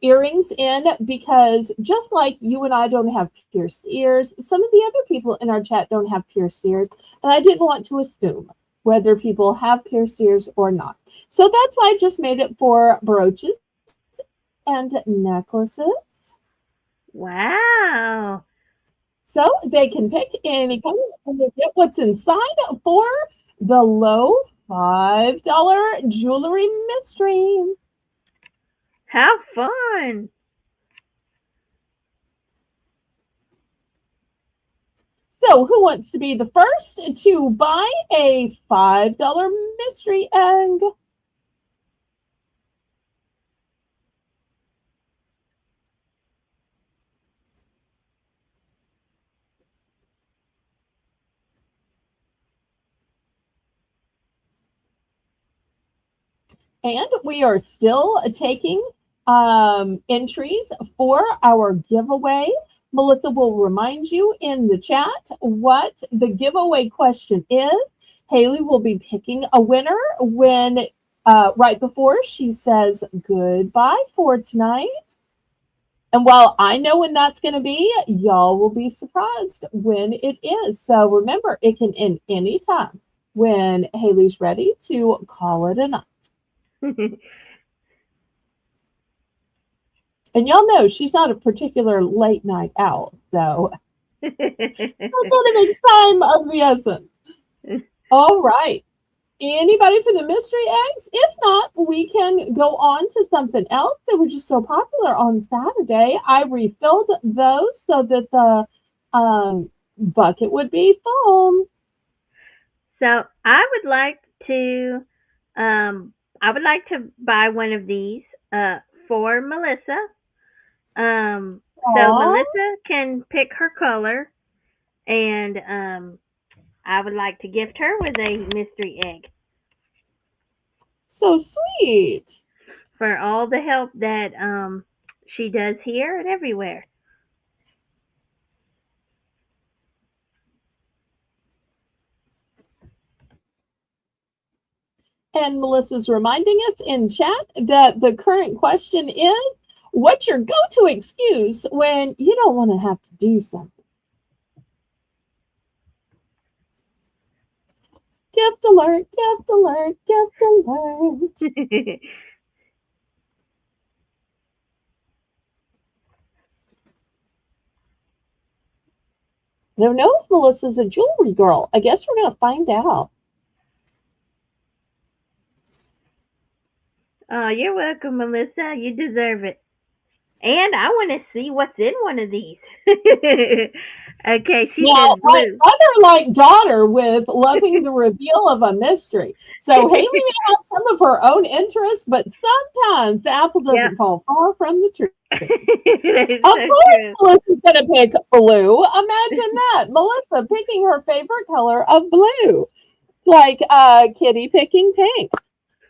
earrings in because just like you and I don't have pierced ears, some of the other people in our chat don't have pierced ears. And I didn't want to assume whether people have pierced ears or not. So that's why I just made it for brooches and necklaces. Wow. So they can pick any color and they get what's inside for the low $5 jewelry mystery. How fun! So, who wants to be the first to buy a $5 mystery egg? And we are still taking entries for our giveaway. Melissa will remind you in the chat what the giveaway question is. Haley will be picking a winner when right before she says goodbye for tonight. And while I know when that's going to be, y'all will be surprised when it is. So remember, it can end any time when Haley's ready to call it a night. And y'all know she's not a particular late night owl, so that's what makes time of the essence. All right. Anybody for the mystery eggs? If not, we can go on to something else that was just so popular on Saturday. I refilled those so that the bucket would be full. So I would like to buy one of these for Melissa. So Aww, Melissa can pick her color, and I would like to gift her with a mystery egg so sweet. for all the help that she does here and everywhere. And Melissa's reminding us in chat that the current question is, what's your go-to excuse when you don't want to have to do something? Gift alert, gift alert, gift alert. I don't know if Melissa's a jewelry girl. I guess we're going to find out. Oh, you're welcome, Melissa. You deserve it. And I want to see what's in one of these. Okay, she Now, says like blue. mother, like daughter, with loving the reveal of a mystery. So Haley may have some of her own interests, but sometimes the apple Yep. doesn't fall far from the tree. That is Of so course, true. Melissa's going to pick blue. Imagine that. Melissa picking her favorite color of blue, like Kitty picking pink.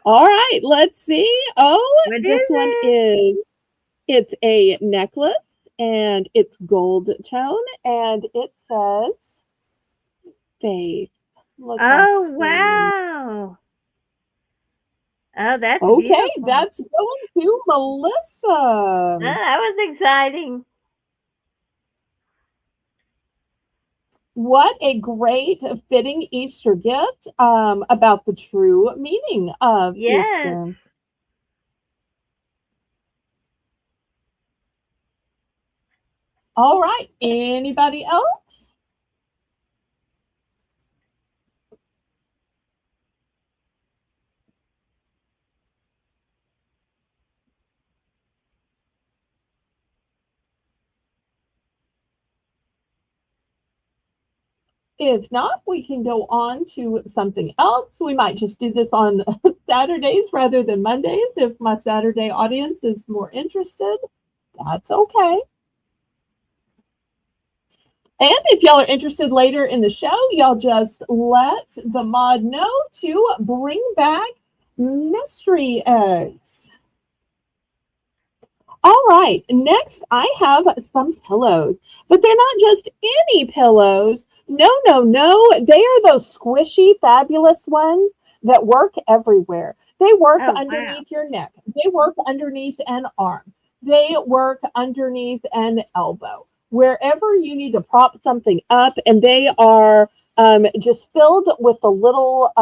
All right, let's see. Oh, What this is one it? is, it's a necklace and it's gold tone and it says faith. Look how Oh, sweet. wow. Oh, that's Okay, beautiful. that's going to Oh, Melissa. that was exciting. What a great fitting Easter gift about the true meaning of Yes. Easter. All right, anybody else? If not, we can go on to something else. We might just do this on Saturdays rather than Mondays if my Saturday audience is more interested. That's okay. And if y'all are interested later in the show, y'all just let the mod know to bring back mystery eggs. All right, next I have some pillows, but they're not just any pillows. No, no, no. They are those squishy, fabulous ones that work everywhere. They work Oh, wow. underneath your neck. They work underneath an arm. They work underneath an elbow. Wherever you need to prop something up, and they are just filled with the little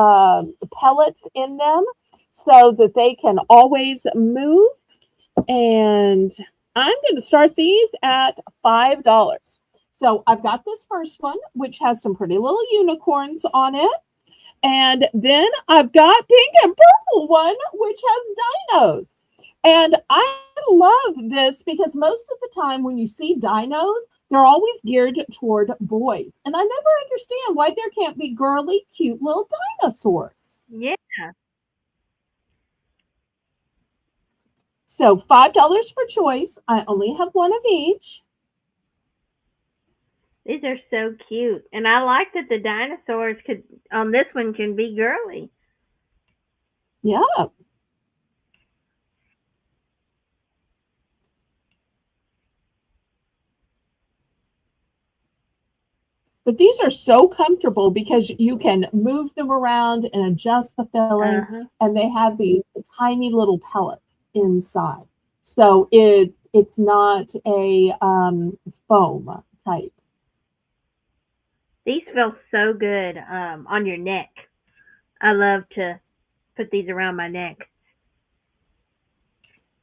pellets in them so that they can always move. And I'm going to start these at $5. So I've got this first one, which has some pretty little unicorns on it. And then I've got pink and purple one, which has dinos. And I love this because most of the time when you see dinos, they're always geared toward boys. And I never understand why there can't be girly, cute little dinosaurs. Yeah. So $5 for choice. I only have one of each. These are so cute. And I like that the dinosaurs could on this one can be girly. Yeah. But these are so comfortable because you can move them around and adjust the filling, Uh-huh. and they have these tiny little pellets inside. So it's not a foam type. These feel so good on your neck. I love to put these around my neck.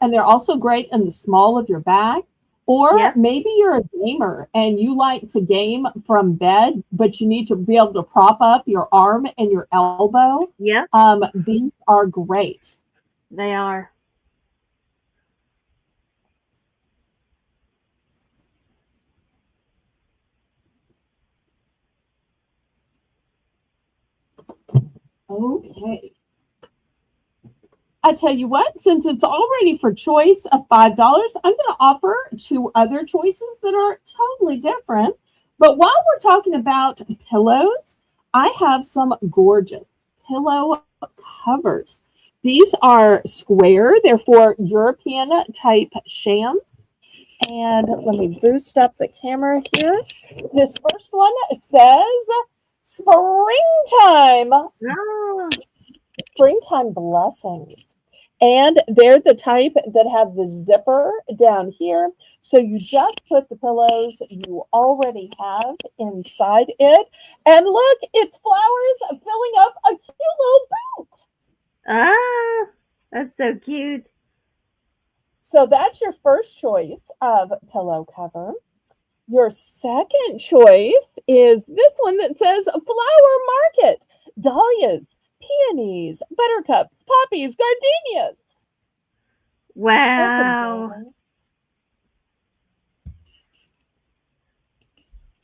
And they're also great in the small of your bag. Or Yep. maybe you're a gamer and you like to game from bed, but you need to be able to prop up your arm and your elbow. Yep. These are great. They are. Okay. I tell you what, since it's already for choice of $5, I'm going to offer two other choices that are totally different. But while we're talking about pillows, I have some gorgeous pillow covers. These are square, they're for European type shams. And let me boost up the camera here. This first one says springtime. Oh, Springtime blessings. And they're the type that have the zipper down here. So you just put the pillows you already have inside it. And look, it's flowers filling up a cute little boat. ah, that's so cute. So that's your first choice of pillow cover. Your second choice is this one that says Flower Market, dahlias, peonies, buttercups, poppies, gardenias. Wow.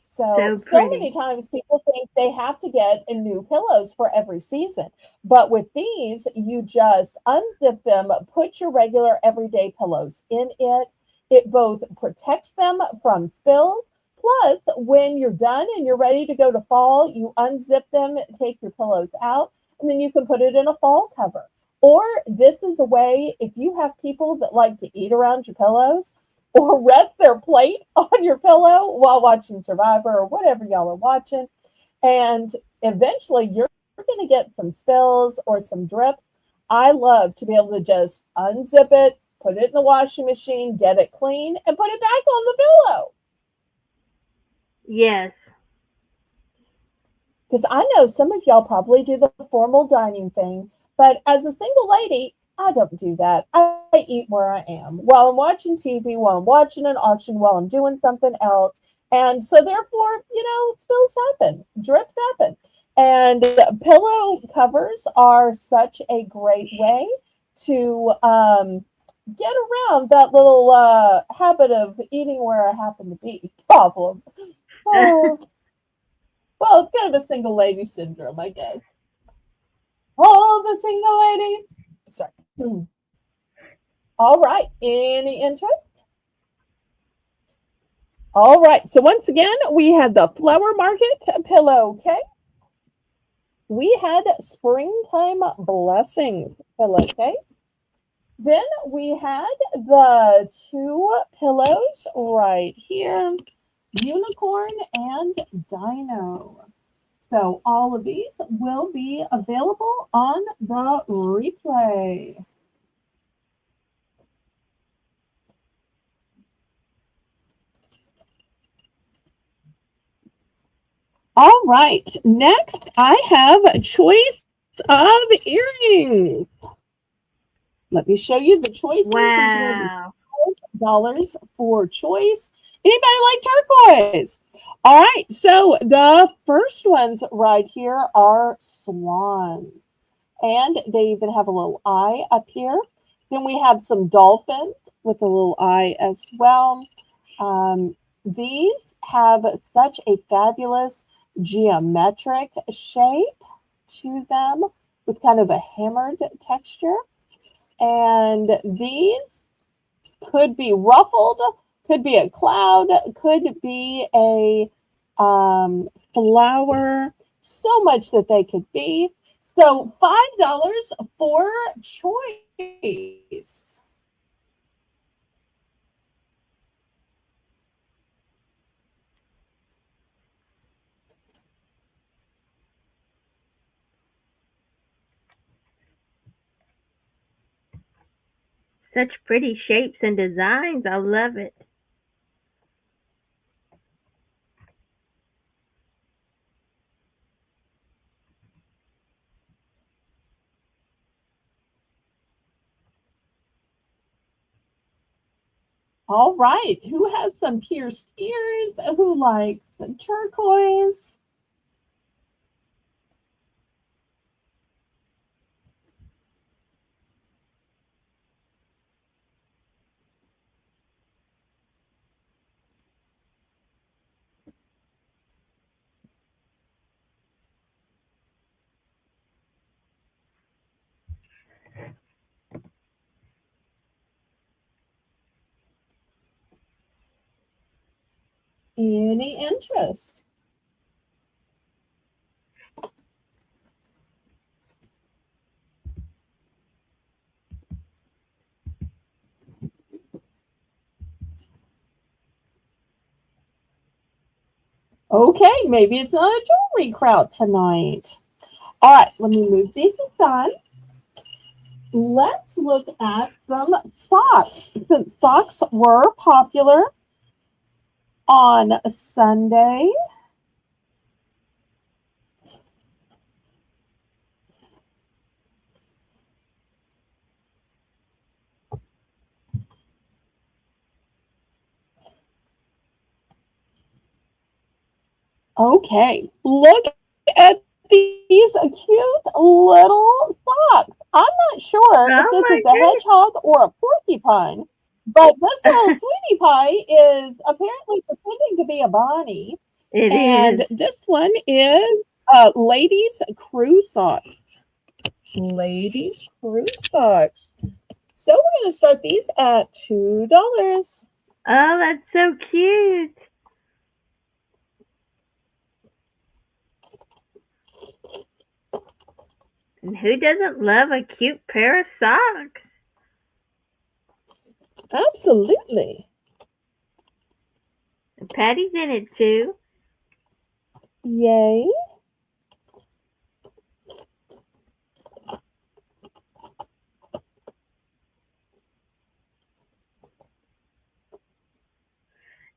So So many pretty. times people think they have to get new pillows for every season. But with these, you just unzip them, put your regular everyday pillows in it. It both protects them from spills. Plus, when you're done and you're ready to go to fall, you unzip them, take your pillows out, and then you can put it in a fall cover. Or this is a way if you have people that like to eat around your pillows, or rest their plate on your pillow while watching Survivor or whatever y'all are watching. And eventually you're going to get some spills or some drips. I love to be able to just unzip it, put it in the washing machine, get it clean, and put it back on the pillow. Yes. Because I know some of y'all probably do the formal dining thing, but as a single lady, I don't do that. I eat where I am while I'm watching TV, while I'm watching an auction, while I'm doing something else. And so, therefore, spills happen, drips happen. And pillow covers are such a great way to get around that little habit of eating where I happen to be problem. Oh, well, it's kind of a single lady syndrome, I guess. All the single ladies. Sorry. All right. Any interest? All right. So once again, we had the Flower Market pillowcase. We had Springtime Blessings pillowcase. Then we had the two pillows right here, Unicorn and Dino. So all of these will be available on the replay. All right, next I have a choice of earrings. Let me show you the choices. These are going to be Wow. for choice. Anybody like turquoise? All right, so the first ones right here are swans. And they even have a little eye up here. Then we have some dolphins with a little eye as well. These have such a fabulous geometric shape to them with kind of a hammered texture. And these could be ruffled, could be a cloud, could be a flower, so much that they could be. So $5 for choice. Such pretty shapes and designs. I love it. All right, who has some pierced ears? Who likes turquoise? Any interest? Okay, maybe it's not a jewelry crowd tonight. All right, let me move these aside. Let's look at some socks. Since socks were popular on Sunday, okay, look at these cute little socks. I'm not sure if Oh this my is a hedgehog or a porcupine, but this little goodness. sweetie pie is apparently pretending to be a Bonnie. It is. And this one is ladies' crew socks. Ladies' crew socks. So we're going to start these at $2. Oh, that's so cute. And who doesn't love a cute pair of socks? Absolutely. And Patty's in it too. Yay.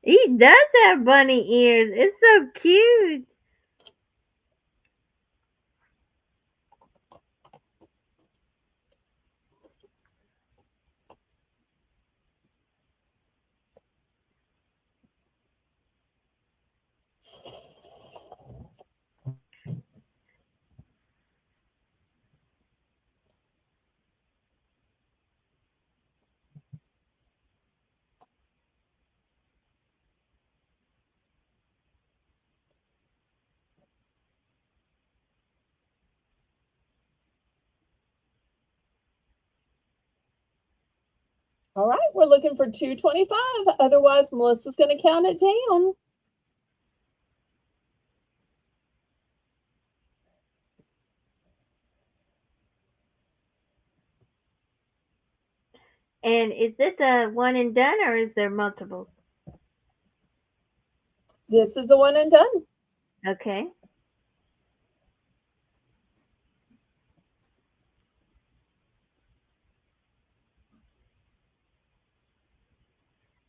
He does have bunny ears. It's so cute. All right, we're looking for 225. Otherwise, Melissa's going to count it down. And is this a one and done or is there multiples? This is the one and done. Okay.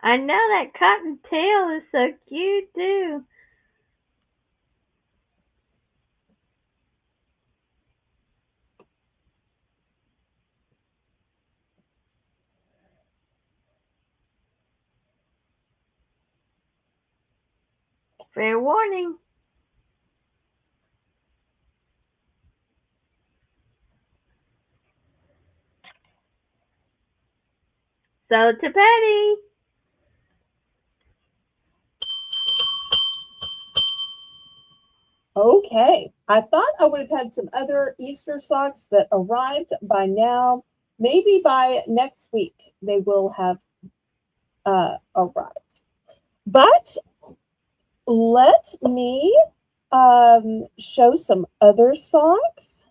I know that cotton tail is so cute too. Fair warning. So to Patty. Okay, I thought I would have had some other Easter socks that arrived by now. Maybe by next week they will have arrived. But let me show some other socks.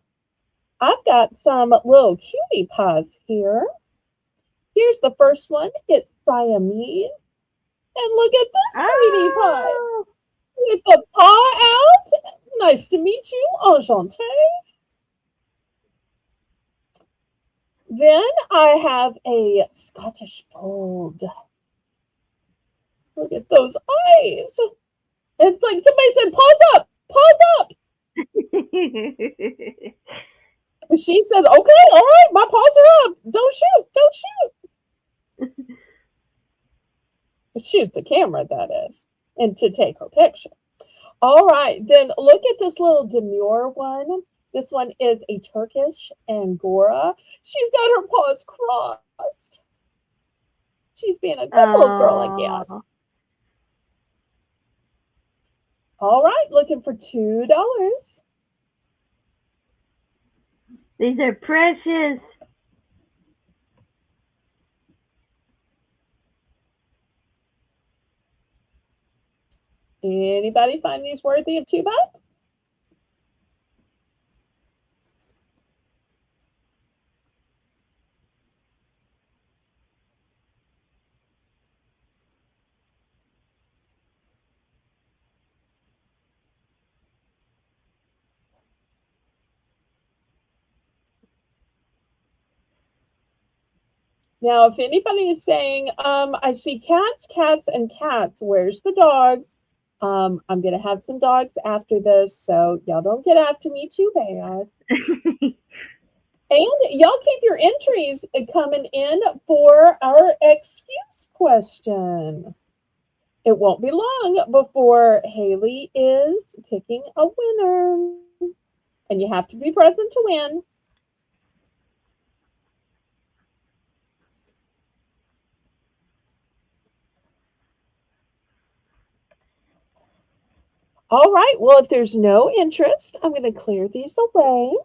I've got some little cutie pies here. Here's the first one. It's Siamese. And look at this sweetie pie Oh. with the paw out. Nice to meet you. Enchanté. Then I have a Scottish fold. Look at those eyes. It's like somebody said, pause up, pause up. She said, okay, all right, my paws are up. Don't shoot, don't shoot. Shoot the camera, that is, and to take her picture. All right, then look at this little demure one. This one is a Turkish Angora. She's got her paws crossed. She's being a good little girl, I guess. Oh. All right, looking for $2. These are precious. Anybody find these worthy of $2? Now, if anybody is saying, I see cats, cats, and cats, where's the dogs? I'm going to have some dogs after this, so y'all don't get after me too bad. And y'all keep your entries coming in for our excuse question. It won't be long before Haley is picking a winner. And you have to be present to win. All right, well, if there's no interest, I'm going to clear these away.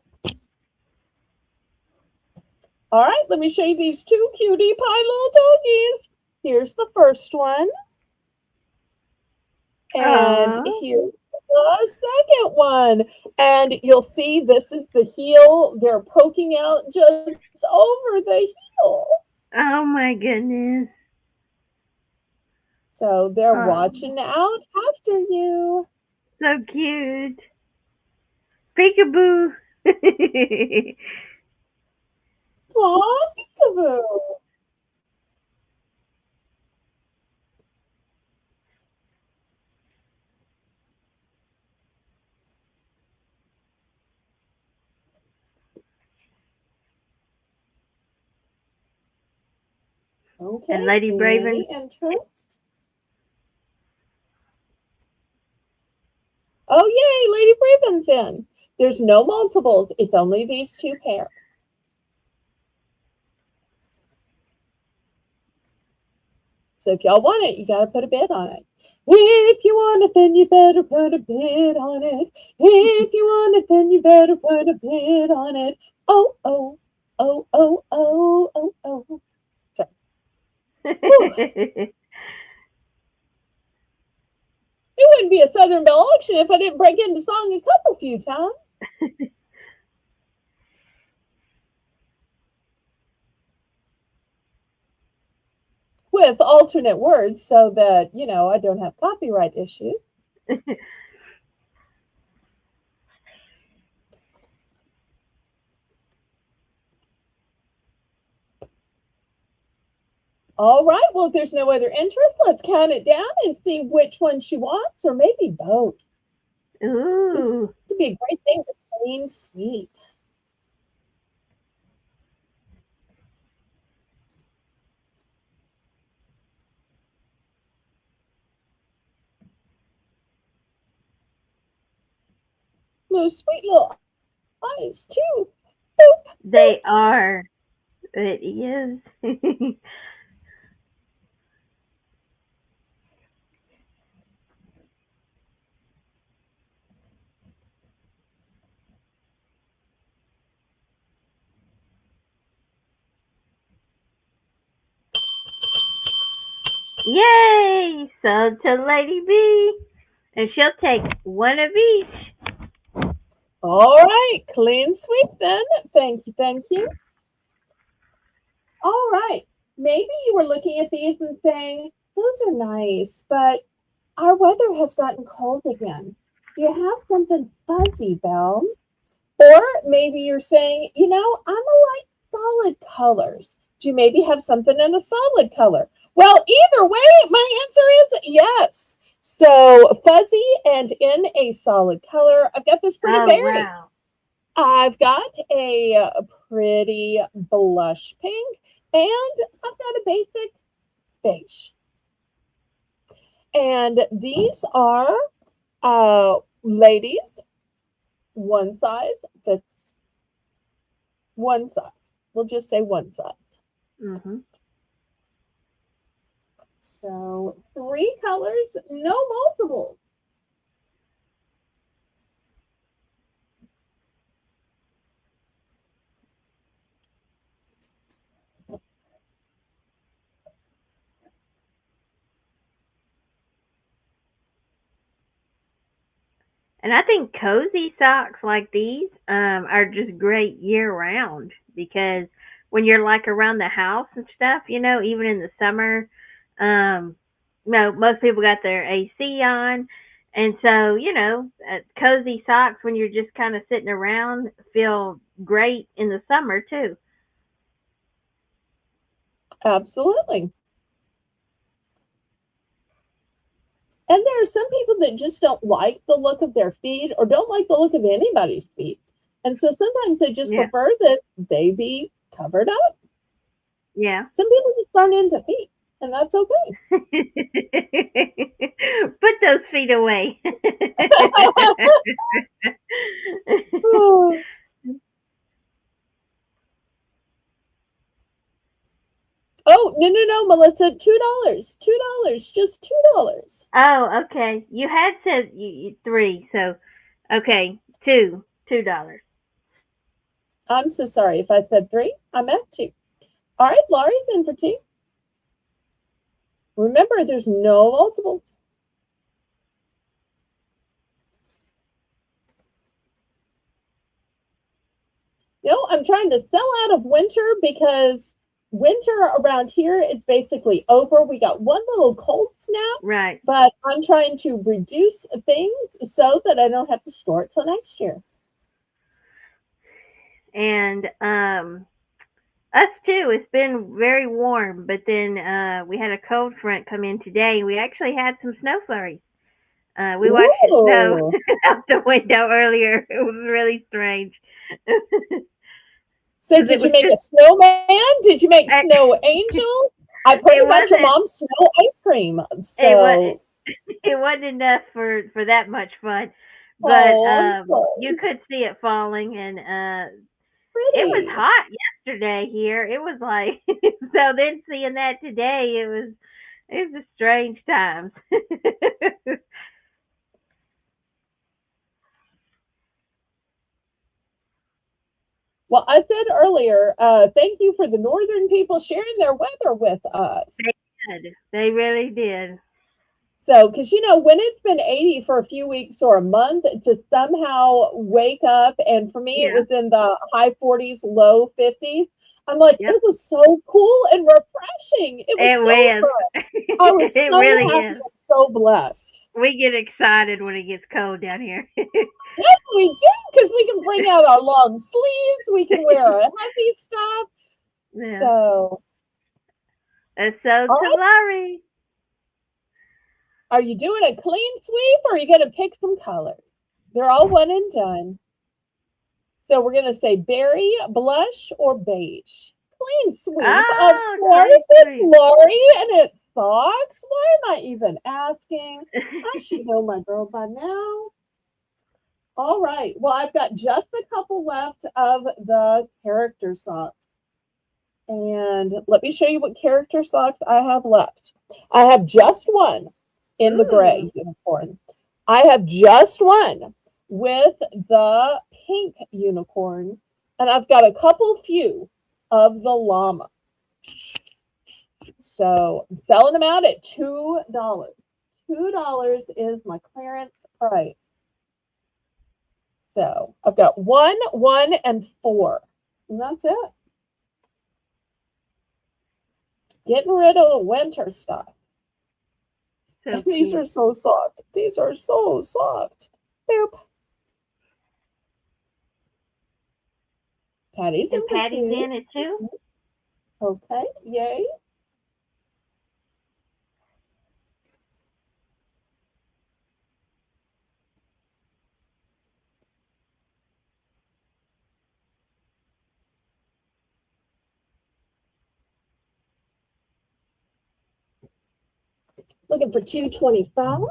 All right, let me show you these two cutie pie little doggies. Here's the first one. And Aww. here's the second one. And you'll see this is the heel. They're poking out just over the heel. Oh my goodness. So they're Oh, watching out after you. so cute. Peekaboo. Aw, peekaboo. And Okay, Lady Braven. any interest? Oh, yay, Lady Braven's in. There's no multiples. It's only these two pairs. So if y'all want it, you got to put a bid on it. If you want it, then you better put a bid on it. If you want it, then you better put a bid on it. Oh, oh, oh, oh, oh, oh, oh. Sorry. It wouldn't be a Southern Belle auction if I didn't break into song a couple few times. With alternate words so that, I don't have copyright issues. All right. Well, if there's no other interest, let's count it down and see which one she wants, or maybe both. This Ooh. would be a great thing to clean sweep. those sweet little eyes too. Boop, They boop. are. It is. Yay! So to Lady B. And she'll take one of each. All right, clean sweep then. Thank you, thank you. All right. Maybe you were looking at these and saying, those are nice, but our weather has gotten cold again. Do you have something fuzzy, Belle? Or maybe you're saying, I'm a like solid colors. Do you maybe have something in a solid color? Well, either way, my answer is yes. So fuzzy and in a solid color. I've got this pretty Oh, berry. wow. I've got a pretty blush pink, and I've got a basic beige. And these are ladies, one size that's one size. We'll just say one size. Mm-hmm. So 3 colors, no multiples. And I think cozy socks like these are just great year round because when you're like around the house and stuff, even in the summer, um, most people got their AC on. And so, cozy socks when you're just kind of sitting around feel great in the summer too. Absolutely. And there are some people that just don't like the look of their feet or don't like the look of anybody's feet. And so sometimes they just Yeah. prefer that they be covered up. Yeah. Some people just aren't into feet, and that's okay. Put those feet away. Oh, no, Melissa, $2. $2, just $2. Oh, okay. You had said three, so okay, $2. I'm so sorry if I said 3. I meant 2. All right, Laurie's in for 2. Remember, there's no multiples. I'm trying to sell out of winter because winter around here is basically over. We got one little cold snap, Right. but I'm trying to reduce things so that I don't have to store it till next year. And us too. It's been very warm, but then we had a cold front come in today. We actually had some snow flurries. We watched it snow Ooh. out the window earlier. It was really strange. So Because it did you was make just a snowman? Did you make snow angel? I've heard it about your wasn't mom's snow ice cream. it was So, it wasn't enough for that much fun. But oh, I'm you sorry. could see it falling, and it was Pretty. hot yesterday here. It was like so. Then seeing that today, it was a strange times. Well, I said earlier, thank you for the northern people sharing their weather with us. They did. They really did. So, because when it's been 80 for a few weeks or a month, to somehow wake up, and for me, it Yeah. was in the high 40s, low 50s. I'm like, Yep. it was so cool and refreshing. It was It so was. fun. I was It so really happy is. and so blessed. We get excited when it gets cold down here. Yes, we do, because we can bring out our long sleeves, we can wear our heavy stuff. Yeah. So, So all to right, Laurie. are you doing a clean sweep or are you going to pick some colors? They're all one and done. So we're going to say berry, blush, or beige. Clean sweep. Of Oh, course, clean it's sweep. Lori and it's socks. Why am I even asking? I should know my girl by now. All right. Well, I've got just a couple left of the character socks. And let me show you what character socks I have left. I have just one in the Ooh. gray unicorn. I have just one with the pink unicorn. And I've got a couple few of the llama. So I'm selling them out at $2. $2 is my clearance price. So I've got 1, 1, and 4. And that's it. Getting rid of the winter stuff. So These are cute. so soft. These are so soft. Boop. Patty's And in for Patty's 2. in it too? Okay, yay. Looking for 225. Oh,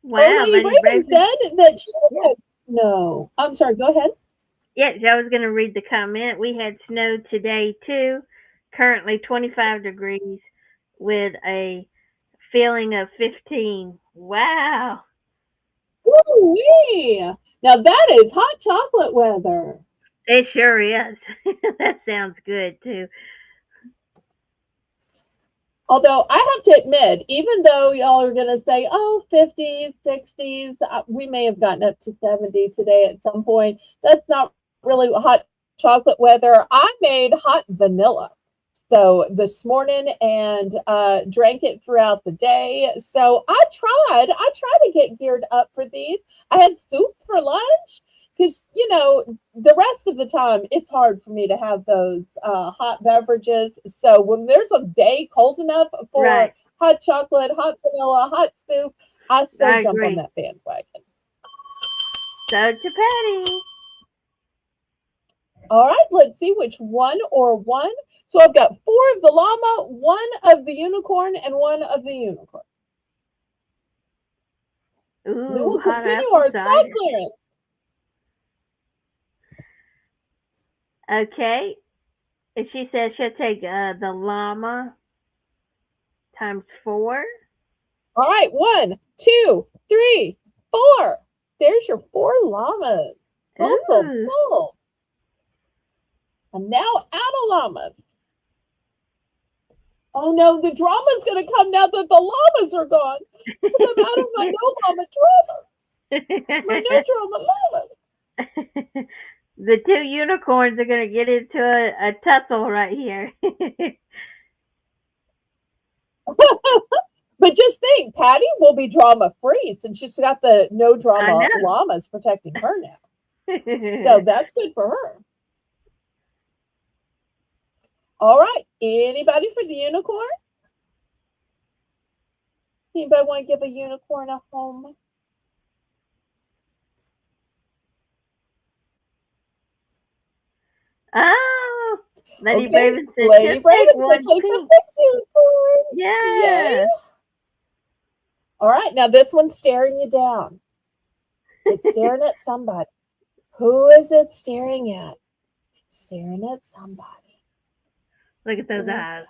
Wow, Lady Lady Raven Raven. said that she Yeah. had. No, I'm sorry, go ahead. Yes, I was going to read the comment. We had snow today too. Currently 25 degrees with a feeling of 15. Wow. Woo-wee. Now that is hot chocolate weather. It sure is. That sounds good too. Although I have to admit, even though y'all are going to say, oh, 50s, 60s, we may have gotten up to 70 today at some point. That's not really hot chocolate weather. I made hot vanilla. So this morning and drank it throughout the day. So I tried to get geared up for these. I had soup for lunch because, the rest of the time it's hard for me to have those hot beverages. So when there's a day cold enough for Right. hot chocolate, hot vanilla, hot soup, I so I jump on agree. that bandwagon. So to Patty. All right, let's see which one or one. So I've got 4 of the llama, 1 of the unicorn, and 1 of the unicorn. We Ooh, will hot continue apple our stock cider. clearance. Okay. And she says she'll take the llama times 4. All right, 1, 2, 3, 4. There's your 4 llamas. Sold, sold, Ooh. sold. I'm now out of llamas. Oh no, the drama's going to come now that the llamas are gone. Because I'm out of my no llama drama. My no drama llamas. The two unicorns are going to get into a tussle right here. But just think, Patty will be drama free since she's got the no I drama know. llamas protecting her now. So that's good for her. All right. Anybody for the unicorn? Anybody want to give a unicorn a home? Oh, Lady Okay. Raven said she'll Lady take Raven said one take the pink. pink unicorn. Yay. Yeah. All right. Now this one's staring you down. It's staring at somebody. Who is it staring at? It's staring at somebody. Look at those Who is eyes.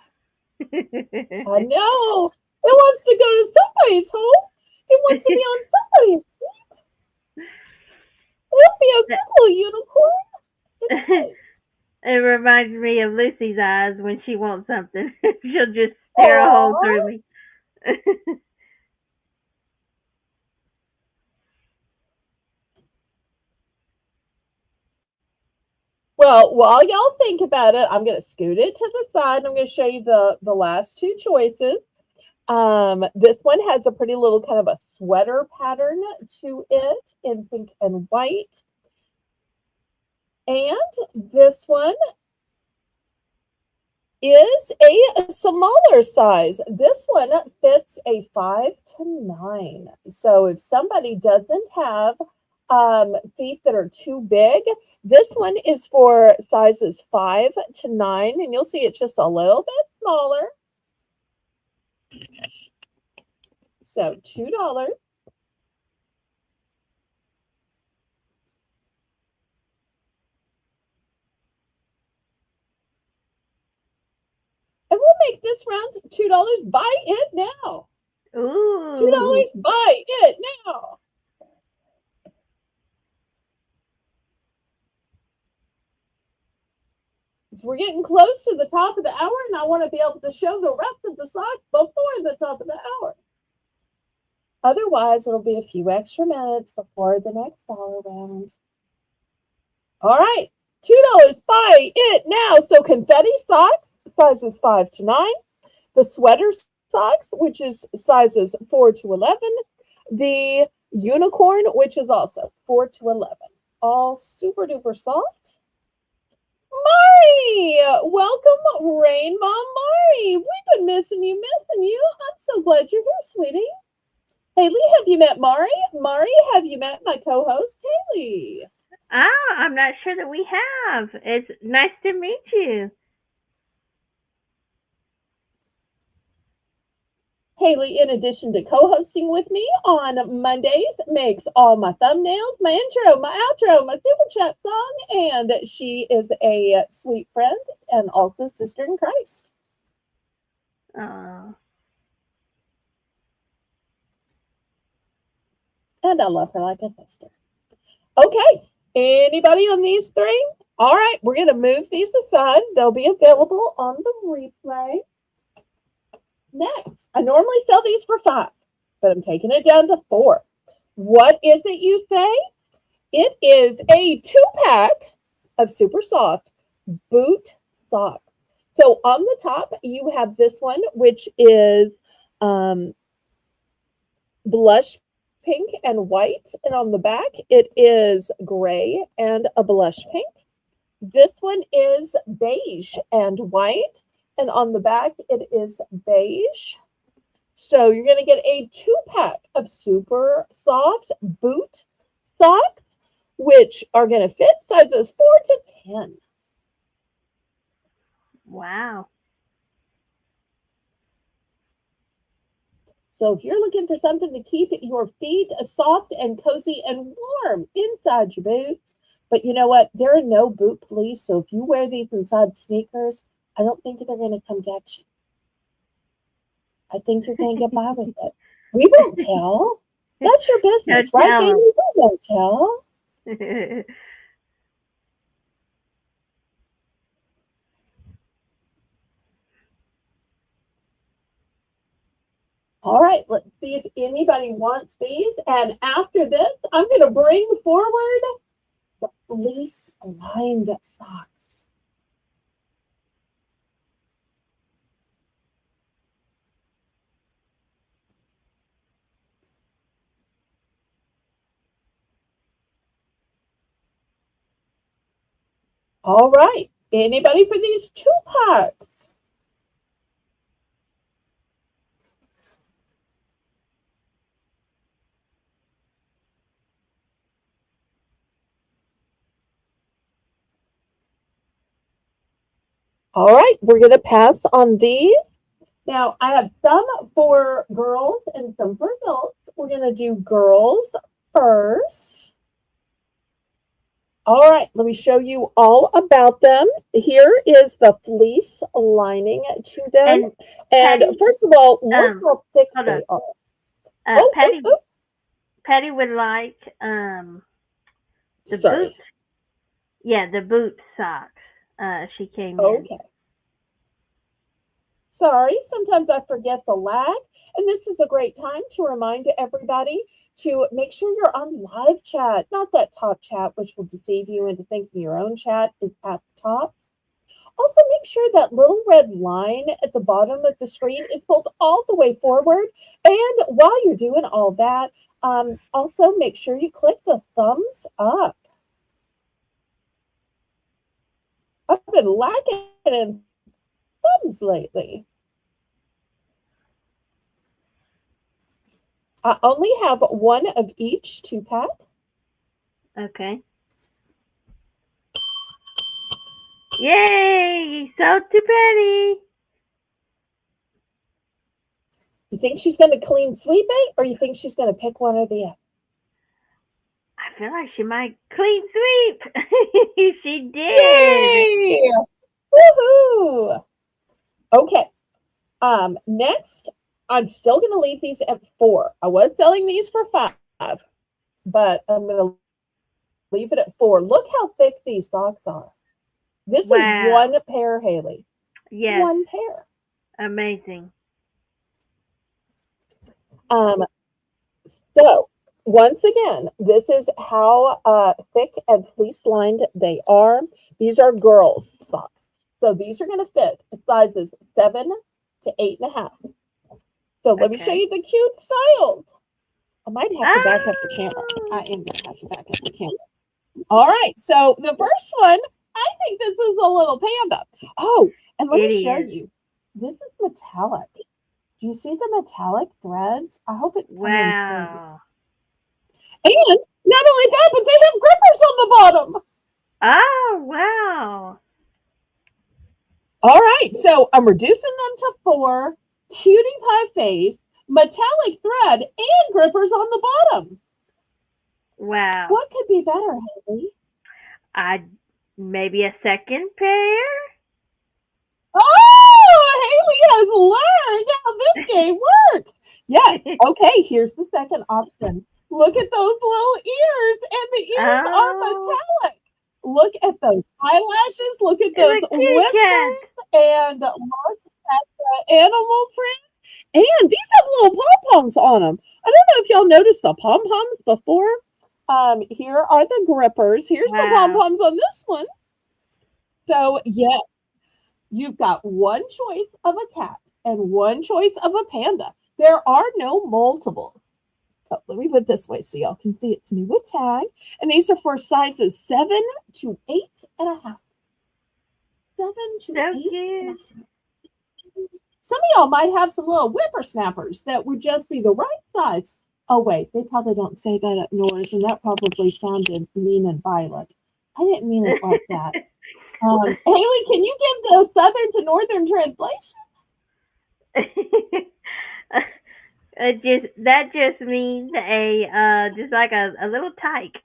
I know. It wants to go to somebody's home. It wants to be on somebody's. It'll be a good little unicorn. It It is. reminds me of Lucy's eyes when she wants something. She'll just stare a hole through Aww. me. Well, while y'all think about it, I'm going to scoot it to the side. I'm going to show you the last 2 choices. This one has a pretty little kind of a sweater pattern to it in pink and white. And this one is a smaller size. This one fits a 5 to 9. So if somebody doesn't have feet that are too big, this one is for sizes 5 to 9, and you'll see it's just a little bit smaller. So $2. And we'll make this round $2. Buy it now. Ooh. $2. Buy it now. So we're getting close to the top of the hour, and I want to be able to show the rest of the socks before the top of the hour. Otherwise, it'll be a few extra minutes before the next dollar round. All right, $2. Buy it now. So confetti socks, sizes 5 to 9. The sweater socks, which is sizes 4 to 11. The unicorn, which is also 4 to 11. All super duper soft. Mari! Welcome, Rain Mom Mari. We've been missing you. I'm so glad you're here, sweetie. Haley, have you met Mari? Mari, have you met my co-host, Haley? I'm not sure that we have. It's nice to meet you. Haley, in addition to co-hosting with me on Mondays, makes all my thumbnails, my intro, my outro, my super chat song, and she is a sweet friend and also sister in Christ. Aww. And I love her like a sister. Okay, anybody on these three? All right, we're going to move these aside. They'll be available on the replay. Next, I normally sell these for $5, but I'm taking it down to $4. What is it you say? It is a 2-pack of super soft boot socks. So on the top, you have this one, which is blush pink and white. And on the back, it is gray and a blush pink. This one is beige and white. And on the back, it is beige. So you're going to get a 2-pack of super soft boot socks, which are going to fit sizes 4 to 10. Wow. So if you're looking for something to keep your feet soft and cozy and warm inside your boots, but you know what? There are no boot police. So if you wear these inside sneakers, I don't think they're going to come get you. I think you're going to get by with it. We won't tell. That's your business, right, baby? We won't tell. All right, let's see if anybody wants these. And after this, I'm going to bring forward the fleece-lined socks. All right, anybody for these 2-packs? All right, we're going to pass on these. Now, I have some for girls and some for adults. We're going to do girls first. All right, let me show you all about them. Here is the fleece lining to them. And Patty, first of all, look how thick they are. Patty would like the boot. Yeah, the boot socks. She came in. Okay. Sorry, sometimes I forget the lag. And this is a great time to remind everybody to make sure you're on live chat, not that top chat, which will deceive you into thinking your own chat is at the top. Also, make sure that little red line at the bottom of the screen is pulled all the way forward. And while you're doing all that, also make sure you click the thumbs up. I've been lacking in thumbs lately. I only have one of each 2-pack. Okay. Yay! Sold to Betty. You think she's going to clean sweep it, or you think she's going to pick one or the other? I feel like she might clean sweep. She did. Yay! Woohoo! Okay. Next, I'm still going to leave these at 4. I was selling these for 5, but I'm going to leave it at 4. Look how thick these socks are. This is one pair, Haley. Yes. One pair. Amazing. So once again, this is how thick and fleece lined they are. These are girls' socks. So these are going to fit sizes 7 to 8.5. So let me show you the cute styles. I might have to back up the camera. I am going to have to back up the camera. All right. So the first one, I think this is a little panda. Oh, and let me show you. This is metallic. Do you see the metallic threads? I hope it's coming through. And not only that, but they have grippers on the bottom. Oh, wow. All right. So I'm reducing them to 4. Cutie pie face, metallic thread, and grippers on the bottom. Wow. What could be better, Haley? Maybe a second pair? Oh, Haley has learned how this game works. Yes. Okay, here's the second option. Look at those little ears, and the ears are metallic. Look at those eyelashes. Look at those whiskers. And look at the animal print. And these have little pom-poms on them. I don't know if y'all noticed the pom-poms before. Here are the grippers. Here's the pom-poms on this one. So, yes, you've got one choice of a cat and one choice of a panda. There are no multiples. Oh, let me put it this way so y'all can see it's new with tag. And these are for sizes 7 to 8.5. 7 to 8.5. Some of y'all might have some little whippersnappers that would just be the right size. Oh, wait, they probably don't say that up north, and that probably sounded mean and violent. I didn't mean it like that. Haley, can you give the southern to northern translation? That just means just like a little tyke.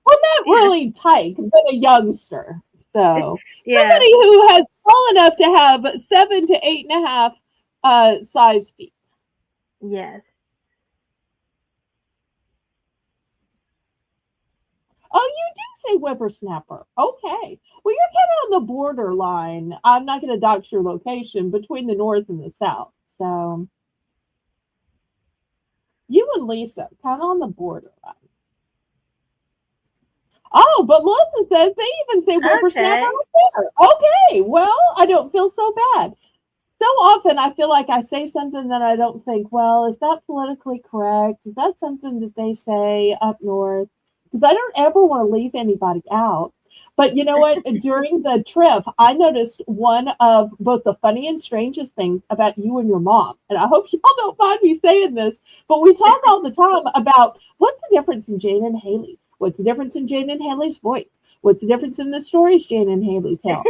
Well, not really tyke, but a youngster. So somebody who has tall enough to have 7 to 8.5 size feet. Yes. Oh, you do say whippersnapper. Okay. Well, you're kind of on the borderline. I'm not going to dox your location between the north and the south. So you and Lisa, kind of on the borderline. Oh, but Melissa says they even say whippersnapper up there. Okay, well, I don't feel so bad. So often I feel like I say something that I don't think, well, is that politically correct? Is that something that they say up north? Because I don't ever want to leave anybody out. But you know what? During the trip, I noticed one of both the funny and strangest things about you and your mom. And I hope y'all don't mind me saying this, but we talk all the time about what's the difference in Jane and Haley? What's the difference in Jane and Haley's voice? What's the difference in the stories Jane and Haley tell?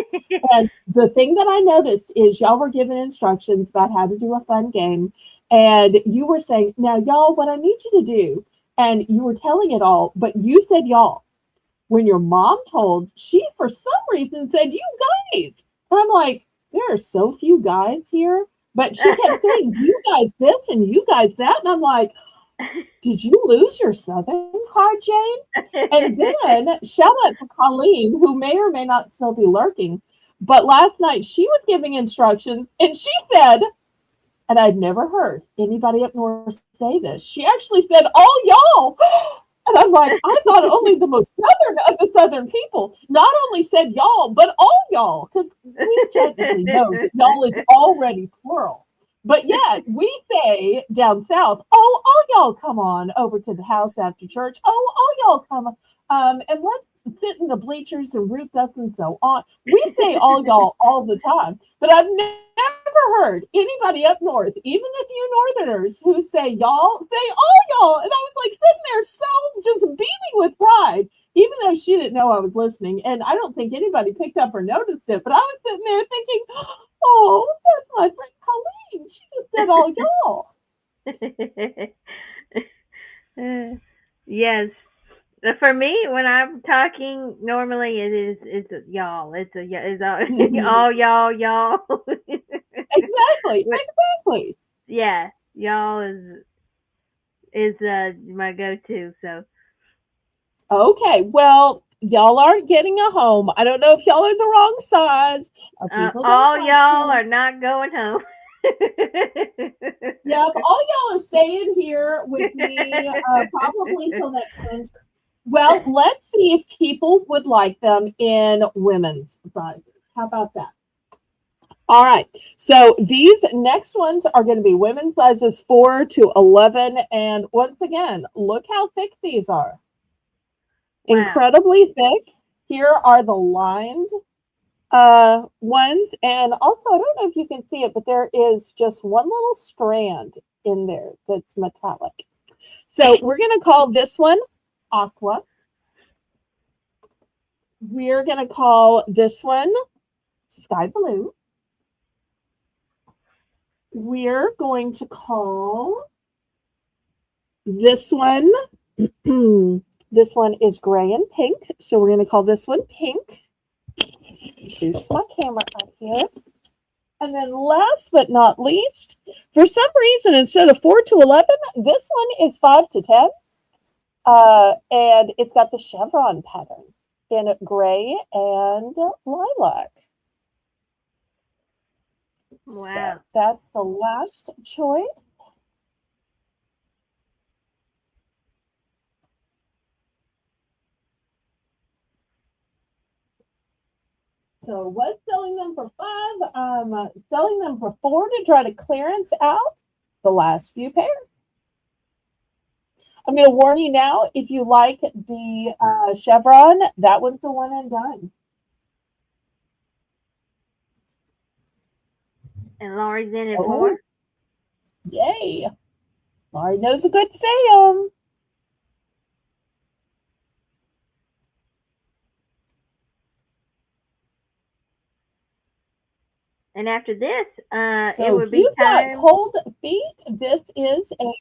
And the thing that I noticed is y'all were given instructions about how to do a fun game. And you were saying, now, y'all, what I need you to do, and you were telling it all, but you said y'all. When your mom told, she, for some reason, said, you guys. And I'm like, there are so few guys here. But she kept saying, you guys this and you guys that. And I'm like, did you lose your Southern card, Jane? And then shout out to Colleen, who may or may not still be lurking. But last night she was giving instructions and she said, and I'd never heard anybody up north say this. She actually said, all y'all. And I'm like, I thought only the most southern of the southern people not only said y'all, but all y'all, because we technically know that y'all is already plural. But yet we say down south, oh, all y'all come on over to the house after church. Oh, all y'all come and let's sit in the bleachers and root us and so on. We say all y'all all the time, but I've never heard anybody up north, even the few northerners who say y'all, say all y'all. And I was like sitting there so just beaming with pride, even though she didn't know I was listening. And I don't think anybody picked up or noticed it, but I was sitting there thinking, oh, that's my friend Colleen. She just said all y'all. Yes. For me, when I'm talking, normally it's a y'all. It's Mhm. all y'all. Exactly, But exactly. yeah, y'all is my go-to. So Okay, well, y'all aren't getting a home. I don't know if y'all are the wrong size or people don't all like y'all you. are not going home. Yep, all y'all are staying here with me probably till next winter. Well, let's see if people would like them in women's sizes. How about that? All right. So these next ones are going to be women's sizes 4 to 11. And once again, look how thick these are. Wow. Incredibly thick. Here are the lined ones. And also, I don't know if you can see it, but there is just one little strand in there that's metallic. So we're going to call this one aqua. We're going to call this one sky blue. We're going to call this one, this one is gray and pink. So we're going to call this one pink. Here's my camera up here. And then last but not least, for some reason, instead of 4 to 11, this one is 5 to 10. And it's got the chevron pattern in gray and lilac. So Wow. that's the last choice. So was selling them for 5, selling them for 4 to try to clearance out the last few pairs. I'm going to warn you now, if you like the chevron, that one's a one and done. And Laurie's in it for? Oh, yay. Laurie knows a good Sam. And after this, it So would if be you've got time. cold feet, this is a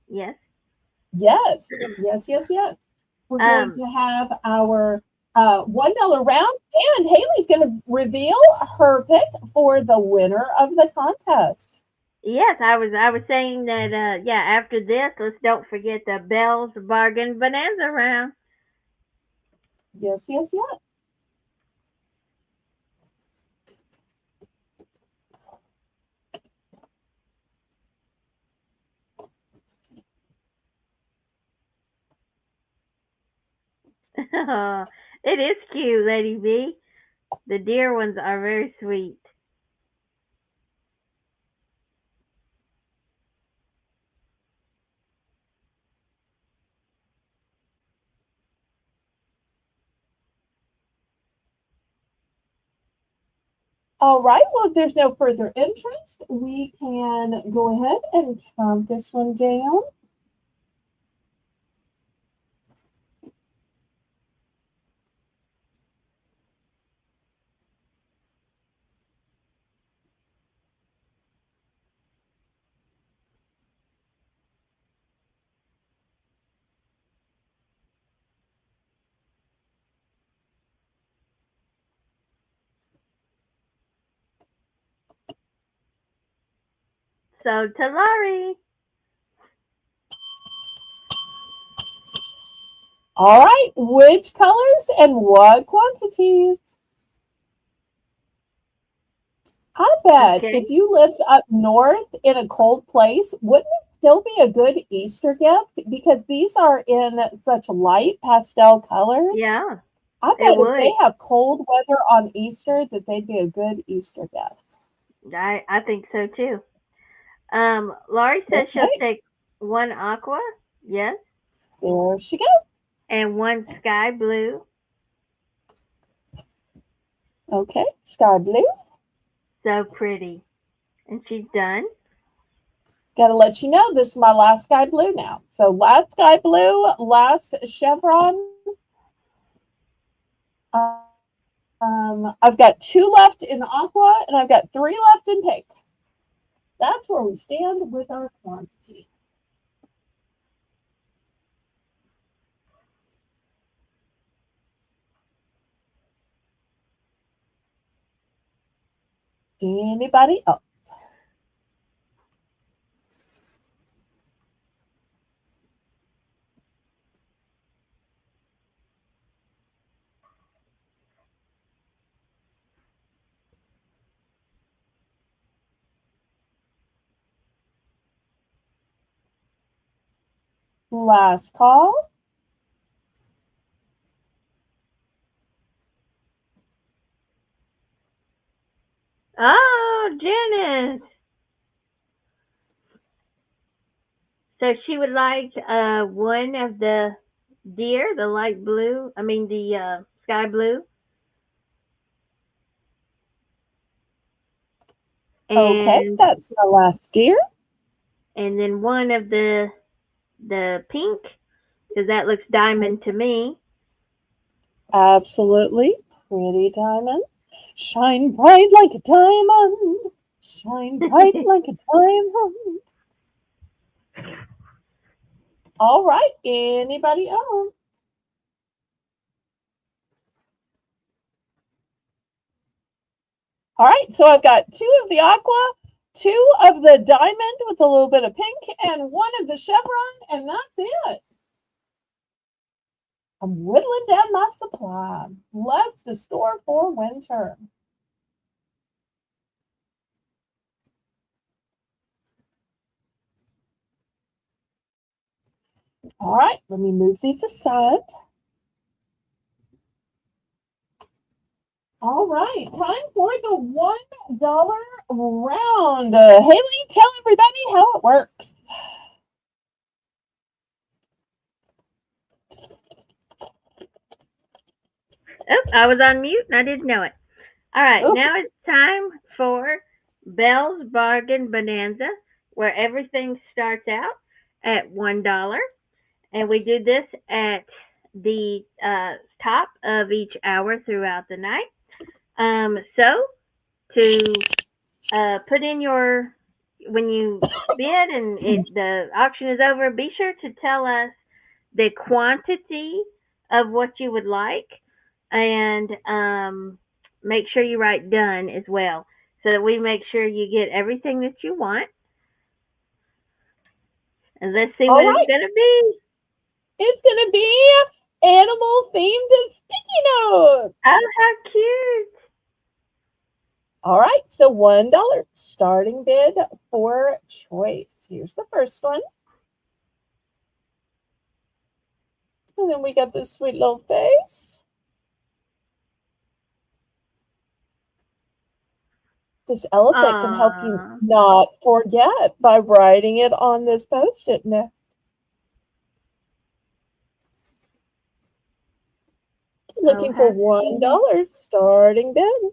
Yes. yes. Yes, yes, yes. We're going Um. to have our $1 round, and Haley's going to reveal her pick for the winner of the contest. Yes, I was saying that. Yeah. After this, let's don't forget the Bell's Bargain Bonanza round. Yes, yes, yes. It is cute, Lady B. The deer ones are very sweet. All right. Well, if there's no further interest, we can go ahead and count this one down. So to Laurie. All right. Which colors and what quantities? I bet Okay. if you lived up north in a cold place, wouldn't it still be a good Easter gift because these are in such light pastel colors. Yeah, I it bet if they would. have cold weather on Easter, that they'd be a good Easter gift. I think so too. Laurie says she'll Okay, take one aqua, yes, there she goes. and one sky blue. Okay, sky blue. So pretty. And she's done. Got to let you know, this is my last sky blue now. So last sky blue, last chevron. I've got 2 left in aqua, and I've got 3 left in pink. That's where we stand with our quantity. Anybody else? Last call. Oh, Janice. So she would like one of the deer, the light blue. I mean the sky blue, Okay, and that's my last deer. then one of the pink, because that looks diamond to me. Absolutely. Pretty diamond. Shine bright like a diamond. Shine bright like a diamond. All right. Anybody else? All right. So I've got 2 of the aqua, 2 of the diamond with a little bit of pink, and 1 of the chevron, and that's it. I'm whittling down my supply. Less to store for winter. All right, let me move these aside. All right, time for the $1 round. Haley, tell everybody how it works. Oh, I was on mute and I didn't know it. All right, now Oops. it's time for Belle's Bargain Bonanza, where everything starts out at $1. And we do this at the top of each hour throughout the night. So to put in your when you bid and the auction is over, be sure to tell us the quantity of what you would like, and make sure you write done as well, so that we make sure you get everything that you want. And let's see All what it's right, gonna be. it's going to be animal themed sticky notes. Oh, how cute! All right, so $1 starting bid for choice. Here's the first one. And then we got this sweet little face. This elephant can help you Aww. not forget by writing it on this Post-it note. Oh, Looking for how sweet. $1 starting bid.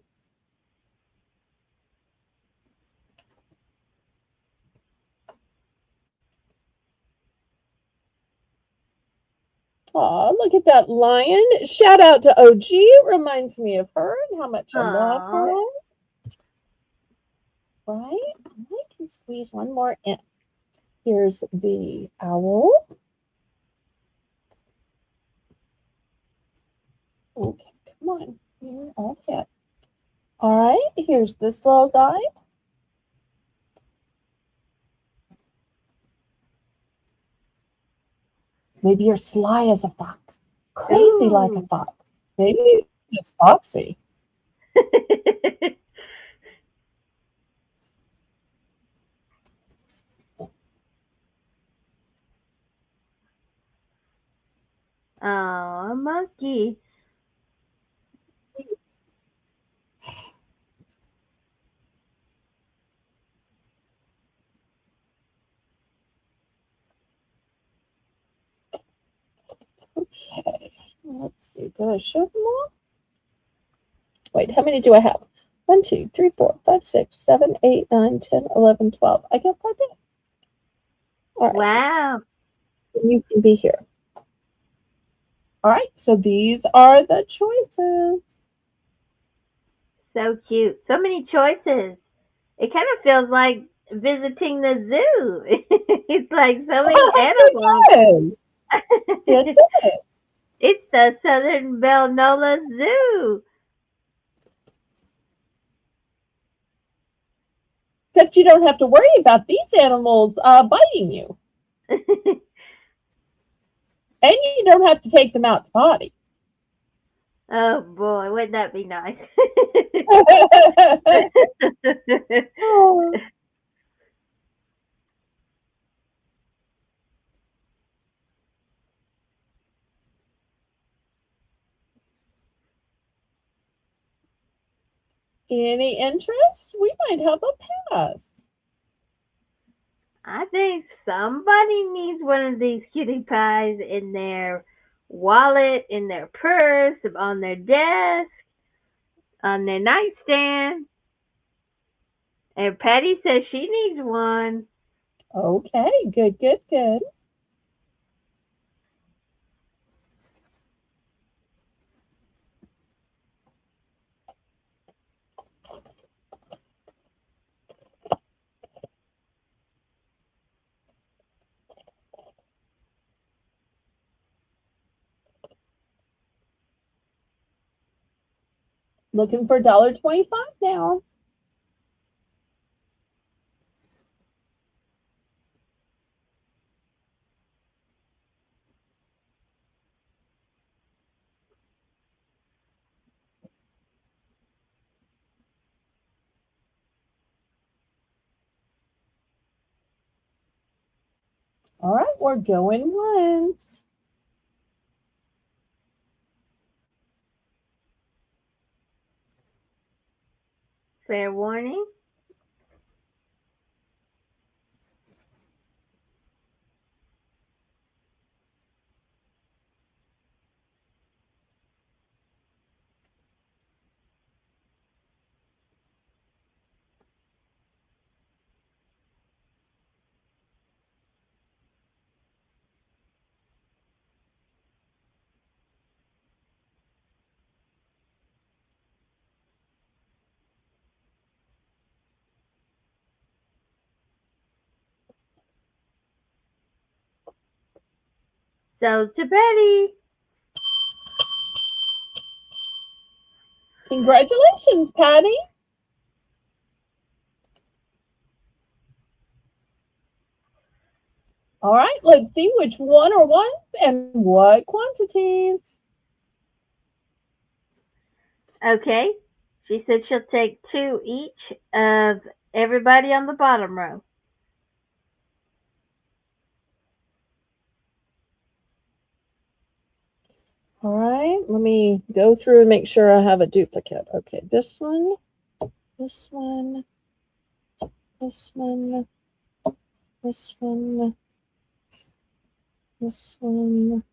Aw, look at that lion. Shout out to OG. Reminds me of her and how much I love Aww. her. Right? I can squeeze one more in. Here's the owl. Okay, come on. You're all set. All right, here's this little guy. Maybe you're sly as a fox, crazy like a Ooh. fox. Maybe you're just foxy. Oh, a monkey. Okay, let's see. Did I show them all? Wait, how many do I have? 1, 2, 3, 4, 5, 6, 7, 8, 9, 10, 11, 12. I guess I did. All right. Wow. You can be here. All right, so these are the choices. So cute. So many choices. It kind of feels like visiting the zoo. It's like so many animals. It does. It does. It's the Southern Belle Nola Zoo. Except you don't have to worry about these animals biting you. And you don't have to take them out to potty. Oh boy, wouldn't that be nice? Oh. Any interest? We might have a pass. I think somebody needs one of these cutie pies in their wallet, in their purse, on their desk, on their nightstand. And Patty says she needs one. Okay, good, good, good. Looking for $1.25 now. All right, we're going once. Fair warning. So to Betty. Congratulations, Patty. All right, let's see which one are ones and what quantities. Okay. She said she'll take 2 each of everybody on the bottom row. All right, let me go through and make sure I have a duplicate. Okay, this one, this one, this one, this one, this one.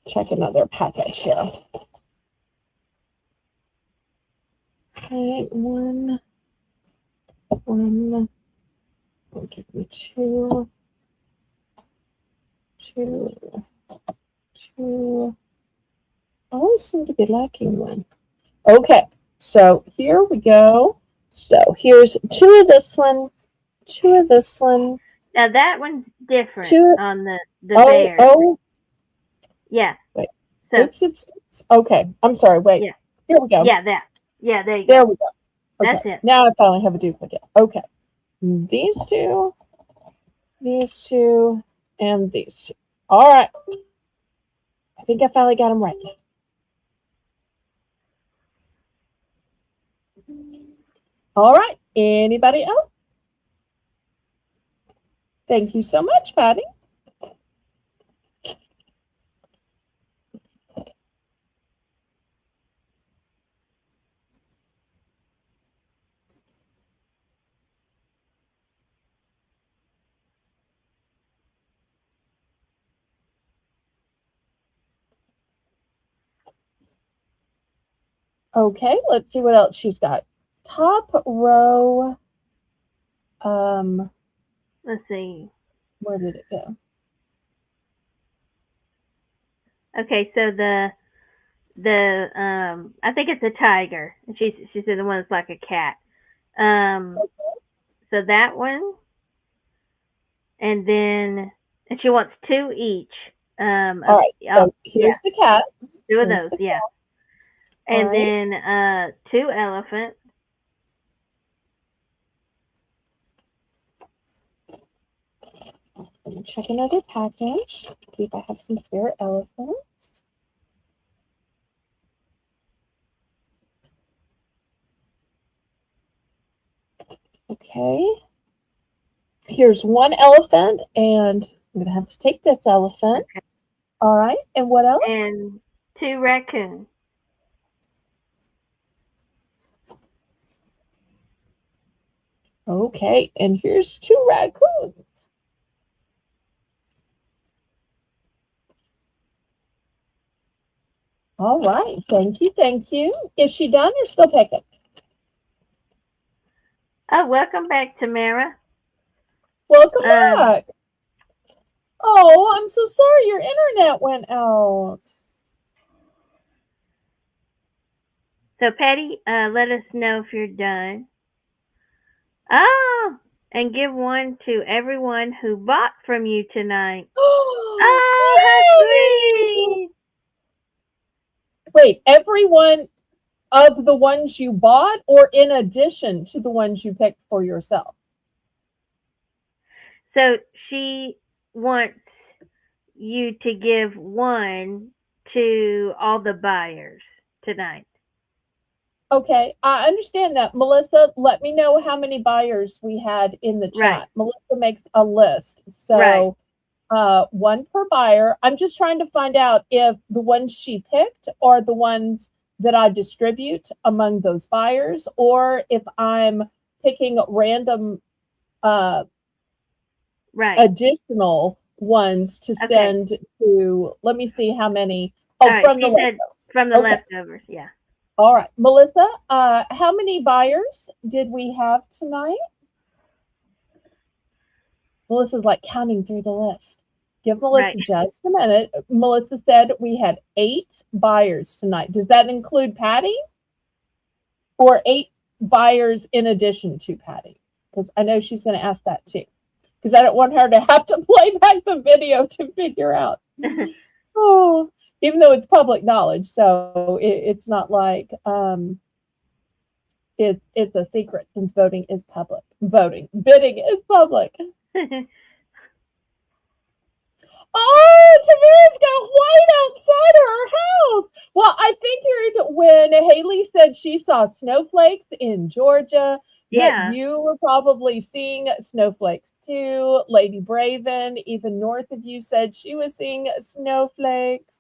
Check another package here. Okay, one. Give me two. I always seem to be lacking one. Okay, so here we go. So here's two of this one, two of this one. Now that one's different Two. on the Oh, bear. oh. Yeah. Wait. So, oops. Okay, I'm sorry. Wait. yeah. Here we go. Yeah, that. Yeah, there you go. There we go. Okay. That's it. Now I finally have a duplicate. Okay. These two, and these two. All right. I think I finally got them right. All right. Anybody else? Thank you so much, Patty. Okay, let's see what else she's got. Top row. Let's see. Where did it go? Okay, so the I think it's a tiger. She said the one that's like a cat. So that one, and then she wants two each. All right. So here's the cat. Two of those, yeah. And then two elephants. Let me check another package. See if I have some spare elephants. Okay. Here's one elephant, and I'm going to have to take this elephant. Okay. All right. And what else? And two raccoons. Okay. And here's two raccoons. All right. Thank you. Thank you. Is she done or still picking? Oh, welcome back, Tamara. Welcome back. Oh, I'm so sorry your internet went out. So, Patty, let us know if you're done. Oh, and give one to everyone who bought from you tonight. Oh, how sweet. Wait, everyone of the ones you bought or in addition to the ones you picked for yourself? So she wants you to give one to all the buyers tonight. Okay, I understand that. Melissa, let me know how many buyers we had in the chat. Right. Melissa makes a list. So one per buyer. I'm just trying to find out if the ones she picked are the ones that I distribute among those buyers, or if I'm picking random additional ones to send to, let me see how many. Oh, from the leftovers. From the leftovers, yeah. All right. Melissa, how many buyers did we have tonight? Melissa's like counting through the list. Give Melissa just a minute. Melissa said we had 8 buyers tonight. Does that include Patty? Or 8 buyers in addition to Patty? Because I know she's going to ask that too. Because I don't want her to have to play back the video to figure out. Oh, even though it's public knowledge, so it's not like it's a secret since voting is public. Bidding is public. Oh, Tamara's got white outside her house. Well, I figured when Haley said she saw snowflakes in Georgia, that you were probably seeing snowflakes too. Lady Braven, even north of you, said she was seeing snowflakes.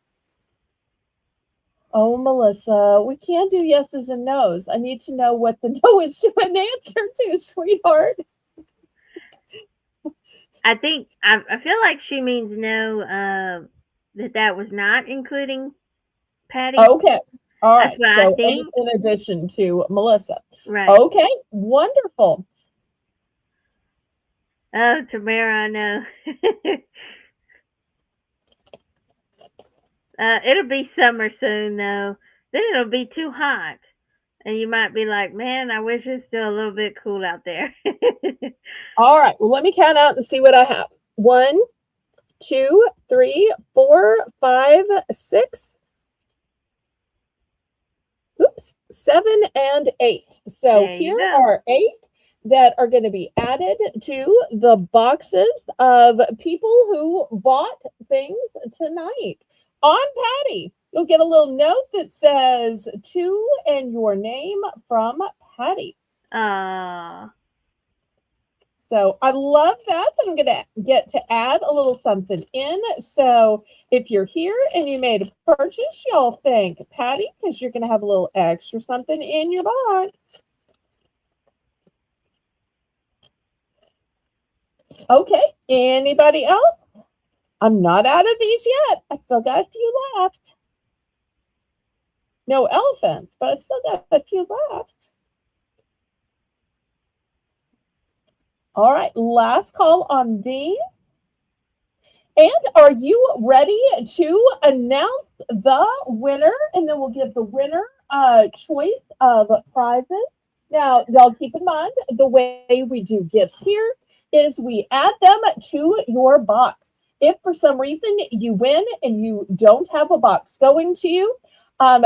Oh, Melissa, we can't do yeses and nos. I need to know what the no is to an answer to, sweetheart. I think I feel like she means no. That was not including Patty. Okay, all right. So in addition to Melissa, right? Okay, wonderful. Oh, Tamara, I know. It'll be summer soon, though. Then it'll be too hot. And you might be like, man, I wish it's still a little bit cool out there. All right. Well, let me count out and see what I have. 1, 2, 3, 4, 5, 6. Oops, 7 and 8. So here are 8 that are going to be added to the boxes of people who bought things tonight. On Patty, you'll get a little note that says to and your name from Patty. So I love that. I'm going to get to add a little something in. So if you're here and you made a purchase, y'all thank Patty because you're going to have a little extra something in your box. Okay, anybody else? I'm not out of these yet. I still got a few left. No elephants, but I still got a few left. All right, last call on these. And are you ready to announce the winner? And then we'll give the winner a choice of prizes. Now, y'all keep in mind, the way we do gifts here is we add them to your box. If for some reason you win and you don't have a box going to you,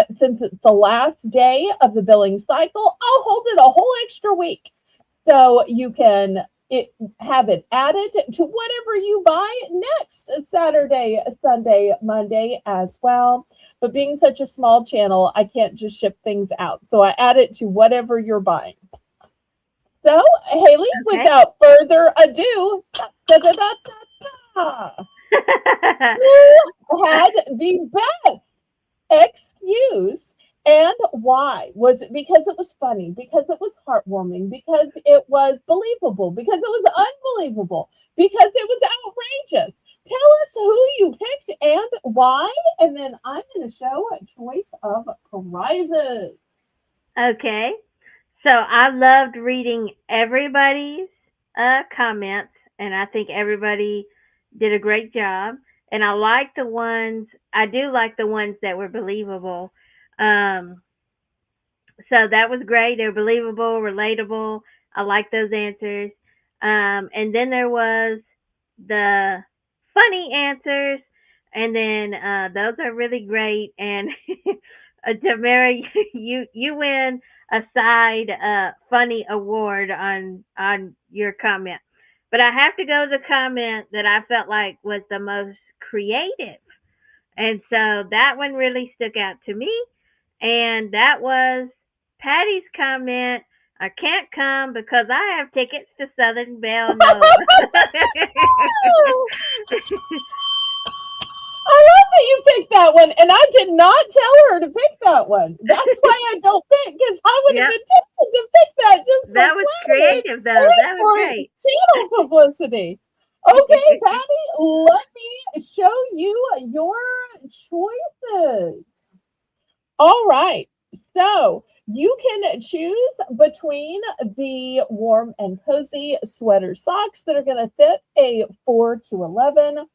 since it's the last day of the billing cycle, I'll hold it a whole extra week. So you can have it added to whatever you buy next Saturday, Sunday, Monday as well. But being such a small channel, I can't just ship things out. So I add it to whatever you're buying. So, Haley, Okay. without further ado, who had the best excuse and why? Was it because it was funny, because it was heartwarming, because it was believable, because it was unbelievable, because it was outrageous? Tell us who you picked and why, and then I'm going to show a choice of prizes. Okay. So I loved reading everybody's comments, and I think everybody did a great job. And I do like the ones that were believable. Um, so that was great. They were believable, relatable. I like those answers. And then there was the funny answers, and then those are really great. And Tamara, you win a side funny award on your comment. But I have to go to the comment that I felt like was the most creative. And so that one really stuck out to me. And that was Patty's comment. I can't come because I have tickets to Southern Belle Nova. I love that you picked that one, and I did not tell her to pick that one. That's why I don't pick, because I would have Yep, been tempted to pick that just for that was flattery creative though. and That was for great. channel publicity. Okay, Patty, let me show you your choices. All right, so you can choose between the warm and cozy sweater socks that are going to fit a 4 to 11,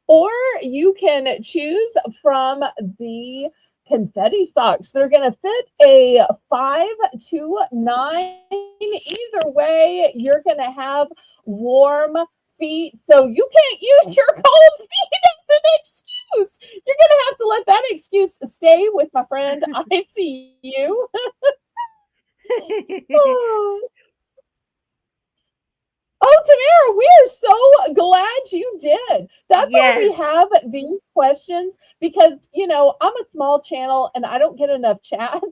or you can choose from the confetti socks that are going to fit a 5 to 9. Either way, you're going to have warm feet, so you can't use your cold feet as an excuse. You're going to have to let that excuse stay with my friend. I see you. Oh, oh, Tamara, we are so glad you did. That's why Yes, we have these questions because, I'm a small channel and I don't get enough chat.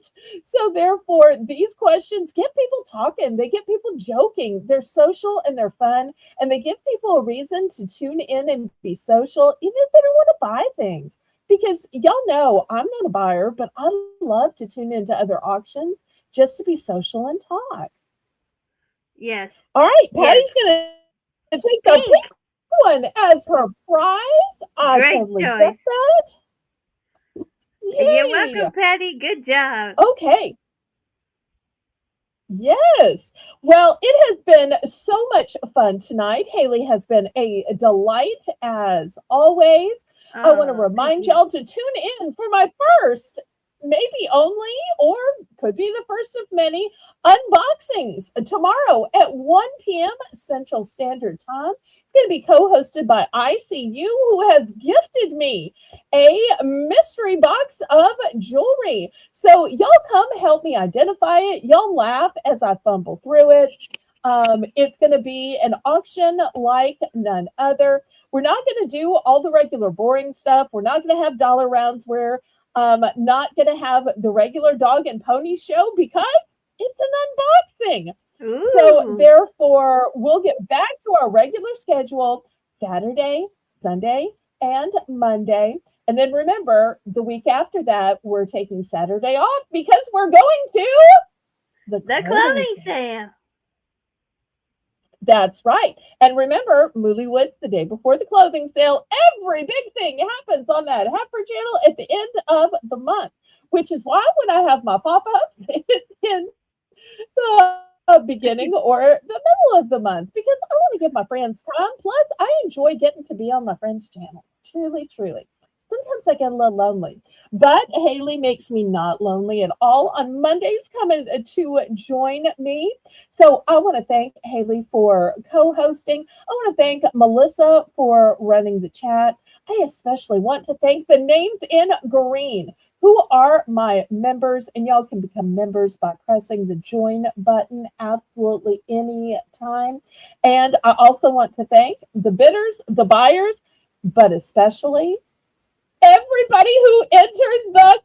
So, therefore, these questions get people talking, they get people joking. They're social and they're fun, and they give people a reason to tune in and be social, even if they don't want to buy things. Because y'all know I'm not a buyer, but I love to tune into other auctions just to be social and talk. yes, All right, yes. Patty's going to take the Pink, pink one as her prize. I great totally get choice. that. You're Yay. welcome, Patty. Good job. Okay. Yes. Well, it has been so much fun tonight. Haley has been a delight as always. I want to Oh, thank remind you. y'all to tune in for my first, maybe only, or could be the first of many unboxings tomorrow at 1 p.m. Central Standard Time. It's going to be co hosted by ICU, who has gifted me a mystery box of jewelry. So y'all come help me identify it. Y'all laugh as I fumble through it. It's going to be an auction like none other. We're not going to do all the regular boring stuff. We're not going to have dollar rounds. We're not going to have the regular dog and pony show because it's an unboxing. So Ooh. therefore, we'll get back to our regular schedule Saturday, Sunday, and Monday. And then remember, the week after that, we're taking Saturday off because we're going to the The clothing clothing sale. sale. That's right. And remember, Moolywoods, the day before the clothing sale, every big thing happens on that Heifer channel at the end of the month, which is why when I have my pop ups, it's in the beginning or the middle of the month because I want to give my friends time. Plus, I enjoy getting to be on my friend's channel. Truly, truly. Sometimes I get a little lonely, but Haley makes me not lonely at all on Mondays coming to join me. So I want to thank Haley for co hosting. I want to thank Melissa for running the chat. I especially want to thank the names in green who are my members, and y'all can become members by pressing the join button absolutely any time. And I also want to thank the bidders, the buyers, but especially everybody who entered the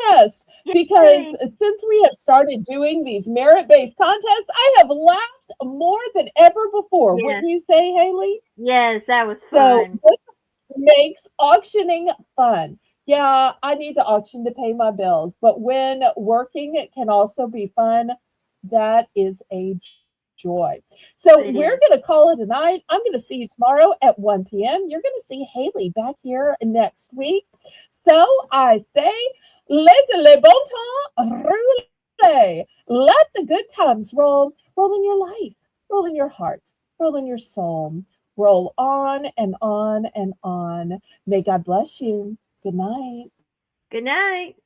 contest because Yay. since we have started doing these merit-based contests, I have laughed more than ever before. Yes. Wouldn't you say, Haley? Yes, that was So fun. this makes auctioning fun. Yeah, I need to auction to pay my bills, but when working it can also be fun, that is a joy. So we're It going to is. call it a night. I'm going to see you tomorrow at 1 p.m. You're going to see Haley back here next week. So I say, laissez le bon temps rouler. Let the good times roll. Roll in your life, roll in your heart, roll in your soul. Roll on and on and on. May God bless you. Good night. Good night.